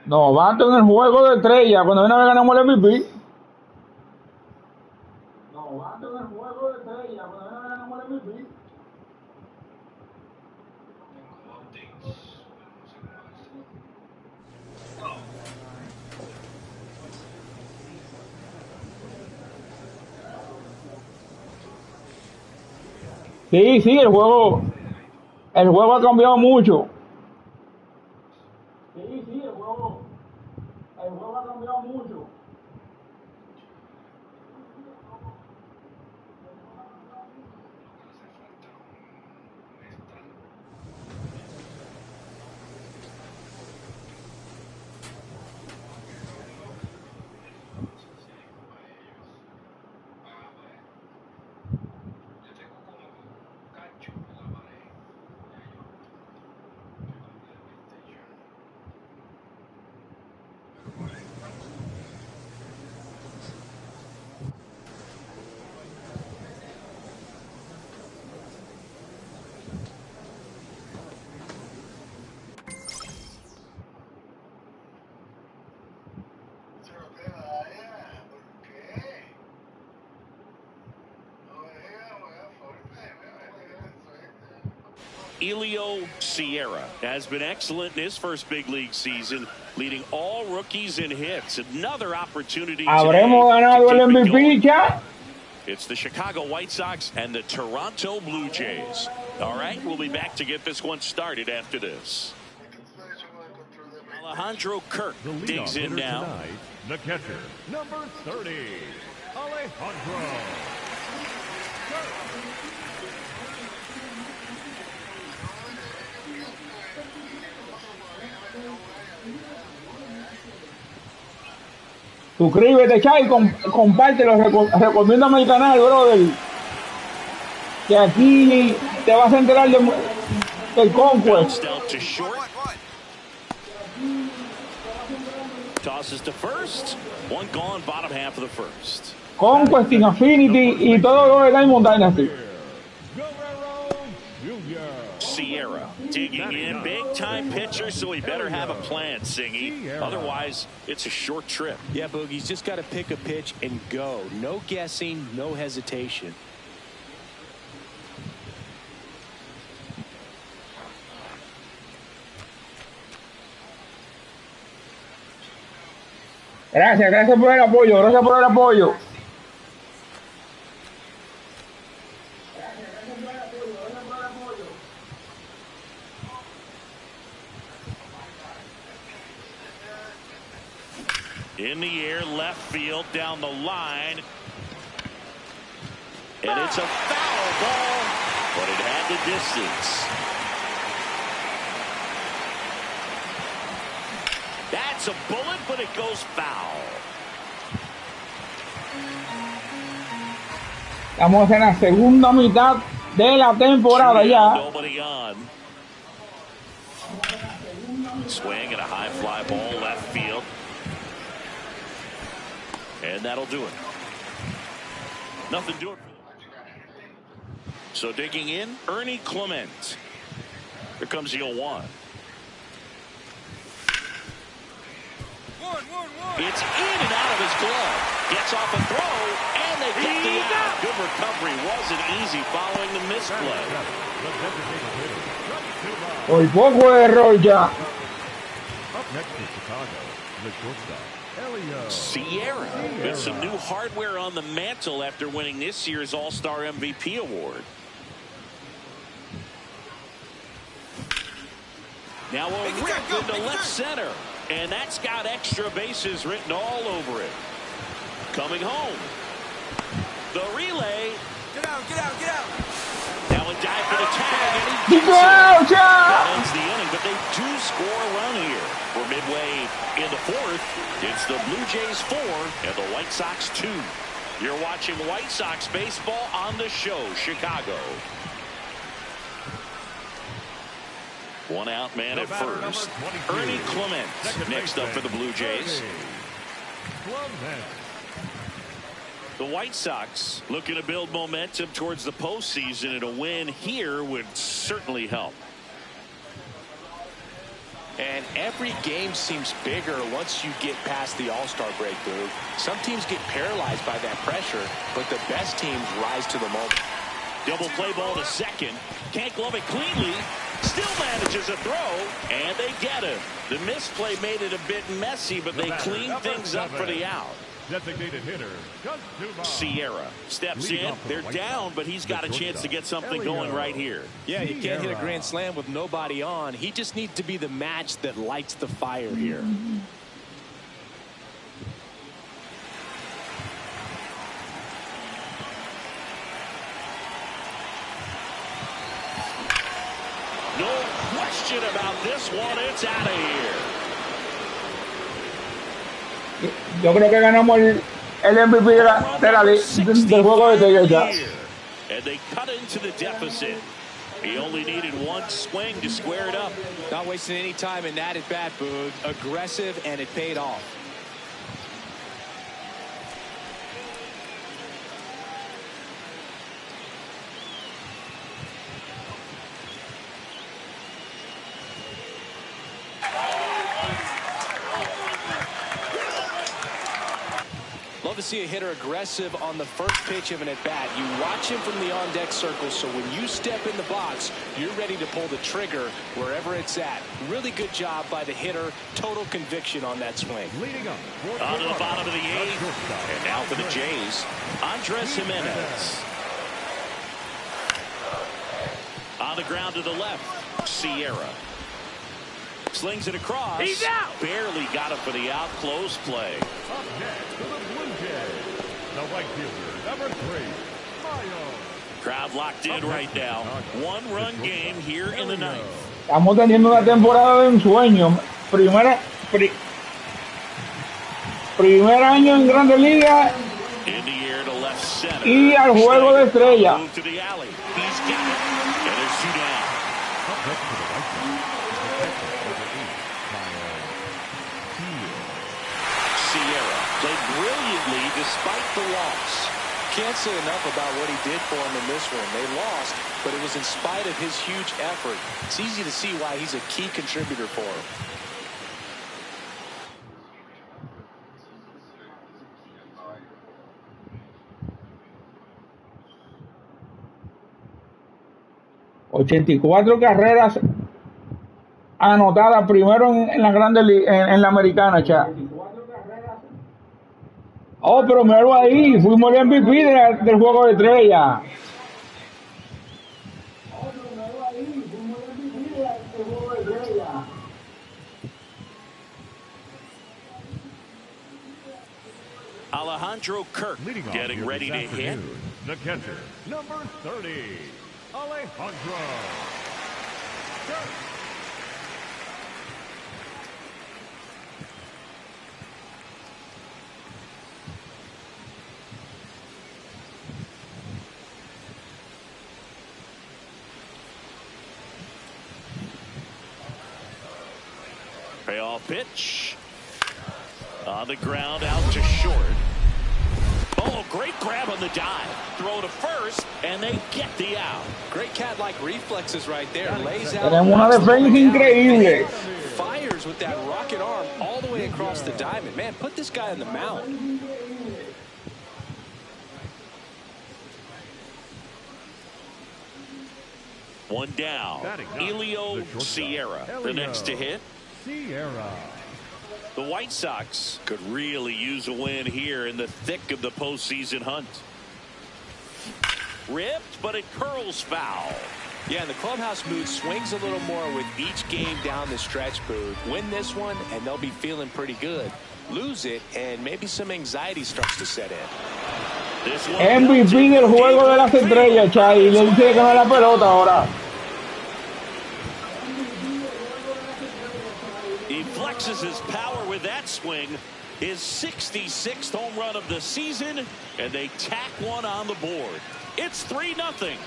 Novato en el juego de estrella. Cuando una vez ganamos el MVP. Novato en el juego de estrella. Cuando una vez ganamos el MVP. Sí, el juego ha cambiado mucho. Sí, el juego ha cambiado mucho. Elio Sierra has been excellent in his first big league season, leading all rookies in hits. Another opportunity. Habremos ganado el MVP ya. It's the Chicago White Sox and the Toronto Blue Jays. All right, we'll be back to get this one started after this. Alejandro Kirk digs in now. Tonight, the catcher, number 30, Alejandro Kirk. Suscríbete, Chay, compártelo, recomiéndame el canal, brother. Que aquí te vas a enterar del Conquest. Tosses to first. One gone, bottom half of the first. Conquest, Infinity y todo lo de Diamond Dynasty. Sierra digging in, big time pitcher, so he better have a plan, Singy. Otherwise, it's a short trip. Yeah, Boogie's just got to pick a pitch and go. No guessing, no hesitation. Gracias por el apoyo, In the air, left field, down the line. And it's a foul ball, but it had the distance. That's a bullet, but it goes foul. Estamos en la segunda mitad de la temporada ya. Nobody on. Swing and a high fly ball left field. And that'll do it. Nothing doing. So digging in, Ernie Clement. Here comes the 0-1. It's in and out of his glove. Gets off a throw, and they get the out. Good recovery. Wasn't easy following the misplay. Por poco error ya. Sierra with some new hardware on the mantle after winning this year's All-Star MVP award. Now a rip into left center. And that's got extra bases written all over it. Coming home. The relay. Get out, get out, get out. Now a dive for the tag, and he gets it. That ends the inning, but they do score a run here. We're midway in the fourth. It's the Blue Jays 4 and the White Sox 2. You're watching White Sox baseball on the show, Chicago. One out man at first. Ernie Clement next up for the Blue Jays. The White Sox looking to build momentum towards the postseason, and a win here would certainly help. And every game seems bigger once you get past the All-Star break, Boog. Some teams get paralyzed by that pressure, but the best teams rise to the moment. Double play ball to second. Can't glove it cleanly. Still manages a throw, and they get him. The misplay made it a bit messy, but they cleaned things up for the out. Designated hitter, Sierra steps in. They're down, but he's got a chance to get something going right here. Yeah, you can't hit a grand slam with nobody on. He just needs to be the match that lights the fire here. No question about this one. It's out of here. Yo creo que ganamos el MVP del juego de estrellas. And they cut into the deficit. He only needed one swing to square it up. Not wasting any time in that at bat, Boog. Aggressive, and it paid off. Love to see a hitter aggressive on the first pitch of an at-bat. You watch him from the on-deck circle, so when you step in the box, you're ready to pull the trigger wherever it's at. Really good job by the hitter. Total conviction on that swing. leading up. On to the bottom of the eighth. And now for the Jays, Andres Jimenez. On the ground to the left, Sierra. Slings it across. He's out. Barely got it for the out. Close play. Up next for the Blue Jays, the right fielder, number 3, Mayo. Crowd locked in right now. One-run game here in the ninth. Estamos teniendo una temporada de ensueño. Primer año en Grandes Ligas In the air to left center. y al juego de estrella. Move to the alley. He's got it. And there's two down. Up next to the right field, number 8, Sierra played brilliantly despite the loss. Can't say enough about what he did for him in this one. They lost, but it was in spite of his huge effort. It's easy to see why he's a key contributor for him. ...84 carreras anotadas primero en la Grandes Ligas, en la americana, cha. Oh, pero míralo ahí, fuimos el MVP del juego de estrella. Alejandro Kirk getting ready to hit. The catcher, number 30, Alejandro Kirk. Payoff pitch. On the ground, out to short. Oh, great grab on the dive. Throw to first, and they get the out. Great cat-like reflexes right there. Lays out. Tenemos una defensa increíble. Fires with that rocket arm all the way across the diamond. Man, put this guy on the mound. One down. Elio Sierra, the next to hit. Sierra. The White Sox could really use a win here in the thick of the postseason hunt. Ripped, but it curls foul. Yeah, and the clubhouse mood swings a little more with each game down the stretch, Booth. Win this one, and they'll be feeling pretty good. Lose it, and maybe some anxiety starts to set in. MVP del juego de las estrellas, Chay. Le dice que no es la pelota ahora. He flexes his power with that swing. His 66th home run of the season, and they tack one on the board. It's 3-0.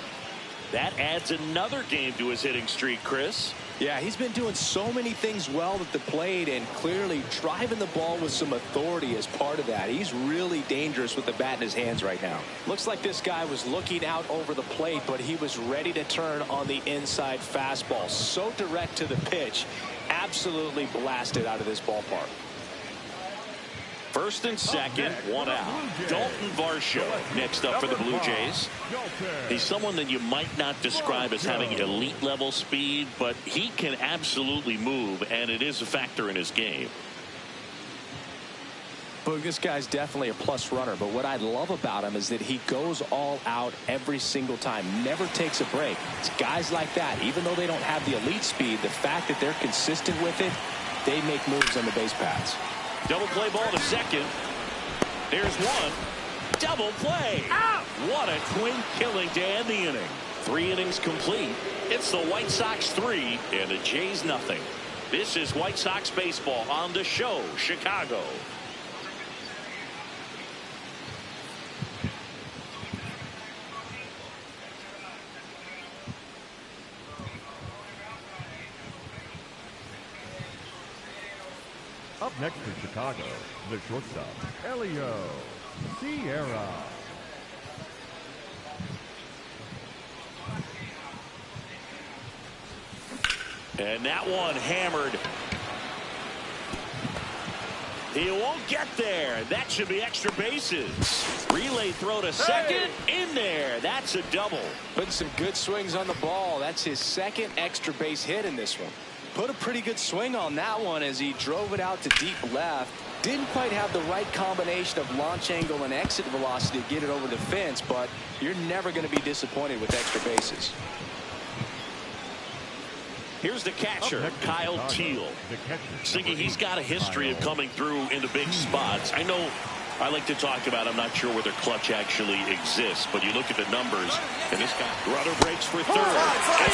That adds another game to his hitting streak, Chris. Yeah, he's been doing so many things well at the plate and clearly driving the ball with some authority as part of that. He's really dangerous with the bat in his hands right now. Looks like this guy was looking out over the plate, but he was ready to turn on the inside fastball. So direct to the pitch. Absolutely blasted out of this ballpark. First and second, one out. Dalton Varsho next up for the Blue Jays. He's someone that you might not describe as having elite level speed, but he can absolutely move, and it is a factor in his game. Boog, this guy's definitely a plus runner, but what I love about him is that he goes all out every single time, never takes a break. It's guys like that, even though they don't have the elite speed, the fact that they're consistent with it, they make moves on the base paths. Double play ball to second. There's one. Double play. Out. What a twin killing to end the inning. 3 innings complete. It's the White Sox 3 and the Jays nothing. This is White Sox baseball on the show, Chicago. Up next for Chicago, the shortstop, Elio Sierra. And that one hammered. He won't get there. That should be extra bases. Relay throw to second. In there. That's a double. Putting some good swings on the ball. That's his second extra base hit in this one. Put a pretty good swing on that one as he drove it out to deep left. Didn't quite have the right combination of launch angle and exit velocity to get it over the fence, but you're never going to be disappointed with extra bases. Here's the catcher, Kyle Teal. Thinking he's got a history of coming through in the big spots. I know I like to talk about, I'm not sure whether clutch actually exists, but you look at the numbers, and this guy, runner breaks for third. In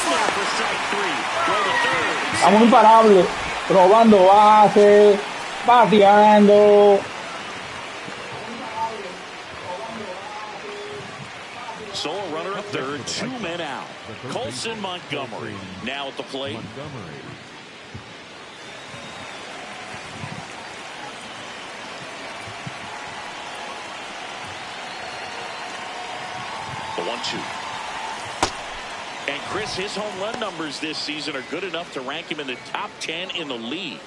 there for strike 3. Throw to third. Estamos imparables, robando bases, bateando. So a runner at third, 2 men out. Colson Montgomery now at the plate. The 1-2. And Chris, his home run numbers this season are good enough to rank him in the top 10 in the league.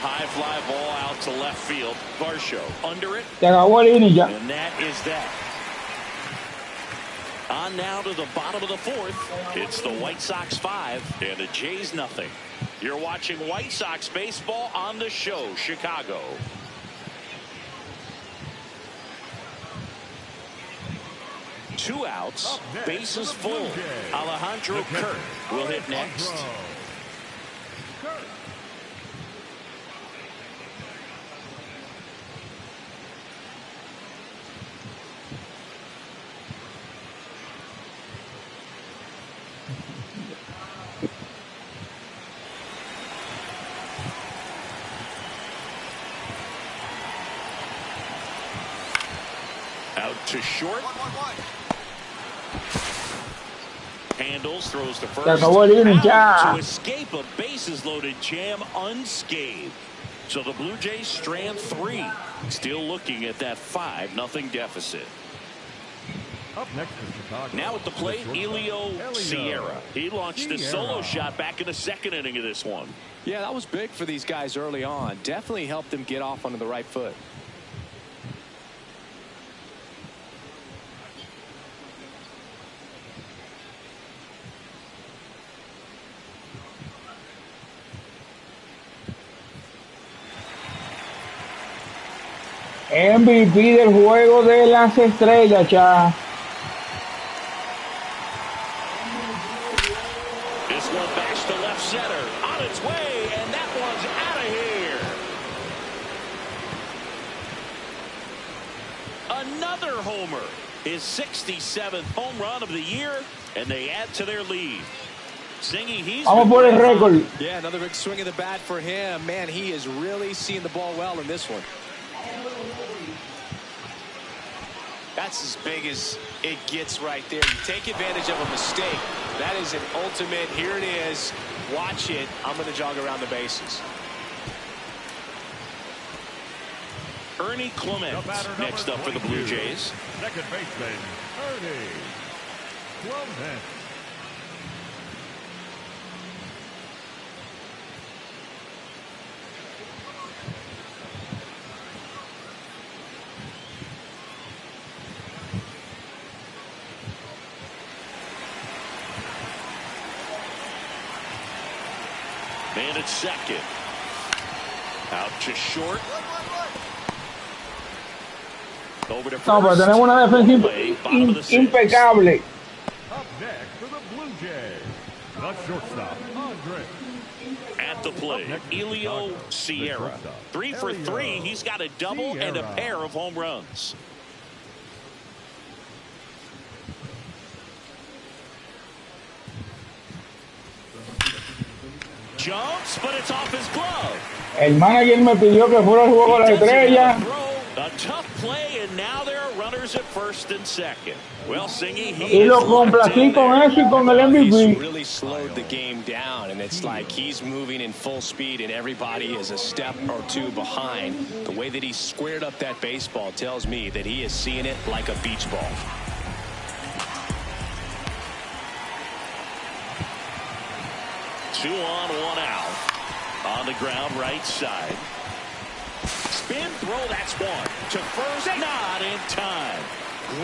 High fly ball out to left field. Varsho under it. And that is that. On now to the bottom of the 4th. It's the White Sox 5 and the Jays nothing. You're watching White Sox baseball on the show, Chicago. 2 outs, bases full. Alejandro Kirk will hit next. Out to short. Handles, throws to first. Out to escape a bases loaded jam unscathed. So the Blue Jays strand 3. Still looking at that 5-0 deficit. Up next is Chicago. Now at the plate, Elio Sierra. He launched a solo shot back in the 2nd inning of this one. Yeah, that was big for these guys early on. Definitely helped them get off onto the right foot. MVP del juego de las estrellas, cha. This one bashed to left center, on its way, and that one's out of here. Another homer, his 67th home run of the year, and they add to their lead. Singy, he's Vamos por el récord. Yeah, another big swing of the bat for him. Man, he is really seeing the ball well in this one. That's as big as it gets right there. You take advantage of a mistake. That is an ultimate. Here it is. Watch it. I'm going to jog around the bases. Ernie Clement next up for the Blue Jays. Second baseman, Ernie Clement. Man at second. Out to short. Over to first. No, pero tenemos una defensa impecable. Up next for the Blue Jays, the shortstop, Andre. At the plate, Elio Sierra. 3 for 3. He's got a double and a pair of home runs. Jumps, but it's off his glove. El manager me pidió que fuera el juego de la estrella. A tough play, and now there are runners at first and second. Well, Singy, Y lo complací con eso y con el MVP. He's really slowed the game down, and it's like he's moving in full speed, and everybody is a step or two behind. The way that he squared up that baseball tells me that he is seeing it like a beach ball. Two on, 1 out. On the ground, right side. Spin throw, that's one. To first, not in time.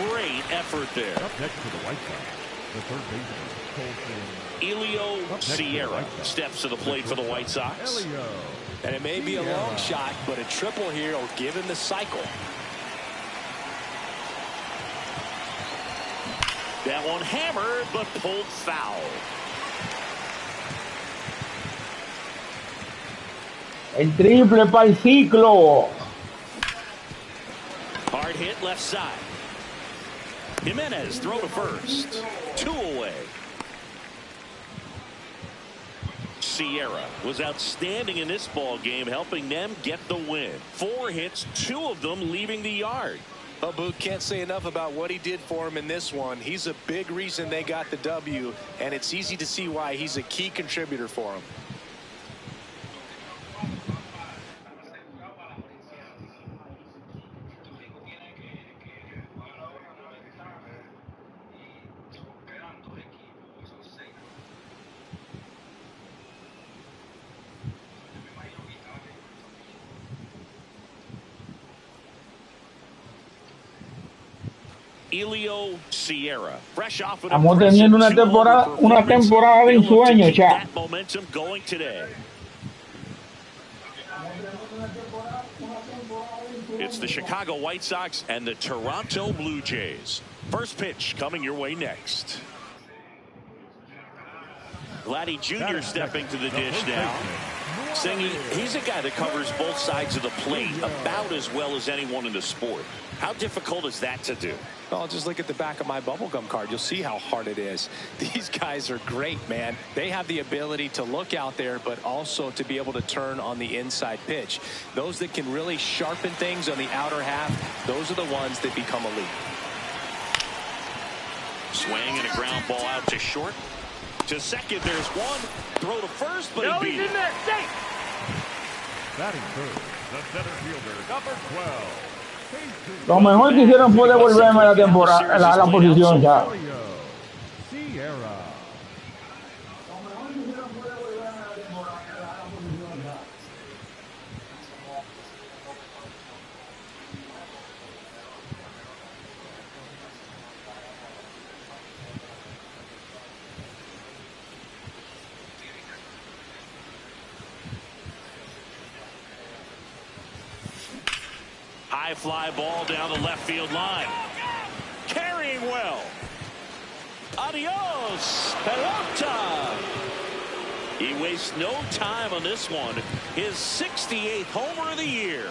Great effort there. Up next to the White Sox, the third baseman, Elio Sierra steps to the plate for the White Sox. And it may be a long shot, but a triple here will give him the cycle. That one hammered, but pulled foul. El triple para el ciclo. Hard hit left side. Jimenez throw to first. 2 away. Sierra was outstanding in this ball game, helping them get the win. 4 hits, 2 of them leaving the yard. Well, Booth, can't say enough about what he did for him in this one. He's a big reason they got the W, and it's easy to see why he's a key contributor for him. Elio Sierra, fresh off an Estamos teniendo una temporada de ensueño, cha. Momentum going today. It's the Chicago White Sox and the Toronto Blue Jays. First pitch coming your way next. Vladdy Jr. stepping to the dish now. Singy, he's a guy that covers both sides of the plate about as well as anyone in the sport. How difficult is that to do? Well, just look at the back of my bubblegum card. You'll see how hard it is. These guys are great, man. They have the ability to look out there, but also to be able to turn on the inside pitch. Those that can really sharpen things on the outer half, those are the ones that become elite. Swing and a ground ball out to short. To second, there's one. Throw to first, but he beat it. Batting third, the center fielder, number 12. Lo mejor que hicieron fue devolverme la temporada, la posición ya. High fly ball down the left field line. Carrying well. Adios, pelota. He wastes no time on this one. His 68th homer of the year.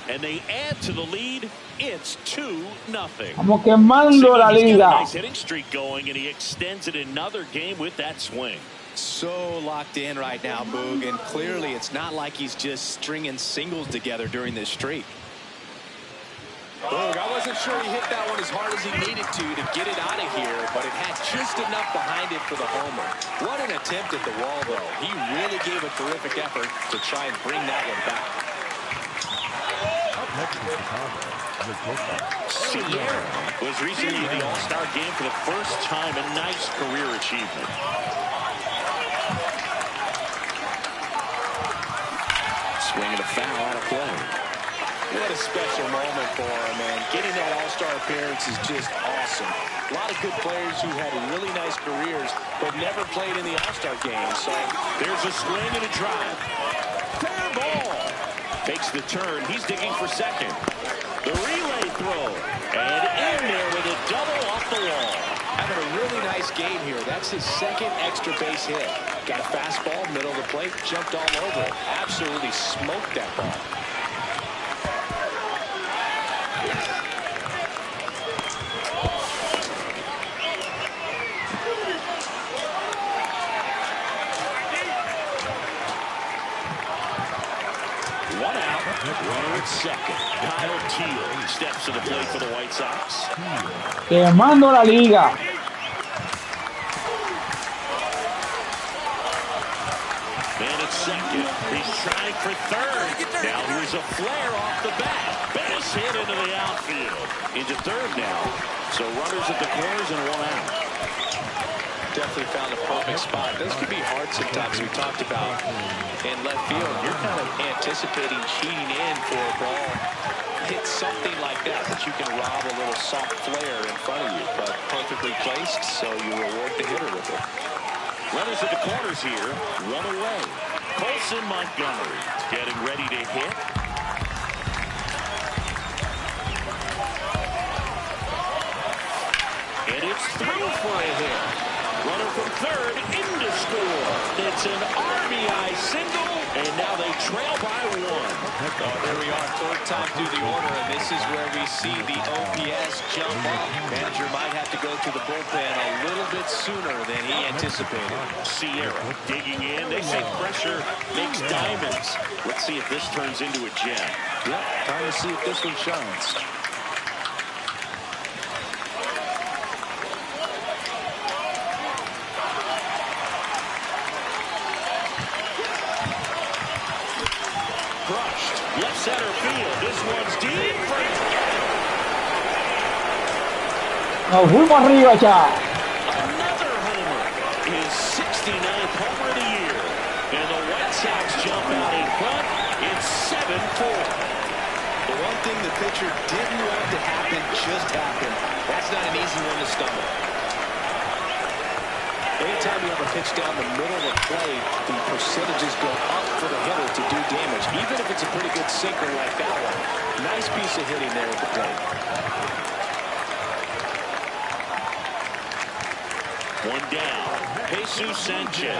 And they add to the lead. It's 2-0. Estamos quemando la liga. Got a nice hitting streak going, and he extends it another game with that swing. So locked in right now, Boog, and clearly it's not like he's just stringing singles together during this streak. Boog, I wasn't sure he hit that one as hard as he needed to get it out of here, but it had just enough behind it for the homer. What an attempt at the wall, though. He really gave a terrific effort to try and bring that one back. Sígueme was recently in the All-Star game for the first time. A nice career achievement. Swing and a foul out of play. What a special moment for him, man. Getting that All-Star appearance is just awesome. A lot of good players who had really nice careers but never played in the All-Star game. So there's a swing and a drive. Fair ball. Takes the turn. He's digging for second. The relay throw. And in there with a double off the wall. Having a really nice game here. That's his second extra base hit. Got a fastball, middle of the plate, jumped all over it. Absolutely smoked that ball. Runner at second. Kyle Teal steps to the plate for the White Sox. Quemando la liga. Man at second. He's trying for third. Now here's a flare off the bat. Base hit into the outfield. Into third now. So runners at the corners and one out. Definitely found a perfect spot. Those could be hard sometimes. We talked about in left field. You're kind of anticipating cheating in for a ball. Hit something like that you can rob a little soft flare in front of you, but perfectly placed, so you reward the hitter with it. Runners at the corners here. Run away. Colson Montgomery getting ready to hit. And it's through for a hit. Runner from third into score. It's an RBI single, and now they trail by one. There we are, third time through the order, and this is where we see the OPS jump up. Manager might have to go to the bullpen a little bit sooner than he anticipated. Sierra digging in. They say pressure makes diamonds. Let's see if this turns into a gem. Yep, time to see if this one shines. Left center field. This one's deep. Nos fuimos arriba ya. Another homer. His 69th homer of the year. And the White Sox jump out in front. It's 7-4. The one thing the pitcher didn't want to happen just happened. That's not an easy one to stomach. Anytime we you have a pitch down the middle of the plate, the percentages go up for the hitter to do damage, even if it's a pretty good sinker like that one. Nice piece of hitting there at the plate. One down. Jesus Sanchez,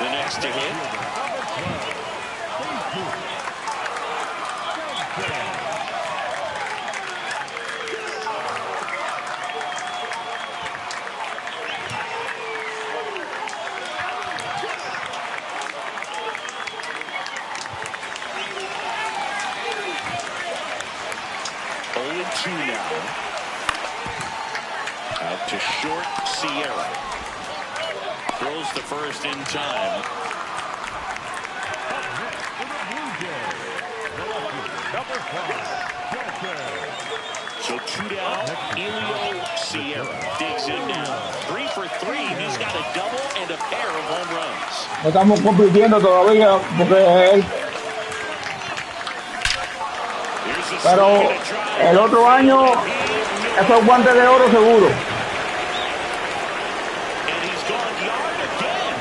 the next to hit. Now. Out to short, Sierra. Throws the first in time. So 2 down, Elio Sierra digs in now. 3 for 3. He's got a double and a pair of home runs. No estamos compitiendo todavía porque él. Pero el otro año esos guantes de oro seguro. And he's gone yard again.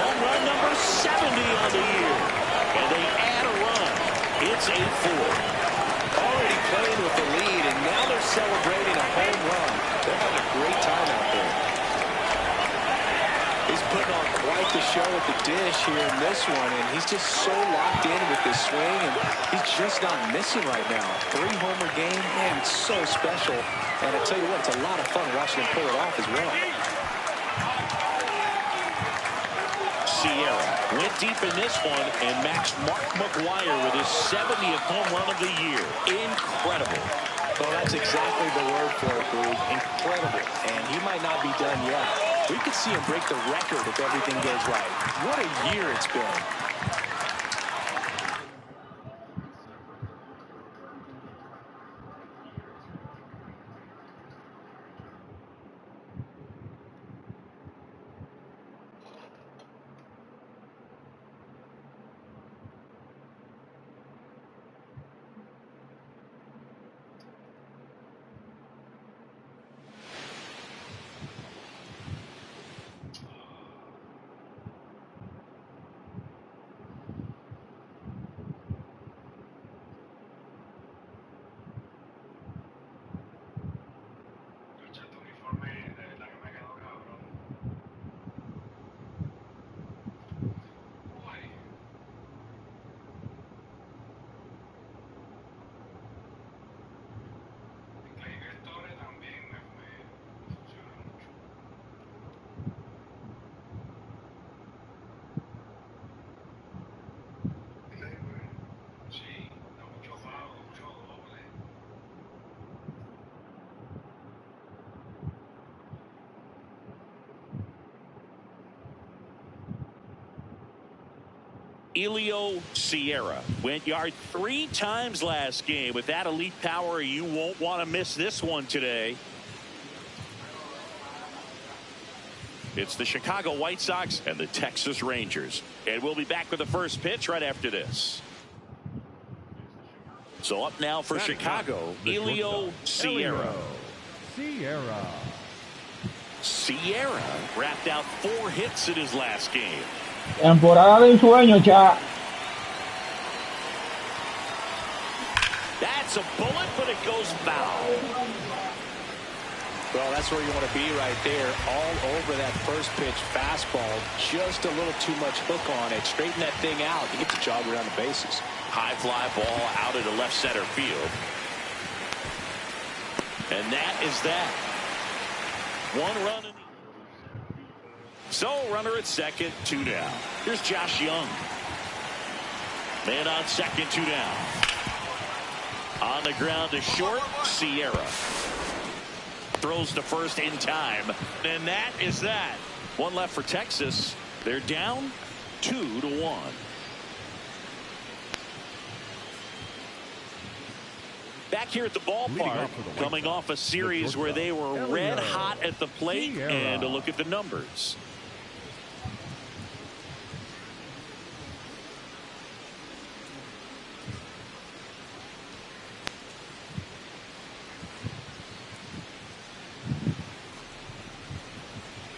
Home run number 70 on the year. And they add a run. It's 8-4. Already playing with the lead, and now they're celebrating a home run. They're having a great time out there. He's putting on quite the show with the dish here in this one, and he's just so locked in with this swing, and he's just not missing right now. 3-homer game, man, it's so special. And I tell you what, it's a lot of fun watching him pull it off as well. Sierra went deep in this one and matched Mark McGwire with his 70th home run of the year. Incredible. Well, that's exactly the word for it, Boog. Incredible. And he might not be done yet. We could see him break the record if everything goes right. What a year it's been. Elio Sierra went yard 3 times last game. With that elite power, you won't want to miss this one today. It's the Chicago White Sox and the Texas Rangers. And we'll be back with the first pitch right after this. So up now for Chicago, Elio Sierra. Sierra wrapped out 4 hits in his last game. Temporada de ensueño, cha. That's a bullet, but it goes foul. Well, that's where you want to be right there. All over that first pitch fastball. Just a little too much hook on it. Straighten that thing out. You get the jog around the bases. High fly ball out into left center field. And that is that. 1 run in the... So, runner at second, 2 down. Here's Josh Young. Man on second, 2 down. On the ground to short, Sierra. Throws to first in time. And that is that. 1 left for Texas. They're down 2-1. Back here at the ballpark, coming off a series where they were red hot at the plate, and a look at the numbers.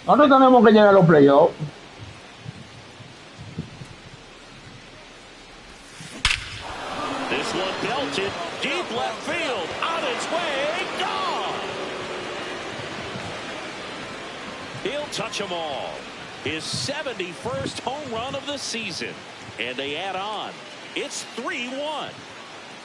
Nosotros tenemos que llegar a los playoffs. This one belted deep left field, on its way, gone. He'll touch them all. His 71st home run of the season, and they add on. It's 3-1.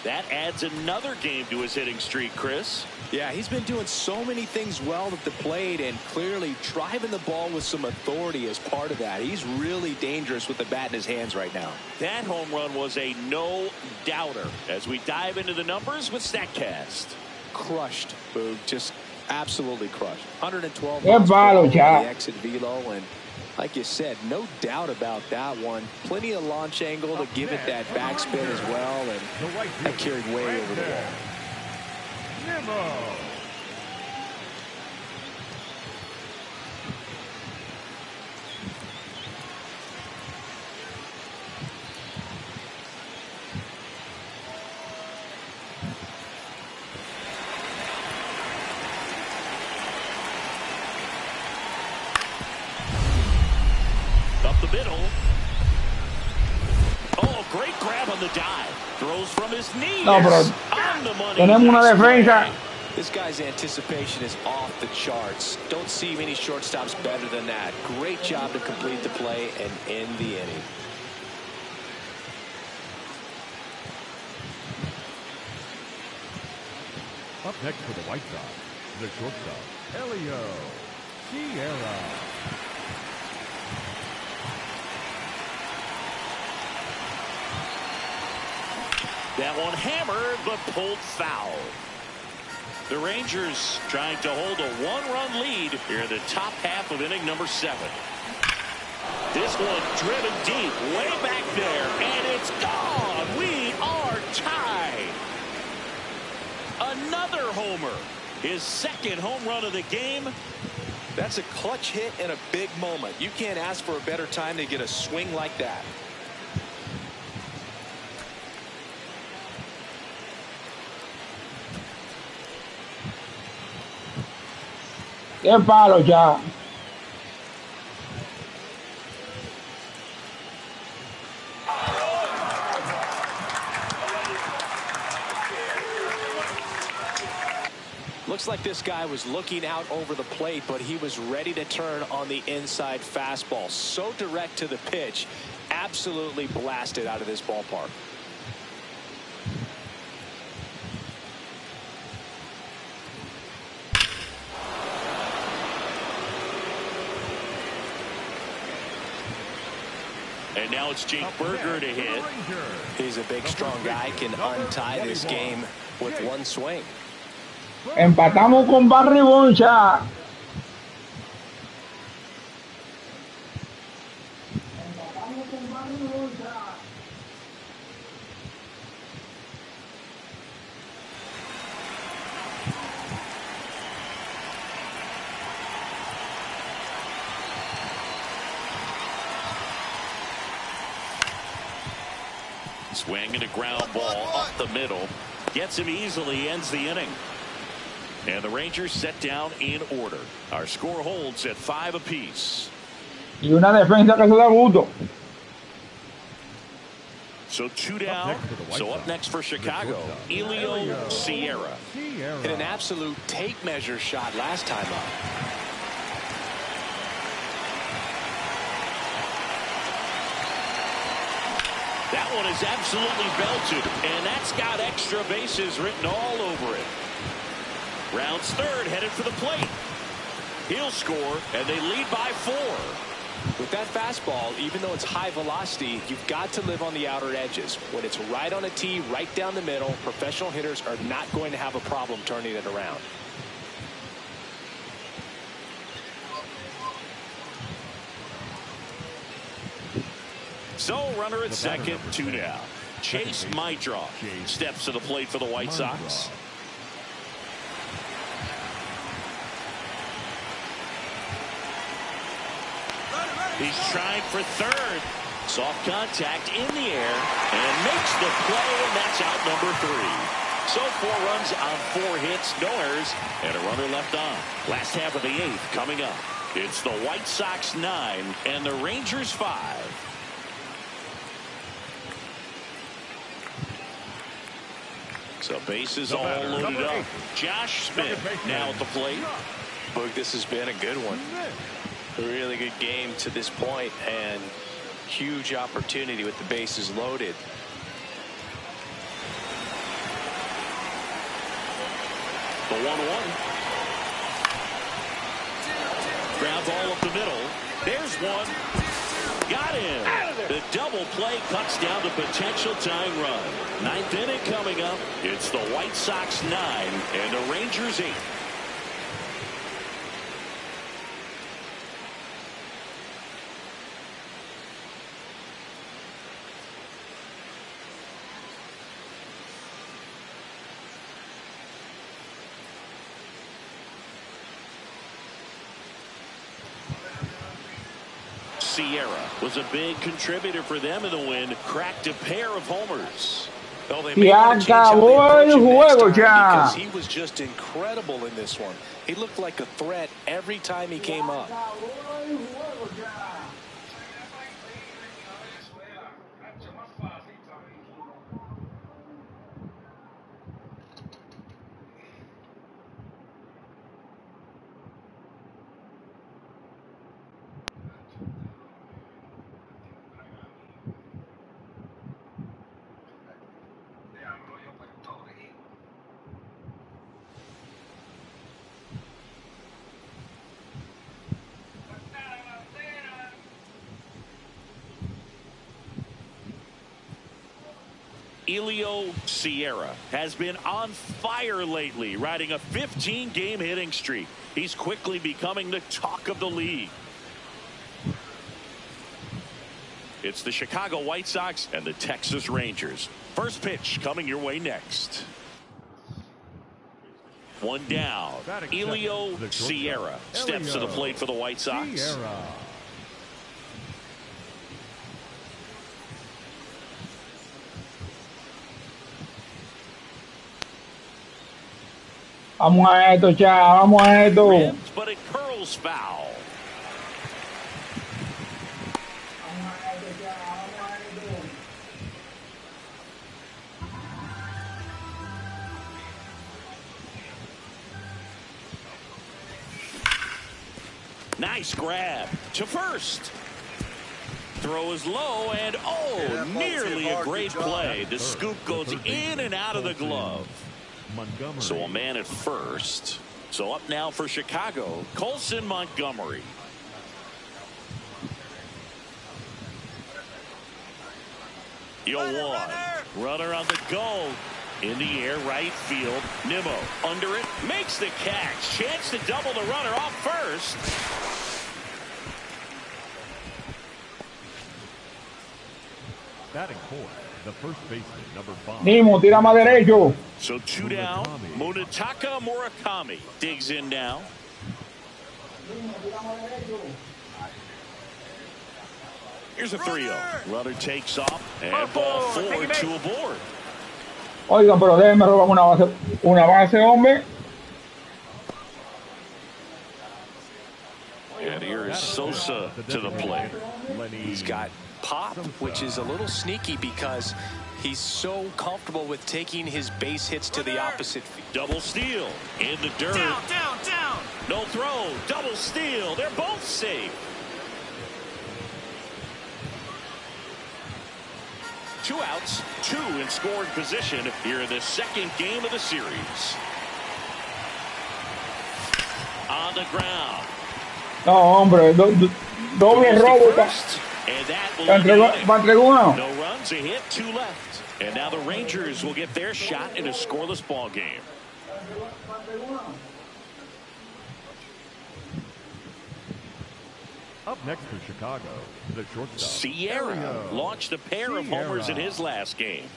That adds another game to his hitting streak, Chris. Yeah, he's been doing so many things well at the plate and clearly driving the ball with some authority as part of that. He's really dangerous with the bat in his hands right now. That home run was a no-doubter. As we dive into the numbers with StatCast. Crushed, Boog. Just absolutely crushed. 112 miles the exit velo, and like you said, no doubt about that one. Plenty of launch angle to give it that backspin as well, and that carried way over the wall. Up the middle. Oh, great grab on the dive. Throws from his knees. No, pero On the money. tenemos una defensa. This guy's anticipation is off the charts. Don't see many shortstops better than that. Great job to complete the play and end the inning. Up next for the White Sox, the shortstop, Elio Sierra. That one hammered, but pulled foul. The Rangers trying to hold a one-run lead here in the top half of inning number 7. This one driven deep, way back there, and it's gone. We are tied. Another homer. His second home run of the game. That's a clutch hit in a big moment. You can't ask for a better time to get a swing like that. Qué palo ya. Looks like this guy was looking out over the plate, but he was ready to turn on the inside fastball. So direct to the pitch. Absolutely blasted out of this ballpark. And now it's Jake Berger to hit. He's a big, strong guy. Can untie this game with one swing. Empatamos con Barriboncha. Swing and a ground ball up the middle. Gets him easily, ends the inning. And the Rangers set down in order. Our score holds at 5 apiece. Y una defensa que se da gusto. So 2 down. So up next for Chicago, Elio Sierra. Hit an absolute tape measure shot last time up. That one is absolutely belted, and that's got extra bases written all over it. Rounds third, headed for the plate. He'll score, and they lead by 4. With that fastball, even though it's high velocity, you've got to live on the outer edges. When it's right on a tee, right down the middle, professional hitters are not going to have a problem turning it around. So runner at second, 2 down. Chase Maidroff steps to the plate for the White Sox. He's trying for third. Soft contact in the air and makes the play, and that's out number 3. So 4 runs on 4 hits, no errors, and a runner left on. Last half of the 8th coming up. It's the White Sox 9 and the Rangers 5. So bases all loaded up. Josh Smith now at the plate. Boog, this has been a good one. A really good game to this point, and huge opportunity with the bases loaded. The 1-1. Ground ball up the middle. There's one. Got him. The double play cuts down the potential tying run. 9th inning coming up. It's the White Sox 9 and the Rangers 8. Sierra was a big contributor for them in the win. Cracked a pair of homers. Well, they may want to change how they approach him next time because he was just incredible in this one. He looked like a threat every time he came up. Elio Sierra has been on fire lately, riding a 15-game hitting streak. He's quickly becoming the talk of the league. It's the Chicago White Sox and the Texas Rangers. First pitch coming your way next. One down. Elio Sierra steps to the plate for the White Sox. Vamos a esto, ya, vamos a esto. But it curls foul. Nice grab to first. Throw is low and nearly a great play. The scoop goes in and out of the glove. So a man at first. So up now for Chicago, Colson Montgomery. One. Runner on the go. In the air, right field. Nimmo under it. Makes the catch. Chance to double the runner off first. Batting fourth, the first baseman, number 5. Nimo, tira más derecho. So 2 down. Munetaka Murakami digs in now. Here's a 3-0. Runner takes off and ball 4 to aboard. Oigan, pero déjenme robar una base, hombre. And here is Sosa to the plate. He's got pop, which is a little sneaky because he's so comfortable with taking his base hits to the opposite field. Double steal in the dirt. Down. No throw. Double steal. They're both safe. 2 outs, 2 in scoring position here in the second game of the series. On the ground. No, hombre, doble robo. And that will uno. No runs, a hit, 2 left. And now the Rangers will get their shot in a scoreless ball game. Up next for Chicago, the shortstop. Sierra launched a pair of homers in his last game.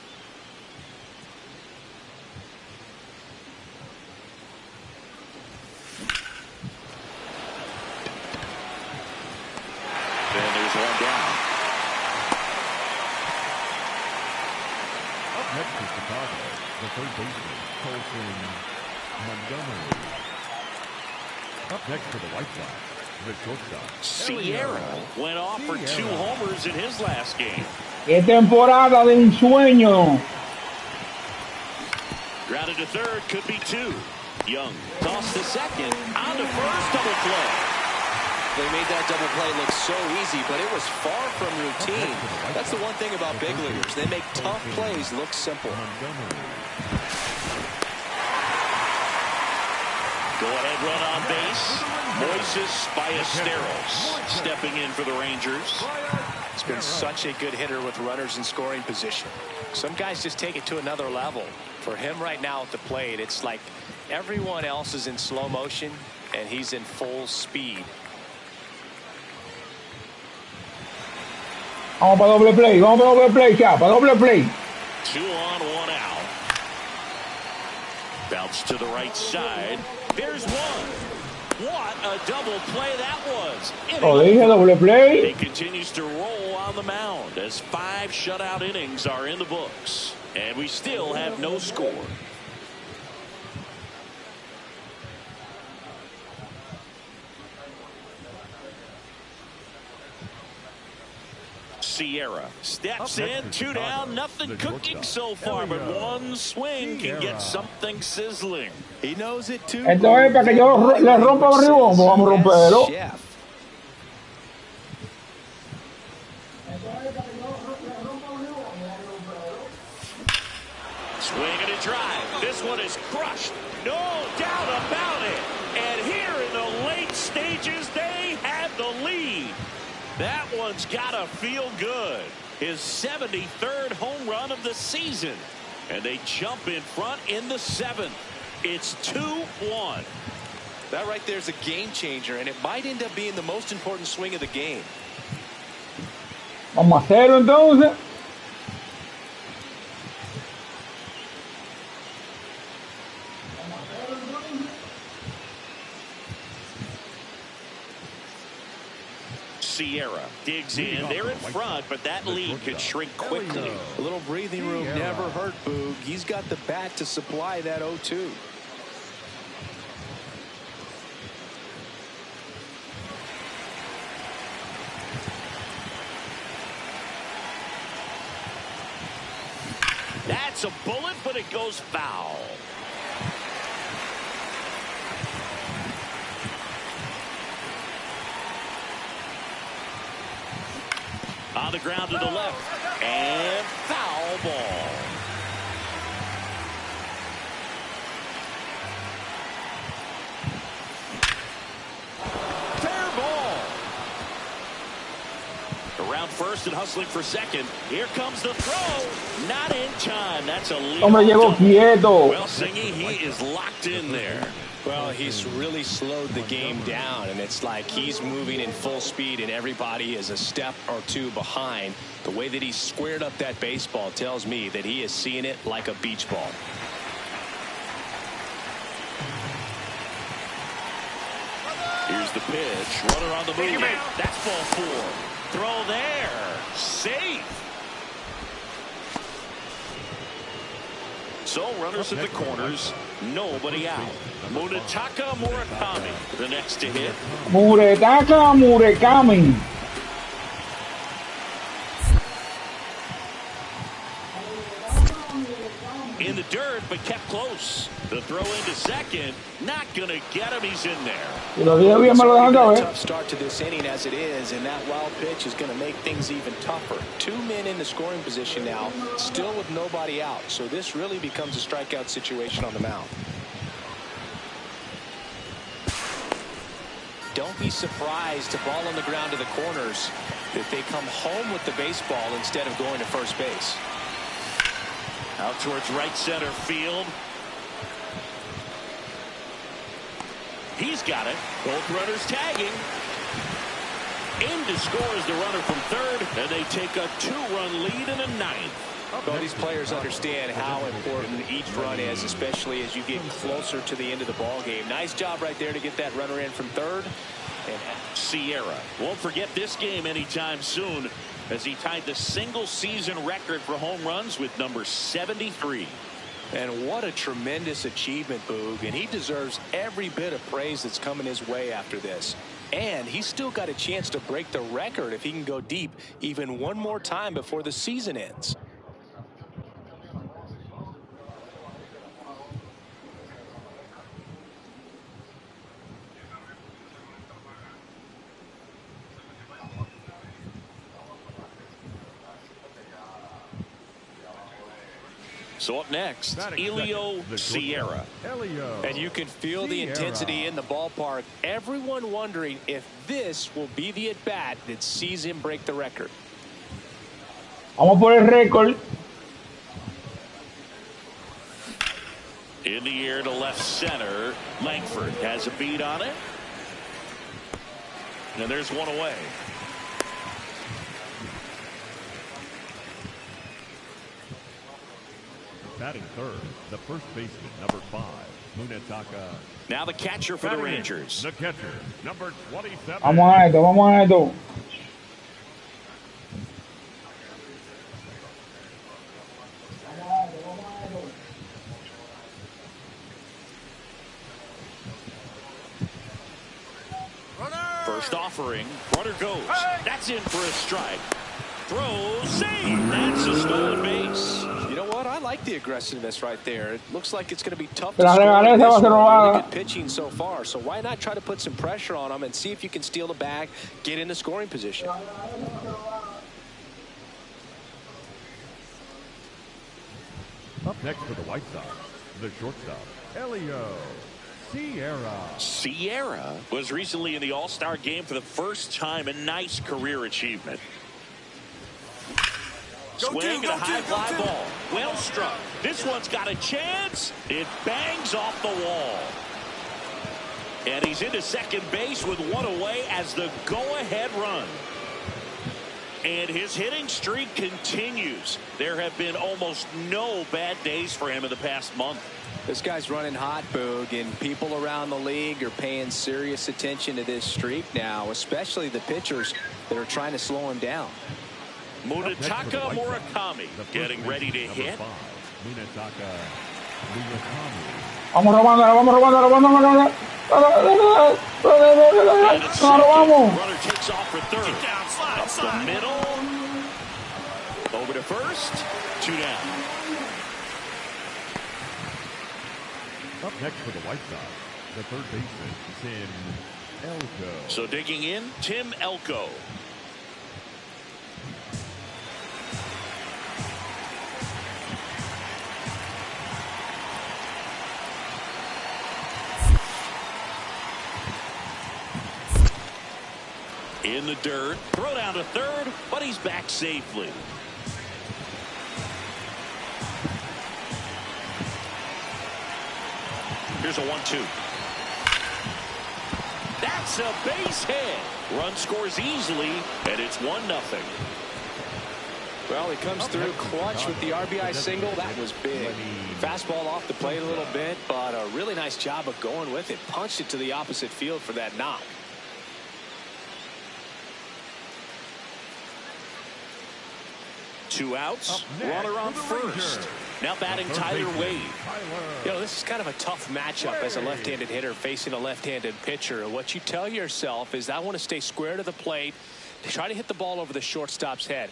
And there's 1 down. Up next for Chicago, the third baseman, Colson Montgomery. Up next for the White Sox, Sierra went off for 2 homers in his last game. ¡Qué temporada de ensueño! Grounded to third, could be 2. Young tossed to second, on to first, double play. They made that double play look so easy, but it was far from routine. That's the one thing about big leaguers. They make tough plays look simple. Go-ahead run on base. Moises Ballesteros stepping in for the Rangers. He's been such a good hitter with runners in scoring position. Some guys just take it to another level. For him right now at the plate, it's like everyone else is in slow motion, and he's in full speed. Vamos para doble play, vamos para doble play, ya, para doble play. 2 on, 1 out. Bounce to the right side. There's 1. What a double play that was. Lo dije, doble play. He continues to roll on the mound as 5 shutout innings are in the books. And we still have no score. Sierra steps in, 2 down, nothing cooking so far, but 1 swing can get something sizzling. He knows it too. Esto es para que yo le rompa el ribombo, vamos a romperlo. Swing and a drive. This one is crushed. No doubt about it. And here in the late stages, they have the lead. That one's got to feel good. His 73rd home run of the season. And they jump in front in the 7th. It's 2-1. That right there is a game changer, and it might end up being the most important swing of the game. Vamos a hacerlo entonces. Sierra digs in. They're in front, but that lead could shrink quickly. A little breathing room never hurt Boog. He's got the bat to supply that 0-2. That's a bullet, but it goes foul. On the ground to the left, and foul ball. Fair ball. Around first and hustling for second. Here comes the throw. Not in time. That's a lead. Hombre, llegó quieto. Well, Singy, he is locked in there. Well, he's really slowed the game down, and it's like he's moving in full speed, and everybody is a step or 2 behind. The way that he squared up that baseball tells me that he is seeing it like a beach ball. Here's the pitch. Runner on the move. That's ball 4. Throw there. Safe. So runners at the corners. Nobody out. Munetaka Murakami, the next to hit. Muretaka Murakami. In the dirt, but kept close. The throw into second, not going to get him. He's in there. Y lo dije bien, me lo dejan A ver. tough start to this inning as it is, and that wild pitch is going to make things even tougher. 2 men in the scoring position now, still with nobody out. So this really becomes a strikeout situation on the mound. Don't be surprised to ball on the ground to the corners that they come home with the baseball instead of going to first base. Out towards right center field. He's got it. Both runners tagging. In to score is the runner from third, and they take a 2-run lead in the 9th. Well, these players understand how important each run is, especially as you get closer to the end of the ball game. Nice job right there to get that runner in from third. And Sierra won't forget this game anytime soon, as he tied the single season record for home runs with number 73. And what a tremendous achievement, Boog, and he deserves every bit of praise that's coming his way after this. And he's still got a chance to break the record if he can go deep even one more time before the season ends. So up next, Elio Sierra. And you can feel the intensity in the ballpark. Everyone wondering if this will be the at-bat that sees him break the record. Vamos por el récord. In the air to left center. Langford has a beat on it. And there's one away. Batting third, the first baseman, number 5, Munetaka. Now the catcher for the Rangers. The catcher, number 27. Vamos a esto, vamos a esto. First offering, runner goes. That's in for a strike. Throws, save. That's a stolen base. You know what? I like the aggressiveness right there. It looks like it's going to be tough to score. Really good pitching so far. So why not try to put some pressure on him and see if you can steal the bag, get in the scoring position. Up next for the White Sox, the shortstop, Elio Sierra was recently in the All-Star game for the first time. A nice career achievement. Swing and a high fly ball. Well struck. This one's got a chance. It bangs off the wall. And he's into second base with one away as the go-ahead run. And his hitting streak continues. There have been almost no bad days for him in the past month. This guy's running hot, Boog, and people around the league are paying serious attention to this streak now, especially the pitchers that are trying to slow him down. Munetaka Murakami getting ready to hit. Vamos robando. Runner takes off for third. Up the middle. Over to first. 2 down. Up next for the White Sox, the third baseman, Tim Elko. So digging in, Tim Elko. In the dirt, throw down to third, but he's back safely. Here's a 1-2. That's a base hit. Run scores easily, and it's 1-0. Well, he comes through clutch with the RBI single. That was big. Fastball off the plate a little bit, but a really nice job of going with it. Punched it to the opposite field for that knock. Two outs, runner on first. Now batting Tyler Wade. You know, this is kind of a tough matchup as a left-handed hitter facing a left-handed pitcher. What you tell yourself is, I want to stay square to the plate, to try to hit the ball over the shortstop's head.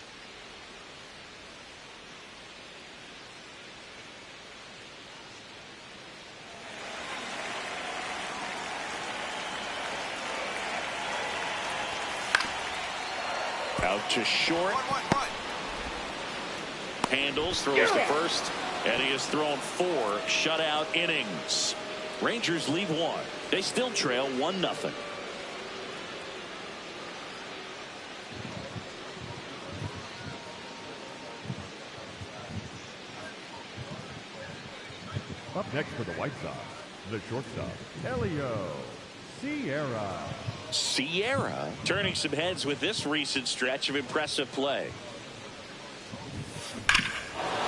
Out to short. Handles, throws to first, and he has thrown 4 shutout innings. Rangers leave 1. They still trail 1-0. Up next for the White Sox, the shortstop, Elio Sierra turning some heads with this recent stretch of impressive play.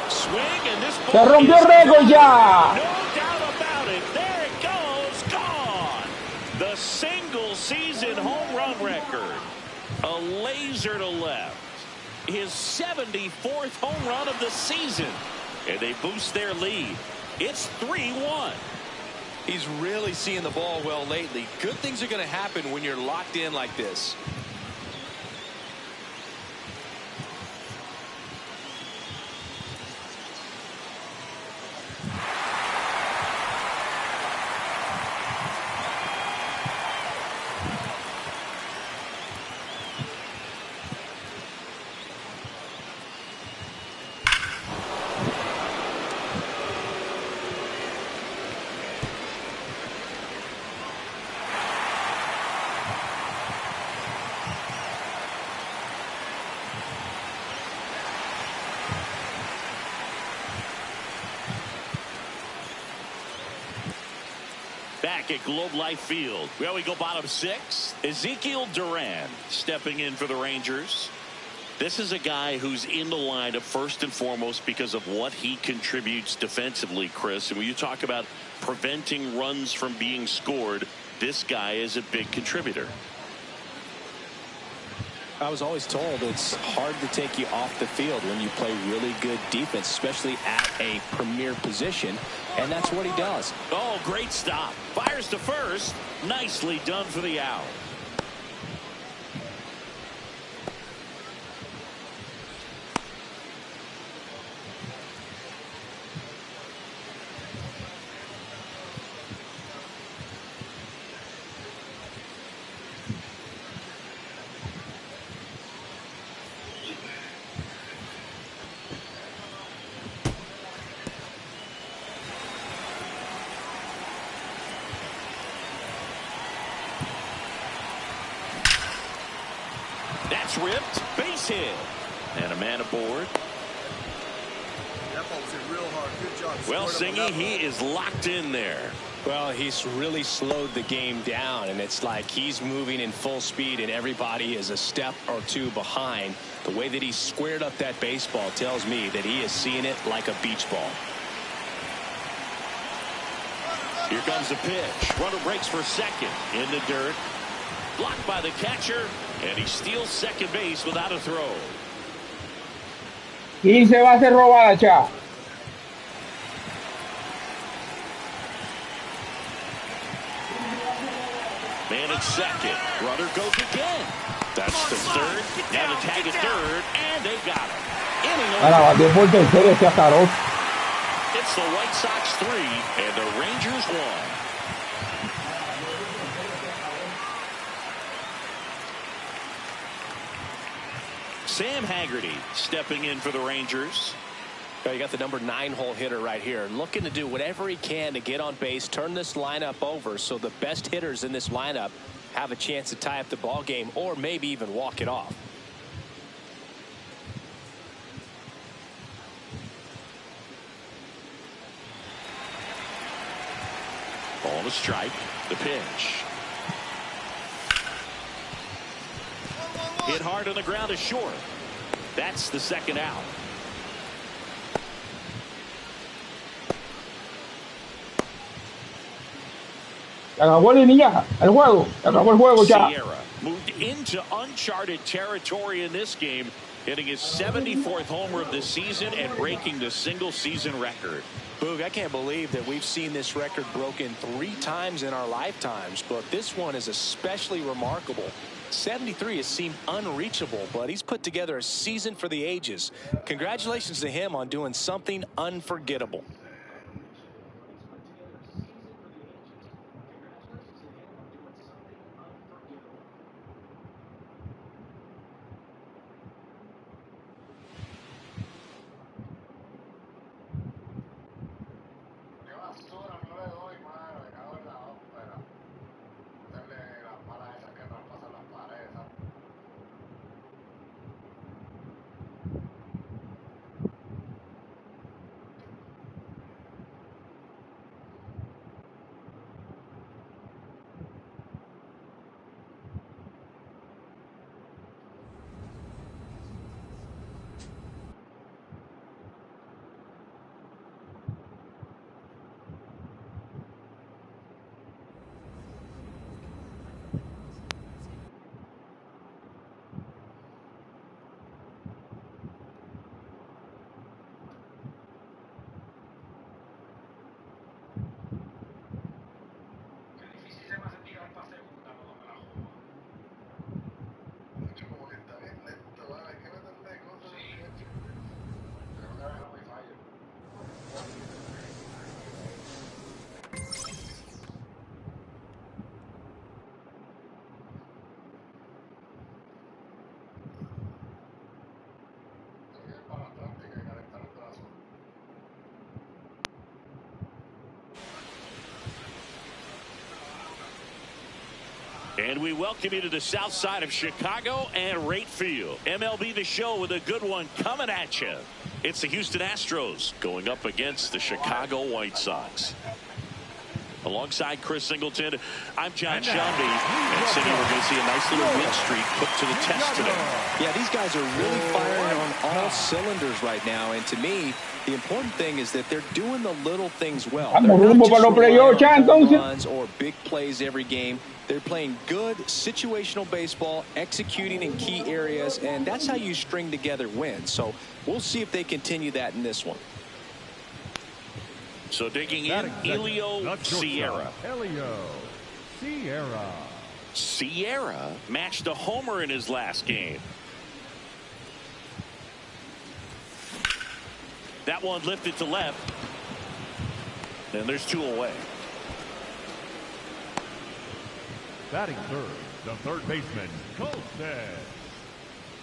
Swing, and this ball Se rompió el récord ya. No doubt about it. There it goes. Gone. The single season home run record. A laser to left. His 74th home run of the season. And they boost their lead. It's 3-1. He's really seeing the ball well lately. Good things are going to happen when you're locked in like this. Back at Globe Life Field, where we go bottom 6. Ezekiel Duran stepping in for the Rangers. This is a guy who's in the lineup first and foremost because of what he contributes defensively, Chris. And when you talk about preventing runs from being scored, this guy is a big contributor. I was always told it's hard to take you off the field when you play really good defense, especially at a premier position, and that's what he does. Oh, great stop. Fires to first. Nicely done for the out. That's ripped. Base hit. And a man aboard. That ball was hit real hard. Good job. Well, Singy, he is locked in there. Well, he's really slowed the game down, and it's like he's moving in full speed, and everybody is a step or two behind. The way that he squared up that baseball tells me that he is seeing it like a beach ball. Here comes the pitch. Runner breaks for second. In the dirt. Blocked by the catcher. And he steals second base without a throw. 15 bases robadas, cha. Man at second. Runner goes again. That's the third. Now the tag at third. And they got him. Ahora batió por tercero ese azaroso. It's the White Sox 3 and the Rangers 1. Sam Haggerty stepping in for the Rangers. You got the number 9 hole hitter right here, looking to do whatever he can to get on base, turn this lineup over so the best hitters in this lineup have a chance to tie up the ball game or maybe even walk it off. Ball to strike. The pitch. Hit hard on the ground is short. That's the second out. Acabó el ya, el juego. Acabó el juego ya. Sierra moved into uncharted territory in this game, hitting his 74th homer of the season and breaking the single season record. Boog, I can't believe that we've seen this record broken 3 times in our lifetimes, but this one is especially remarkable. 73 has seemed unreachable, but he's put together a season for the ages. Congratulations to him on doing something unforgettable. And we welcome you to the south side of Chicago and right field. MLB The Show with a good one coming at you. It's the Houston Astros going up against the Chicago White Sox. Alongside Chris Singleton, I'm John Shelby. And Cindy, we're going to see a nice little win streak put to the test today. Yeah, these guys are really firing on all cylinders right now. And to me, the important thing is that they're doing the little things well. They're not just relying on home runs or big plays every game. They're playing good situational baseball, executing in key areas, and that's how you string together wins. So we'll see if they continue that in this one. So digging in, Elio Sierra. Sierra matched a homer in his last game. That one lifted to left. And there's 2 away. Batting third, the third baseman, Conquest.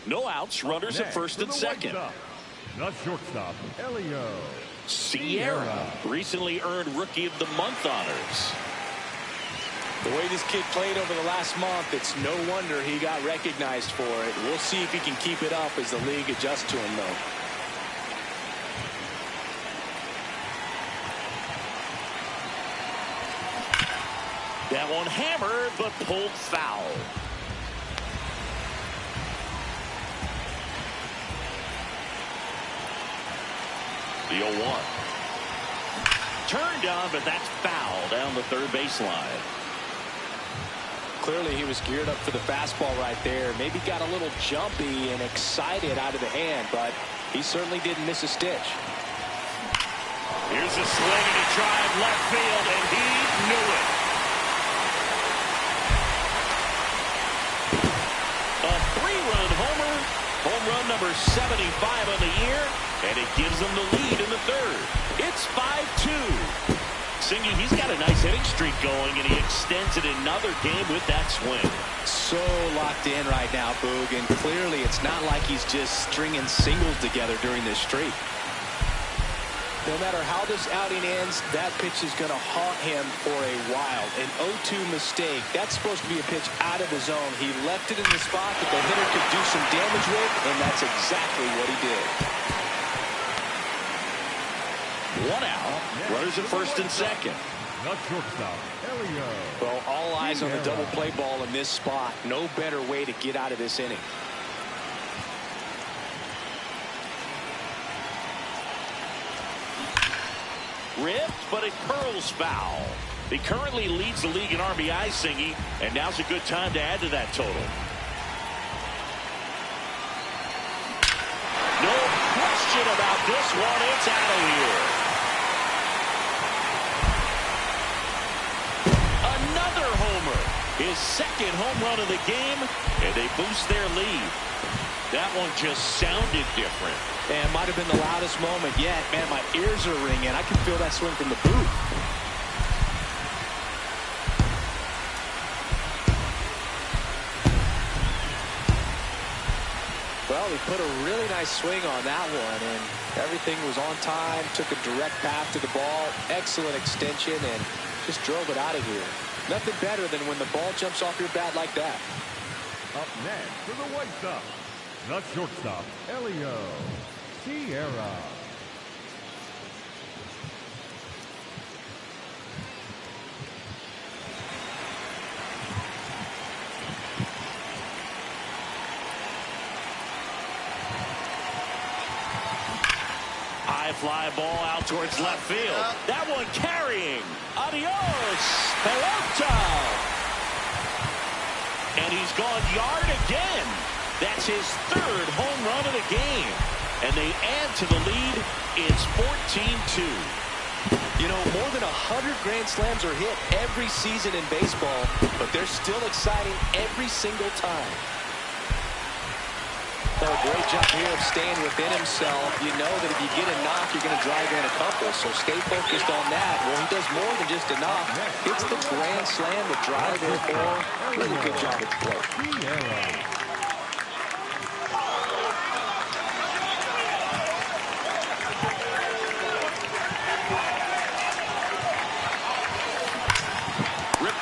No outs, runners at first and second. The shortstop, Elio Sierra recently earned Rookie of the Month honors. The way this kid played over the last month, it's no wonder he got recognized for it. We'll see if he can keep it up as the league adjusts to him, though. That one hammered, but pulled foul. The 0-1. Turned on, but that's foul down the third baseline. Clearly he was geared up for the fastball right there. Maybe got a little jumpy and excited out of the hand, but he certainly didn't miss a stitch. Here's a swing and a drive left field, and he knew it. A 3-run homer, home run number 75 on the year, and it gives them the lead in the third. It's 5-2. Singy, he's got a nice hitting streak going, and he extends it another game with that swing. So locked in right now, Boog, and clearly it's not like he's just stringing singles together during this streak. No matter how this outing ends, that pitch is going to haunt him for a while. An 0-2 mistake. That's supposed to be a pitch out of the zone. He left it in the spot that the hitter could do some damage with, and that's exactly what he did. 1 out. Runners at first and second. Well, all eyes on the double play ball in this spot. No better way to get out of this inning. Ripped, but it curls foul. He currently leads the league in RBI, Singy, and now's a good time to add to that total. No question about this one. It's out of here. Another homer. His second home run of the game, and they boost their lead. That one just sounded different. And might have been the loudest moment yet. Man, my ears are ringing. I can feel that swing from the booth. Well, he put a really nice swing on that one, and everything was on time. Took a direct path to the ball. Excellent extension, and just drove it out of here. Nothing better than when the ball jumps off your bat like that. Up next for the White Sox, the shortstop, Elio Sierra. High fly ball out towards left field. That one carrying. Adios, pelota. And he's gone yard again. That's his third home run of the game. And they add to the lead. It's 14-2. You know, more than 100 grand slams are hit every season in baseball, but they're still exciting every single time. Oh, great job here of staying within himself. You know that if you get a knock, you're going to drive in a couple, so stay focused on that. Well, he does more than just a knock. It's the grand slam, the drive in four. Really good job at the plate.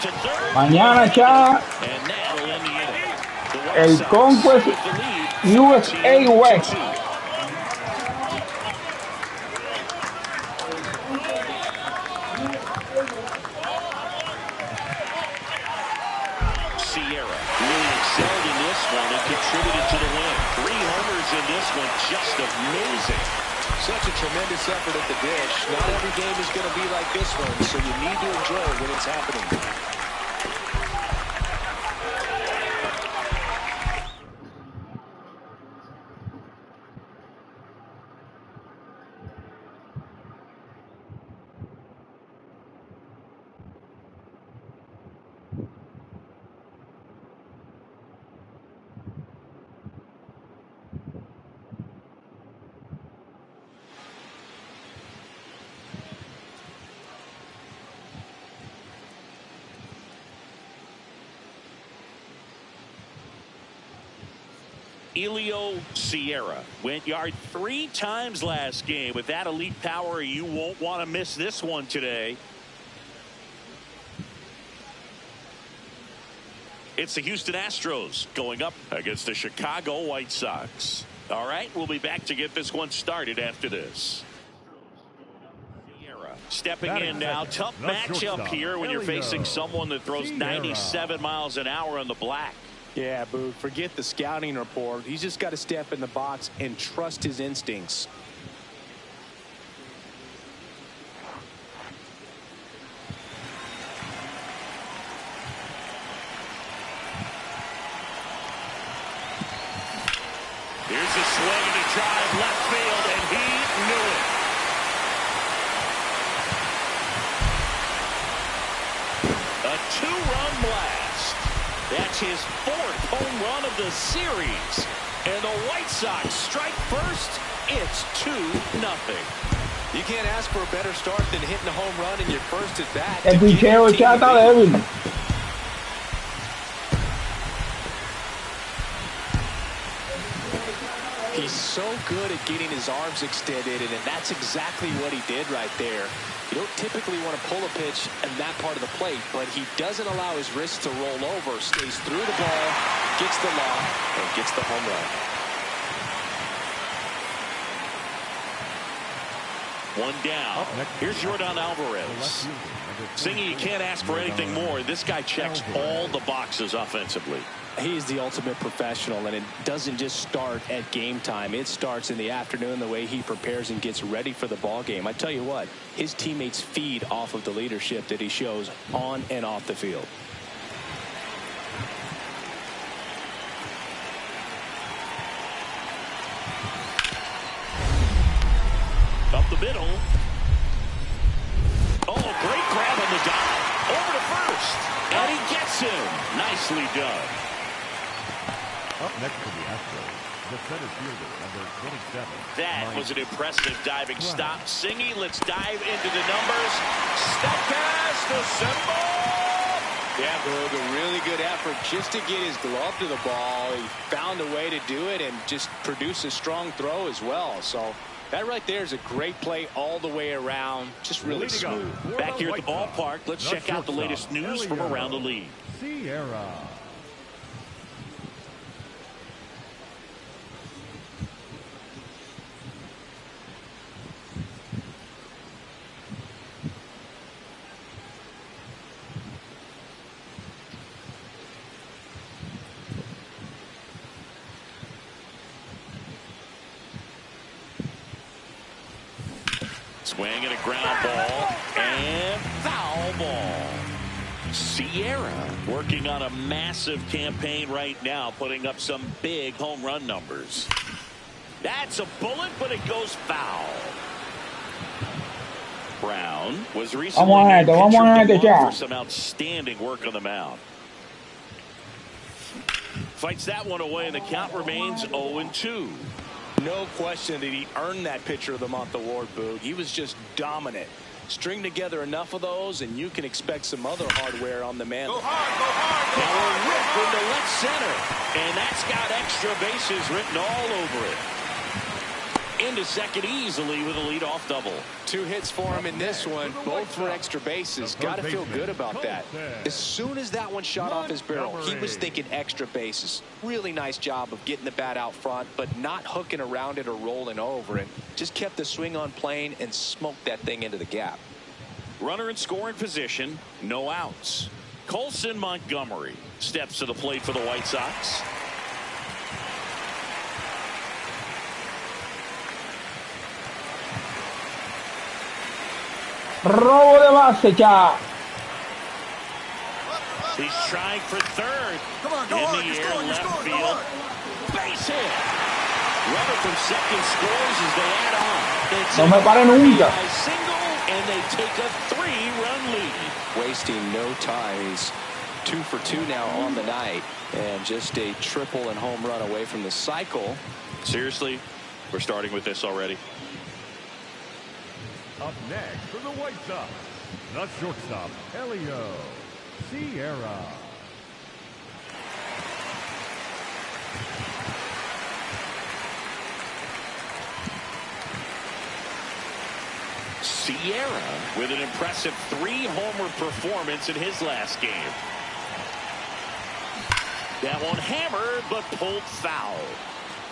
To third, Mañana ya el Conquest USA West. Sierra really excelled in this one and contributed to the win. 3 homers in this one, just amazing. Such a tremendous effort at the dish. Not every game is going to be like this one, so you need to enjoy it when it's happening. Elio Sierra went yard 3 times last game. With that elite power, you won't want to miss this one today. It's the Houston Astros going up against the Chicago White Sox. All right, we'll be back to get this one started after this. Sierra stepping in now. Tough matchup here when you're facing someone that throws 97 miles an hour on the black. Yeah, Boo, forget the scouting report. He's just got to step in the box and trust his instincts. Here's a swing and a drive left field, and he knew it. A 2-run blast. That's his 4th home run of the series. And the White Sox strike first. It's 2-0. You can't ask for a better start than hitting a home run in your first at bat. El picheo ya está débil. He's so good at getting his arms extended, and that's exactly what he did right there. You don't typically want to pull a pitch in that part of the plate, but he doesn't allow his wrist to roll over, stays through the ball, gets the lob, and gets the home run. 1 down. Here's Jordan Alvarez. Singy, you can't ask for anything more. This guy checks all the boxes offensively. He's the ultimate professional, and it doesn't just start at game time. It starts in the afternoon, the way he prepares and gets ready for the ball game. I tell you what, his teammates feed off of the leadership that he shows on and off the field. Up the middle. Oh, great grab on the dive. Over to first. And he gets him. Nicely done. Up next to the Astros, the center fielder, number 27. That was an impressive diving stop. Singy, let's dive into the numbers. Step past the symbol. Yeah, Boog, a really good effort just to get his glove to the ball. He found a way to do it and just produce a strong throw as well. So that right there is a great play all the way around. Just really smooth. Back here at the ballpark, let's check out the latest news from around the league. Sierra. Swing and a ground ball and foul ball. Sierra working on a massive campaign right now, putting up some big home run numbers. That's a bullet, but it goes foul. Brown was recently named pitcher of the month for some outstanding work on the mound. Fights that one away, and the count remains 0-2. No question that he earned that Pitcher of the Month award, Boog. He was just dominant. String together enough of those, and you can expect some other hardware on the man. Go hard, go hard, go now hard. a rip into left center, and that's got extra bases written all over it. into second easily with a leadoff double. 2 hits for him in this one, both for extra bases. Got to feel good about that. As soon as that one shot off his barrel, he was thinking extra bases. Really nice job of getting the bat out front, but not hooking around it or rolling over it. Just kept the swing on plane and smoked that thing into the gap. Runner in scoring position, no outs. Colson Montgomery steps to the plate for the White Sox. Robo de base, ya. He's trying for third. Come on, go in hard. the You're air, scoring, you're left scoring, go field. hard. Base hit. Runner from second scores as they add on. It's No me pare nunca. a single, and they take a 3-run lead. Wasting no time. He's 2 for 2 now on the night, and just a triple and home run away from the cycle. Seriously, we're starting with this already. Up next for the White Sox, the shortstop, Elio Sierra. Sierra with an impressive 3-homer performance in his last game. That one hammered, but pulled foul.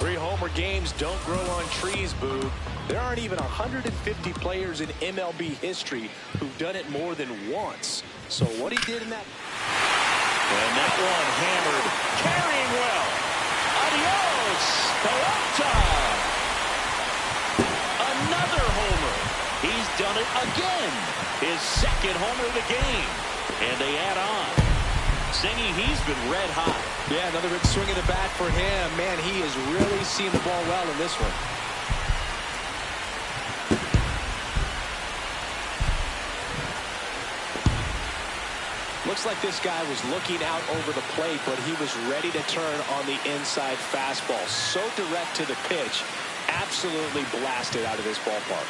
3-homer games don't grow on trees, Boo. There aren't even 150 players in MLB history who've done it more than once. So what he did in that... And that one hammered, carrying well. Adios, Pelota. Another homer. He's done it again. His second homer of the game. And they add on. Singy, he's been red hot. Yeah, another big swing of the bat for him. Man, he has really seen the ball well in this one. Looks like this guy was looking out over the plate, but he was ready to turn on the inside fastball. So direct to the pitch. Absolutely blasted out of this ballpark.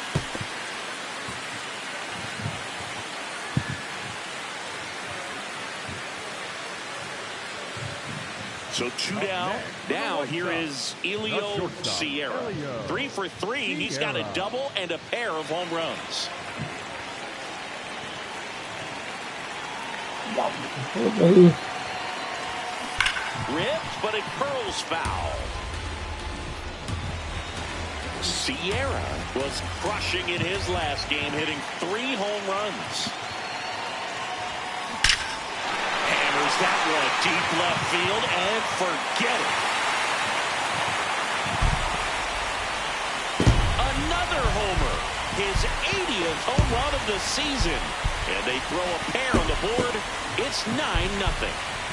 So 2 down. Now here is Elio Sierra. 3 for 3. He's got a double and a pair of home runs. Ripped, but it curls foul. Sierra was crushing in his last game, hitting 3 home runs. Hammers that one deep left field and forget it. Another homer, his 80th home run of the season. And they throw a pair on the board. It's 9-0.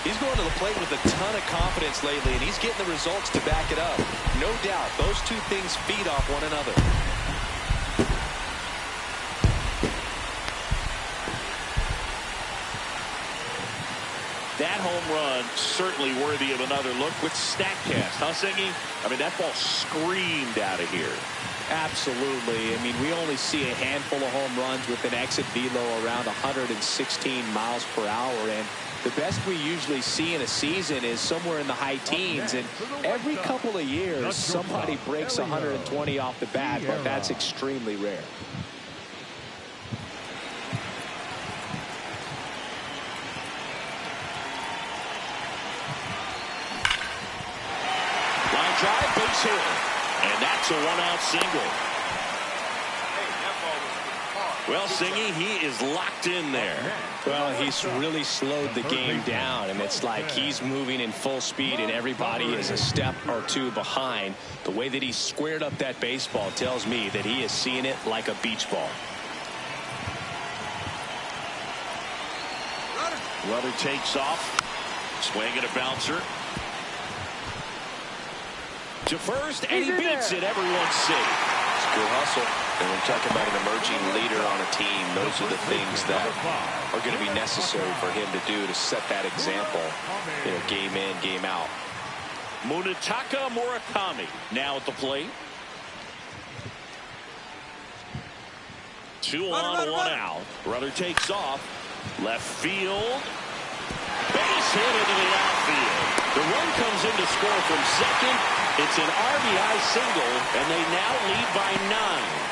He's going to the plate with a ton of confidence lately, and he's getting the results to back it up. No doubt, those two things feed off one another. That home run certainly worthy of another look with StatCast, huh, Singy? I mean, that ball screamed out of here. Absolutely. I mean, we only see a handful of home runs with an exit velo around 116 miles per hour, and the best we usually see in a season is somewhere in the high teens, and every couple of years somebody breaks 120 off the bat, but that's extremely rare. Line drive, base hit, and that's a 1-out single. Well, Singy, he is locked in there. Well, he's really slowed the game down, and it's like he's moving in full speed, and everybody is a step or two behind. The way that he squared up that baseball tells me that he is seeing it like a beach ball. Runner takes off. Swing and a bouncer. To first, and he beats it. Everyone's safe. It's a good hustle. And when you're talking about an emerging leader on a team, those are the things that are going to be necessary for him to do to set that example, you know, game in, game out. Munetaka Murakami now at the plate. 2 on, 1 out. Runner takes off. Left field. Base hit into the outfield. The run comes in to score from second. It's an RBI single, and they now lead by 9.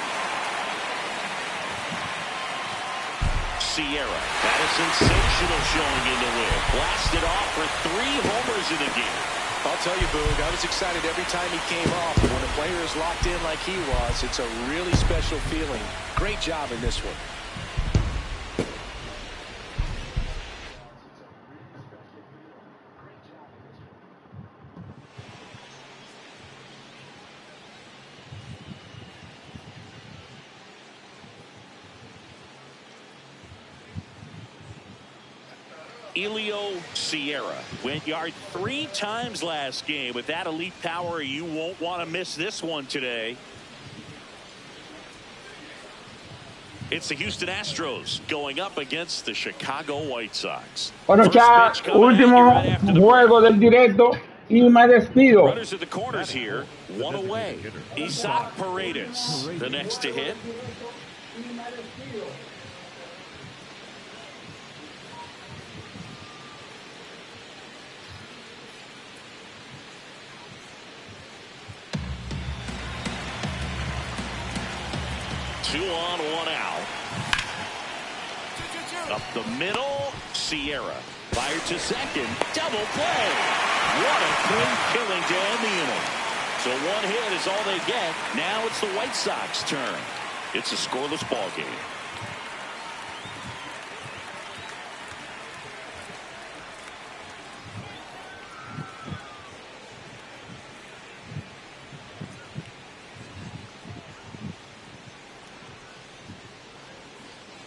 Sierra, that is sensational showing in the win. Blasted off for 3 homers in the game. I'll tell you, Boog, I was excited every time he came off. When a player is locked in like he was, it's a really special feeling. Great job in this one. Elio Sierra went yard 3 times last game. With that elite power, you won't want to miss this one today. It's the Houston Astros going up against the Chicago White Sox. Bueno, ya último juego del directo y me despido. Runners at the corners here, 1 away. Isaac Paredes, the next to hit. Two on, 1 out. Up the middle, Sierra. Fired to second. Double play. What a clean killing to end the inning. So 1 hit is all they get. Now it's the White Sox turn. It's a scoreless ball game.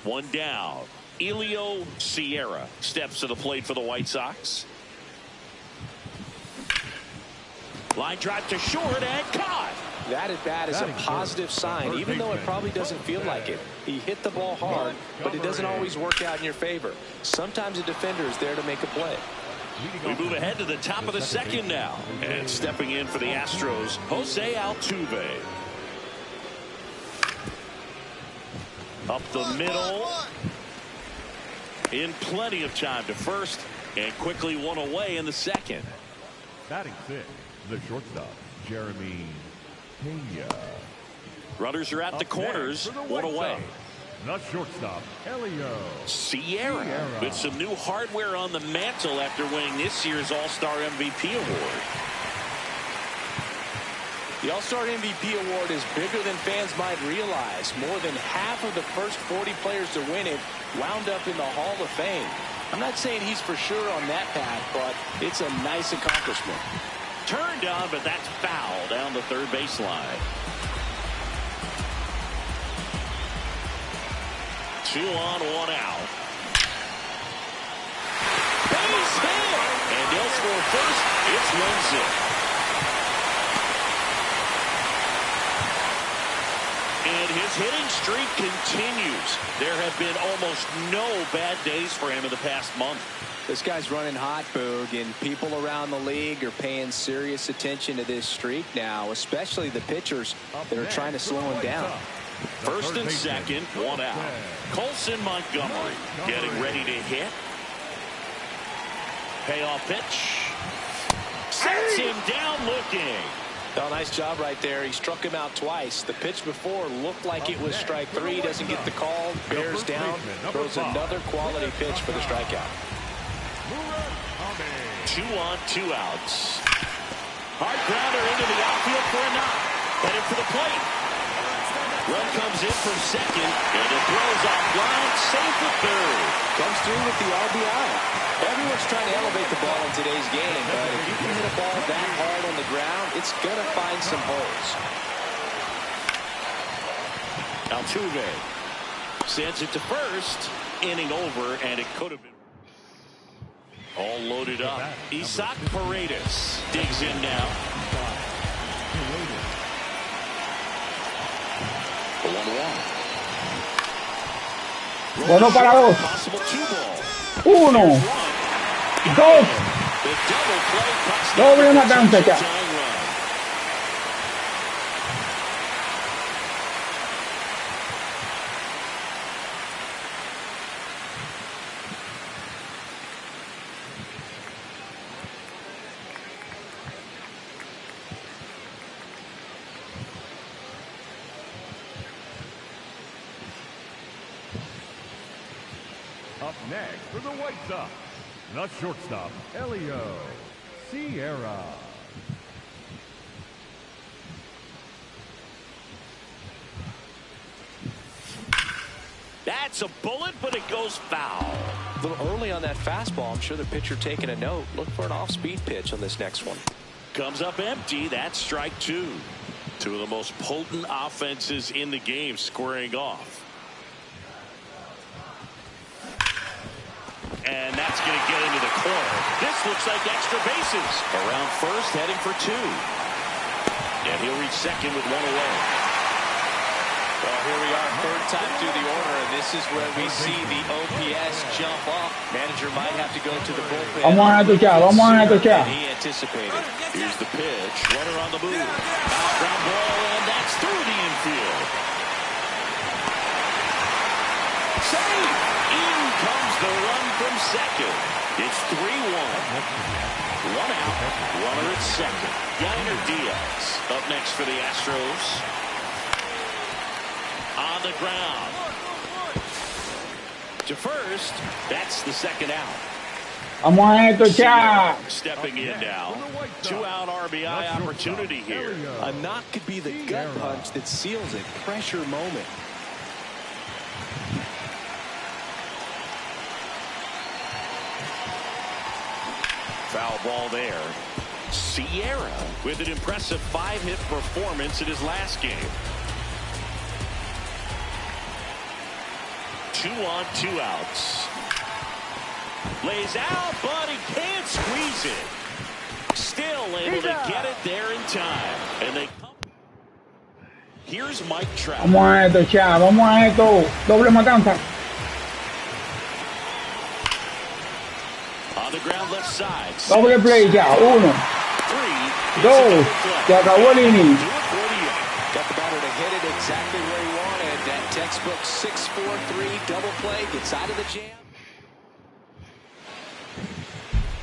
One down. Elio Sierra steps to the plate for the White Sox. Line drive to short and caught. That at bat is a positive sign, even though it probably doesn't feel like it. He hit the ball hard, but it doesn't always work out in your favor. Sometimes a defender is there to make a play. We move ahead to the top of the second now. And stepping in for the Astros, Jose Altuve. Up the middle. In plenty of time to first. And quickly 1 away in the second. Batting 6, the shortstop, Jeremy Pena. Runners are at the corners. 1 away. The shortstop, Elio Sierra with some new hardware on the mantle after winning this year's All-Star MVP award. The All-Star MVP award is bigger than fans might realize. More than half of the first 40 players to win it wound up in the Hall of Fame. I'm not saying he's for sure on that path, but it's a nice accomplishment. Turned on, but that's foul down the third baseline. 2 on, 1 out. Base hit! And they'll score first. It's 1-0. And his hitting streak continues. There have been almost no bad days for him in the past month. This guy's running hot, Boog, and people around the league are paying serious attention to this streak now, especially the pitchers that are trying to slow him down. First and second, 1 out. Colson Montgomery getting ready to hit. Payoff pitch. Sets him down looking. Oh, nice job right there. He struck him out twice. The pitch before looked like it was strike 3. Doesn't get the call. Bears down. Throws another quality pitch for the strikeout. 2 on, 2 outs. Hard grounder into the outfield for a knock. Headed for the plate. Run comes in from second, and it throws off line, safe at third. Comes through with the RBI. Everyone's trying to elevate the ball in today's game, but if you can hit a ball that hard on the ground, it's going to find some holes. Altuve sends it to first. Inning over, and it could have been. All loaded up. Isaac Paredes digs in now. Bueno para 2. 1, 2. Doble una cancha acá. next for the White Sox, the shortstop, Elio Sierra. That's a bullet, but it goes foul. A little early on that fastball. I'm sure the pitcher taking a note. Look for an off-speed pitch on this next one. Comes up empty. That's strike two. Two of the most potent offenses in the game squaring off. And that's going to get into the corner. This looks like extra bases. Around first, heading for two. And he'll reach second with one away. Well, here we are, third time through the order, and this is where we see the OPS jump up. Manager might have to go to the bullpen. He anticipated. Here's the pitch. Runner on the move. Ground ball, and that's through the infield. Save! In comes the run from second. It's 3-1. One out. Runner at second. Yainer Diaz up next for the Astros. On the ground. To first. That's the second out. Stepping in now. 2-out RBI opportunity here. A knock could be the gut punch that seals it. Pressure moment. Foul ball there. Sierra with an impressive 5-hit performance in his last game. 2 on, 2 outs. Lays out, but he can't squeeze it. Still able to get it there in time. And they come. Here's Mike Trout. Vamos a esto, Cha. Vamos a esto. Doble matanza. On the ground left side. Doble play, Cha. 1, 2. Se acabó el inning. Got the batter to hit it exactly where he wanted. That textbook 6-4-3 double play gets out of the jam.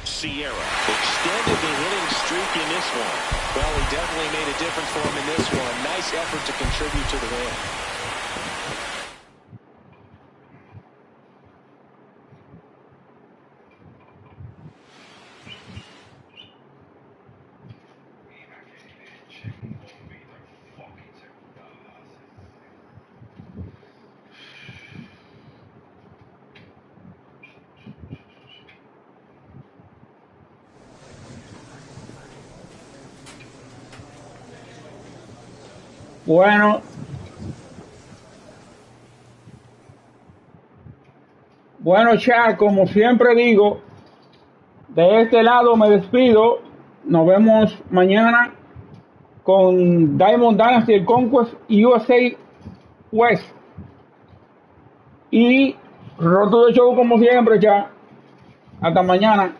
Sierra extended the hitting streak in this one. Well, he definitely made a difference for him in this one. Nice effort to contribute to the win. Bueno, Cha, como siempre digo, de este lado me despido. Nos vemos mañana con Diamond Dynasty, el Conquest USA West. Y Roto de Show como siempre, Cha. Hasta mañana.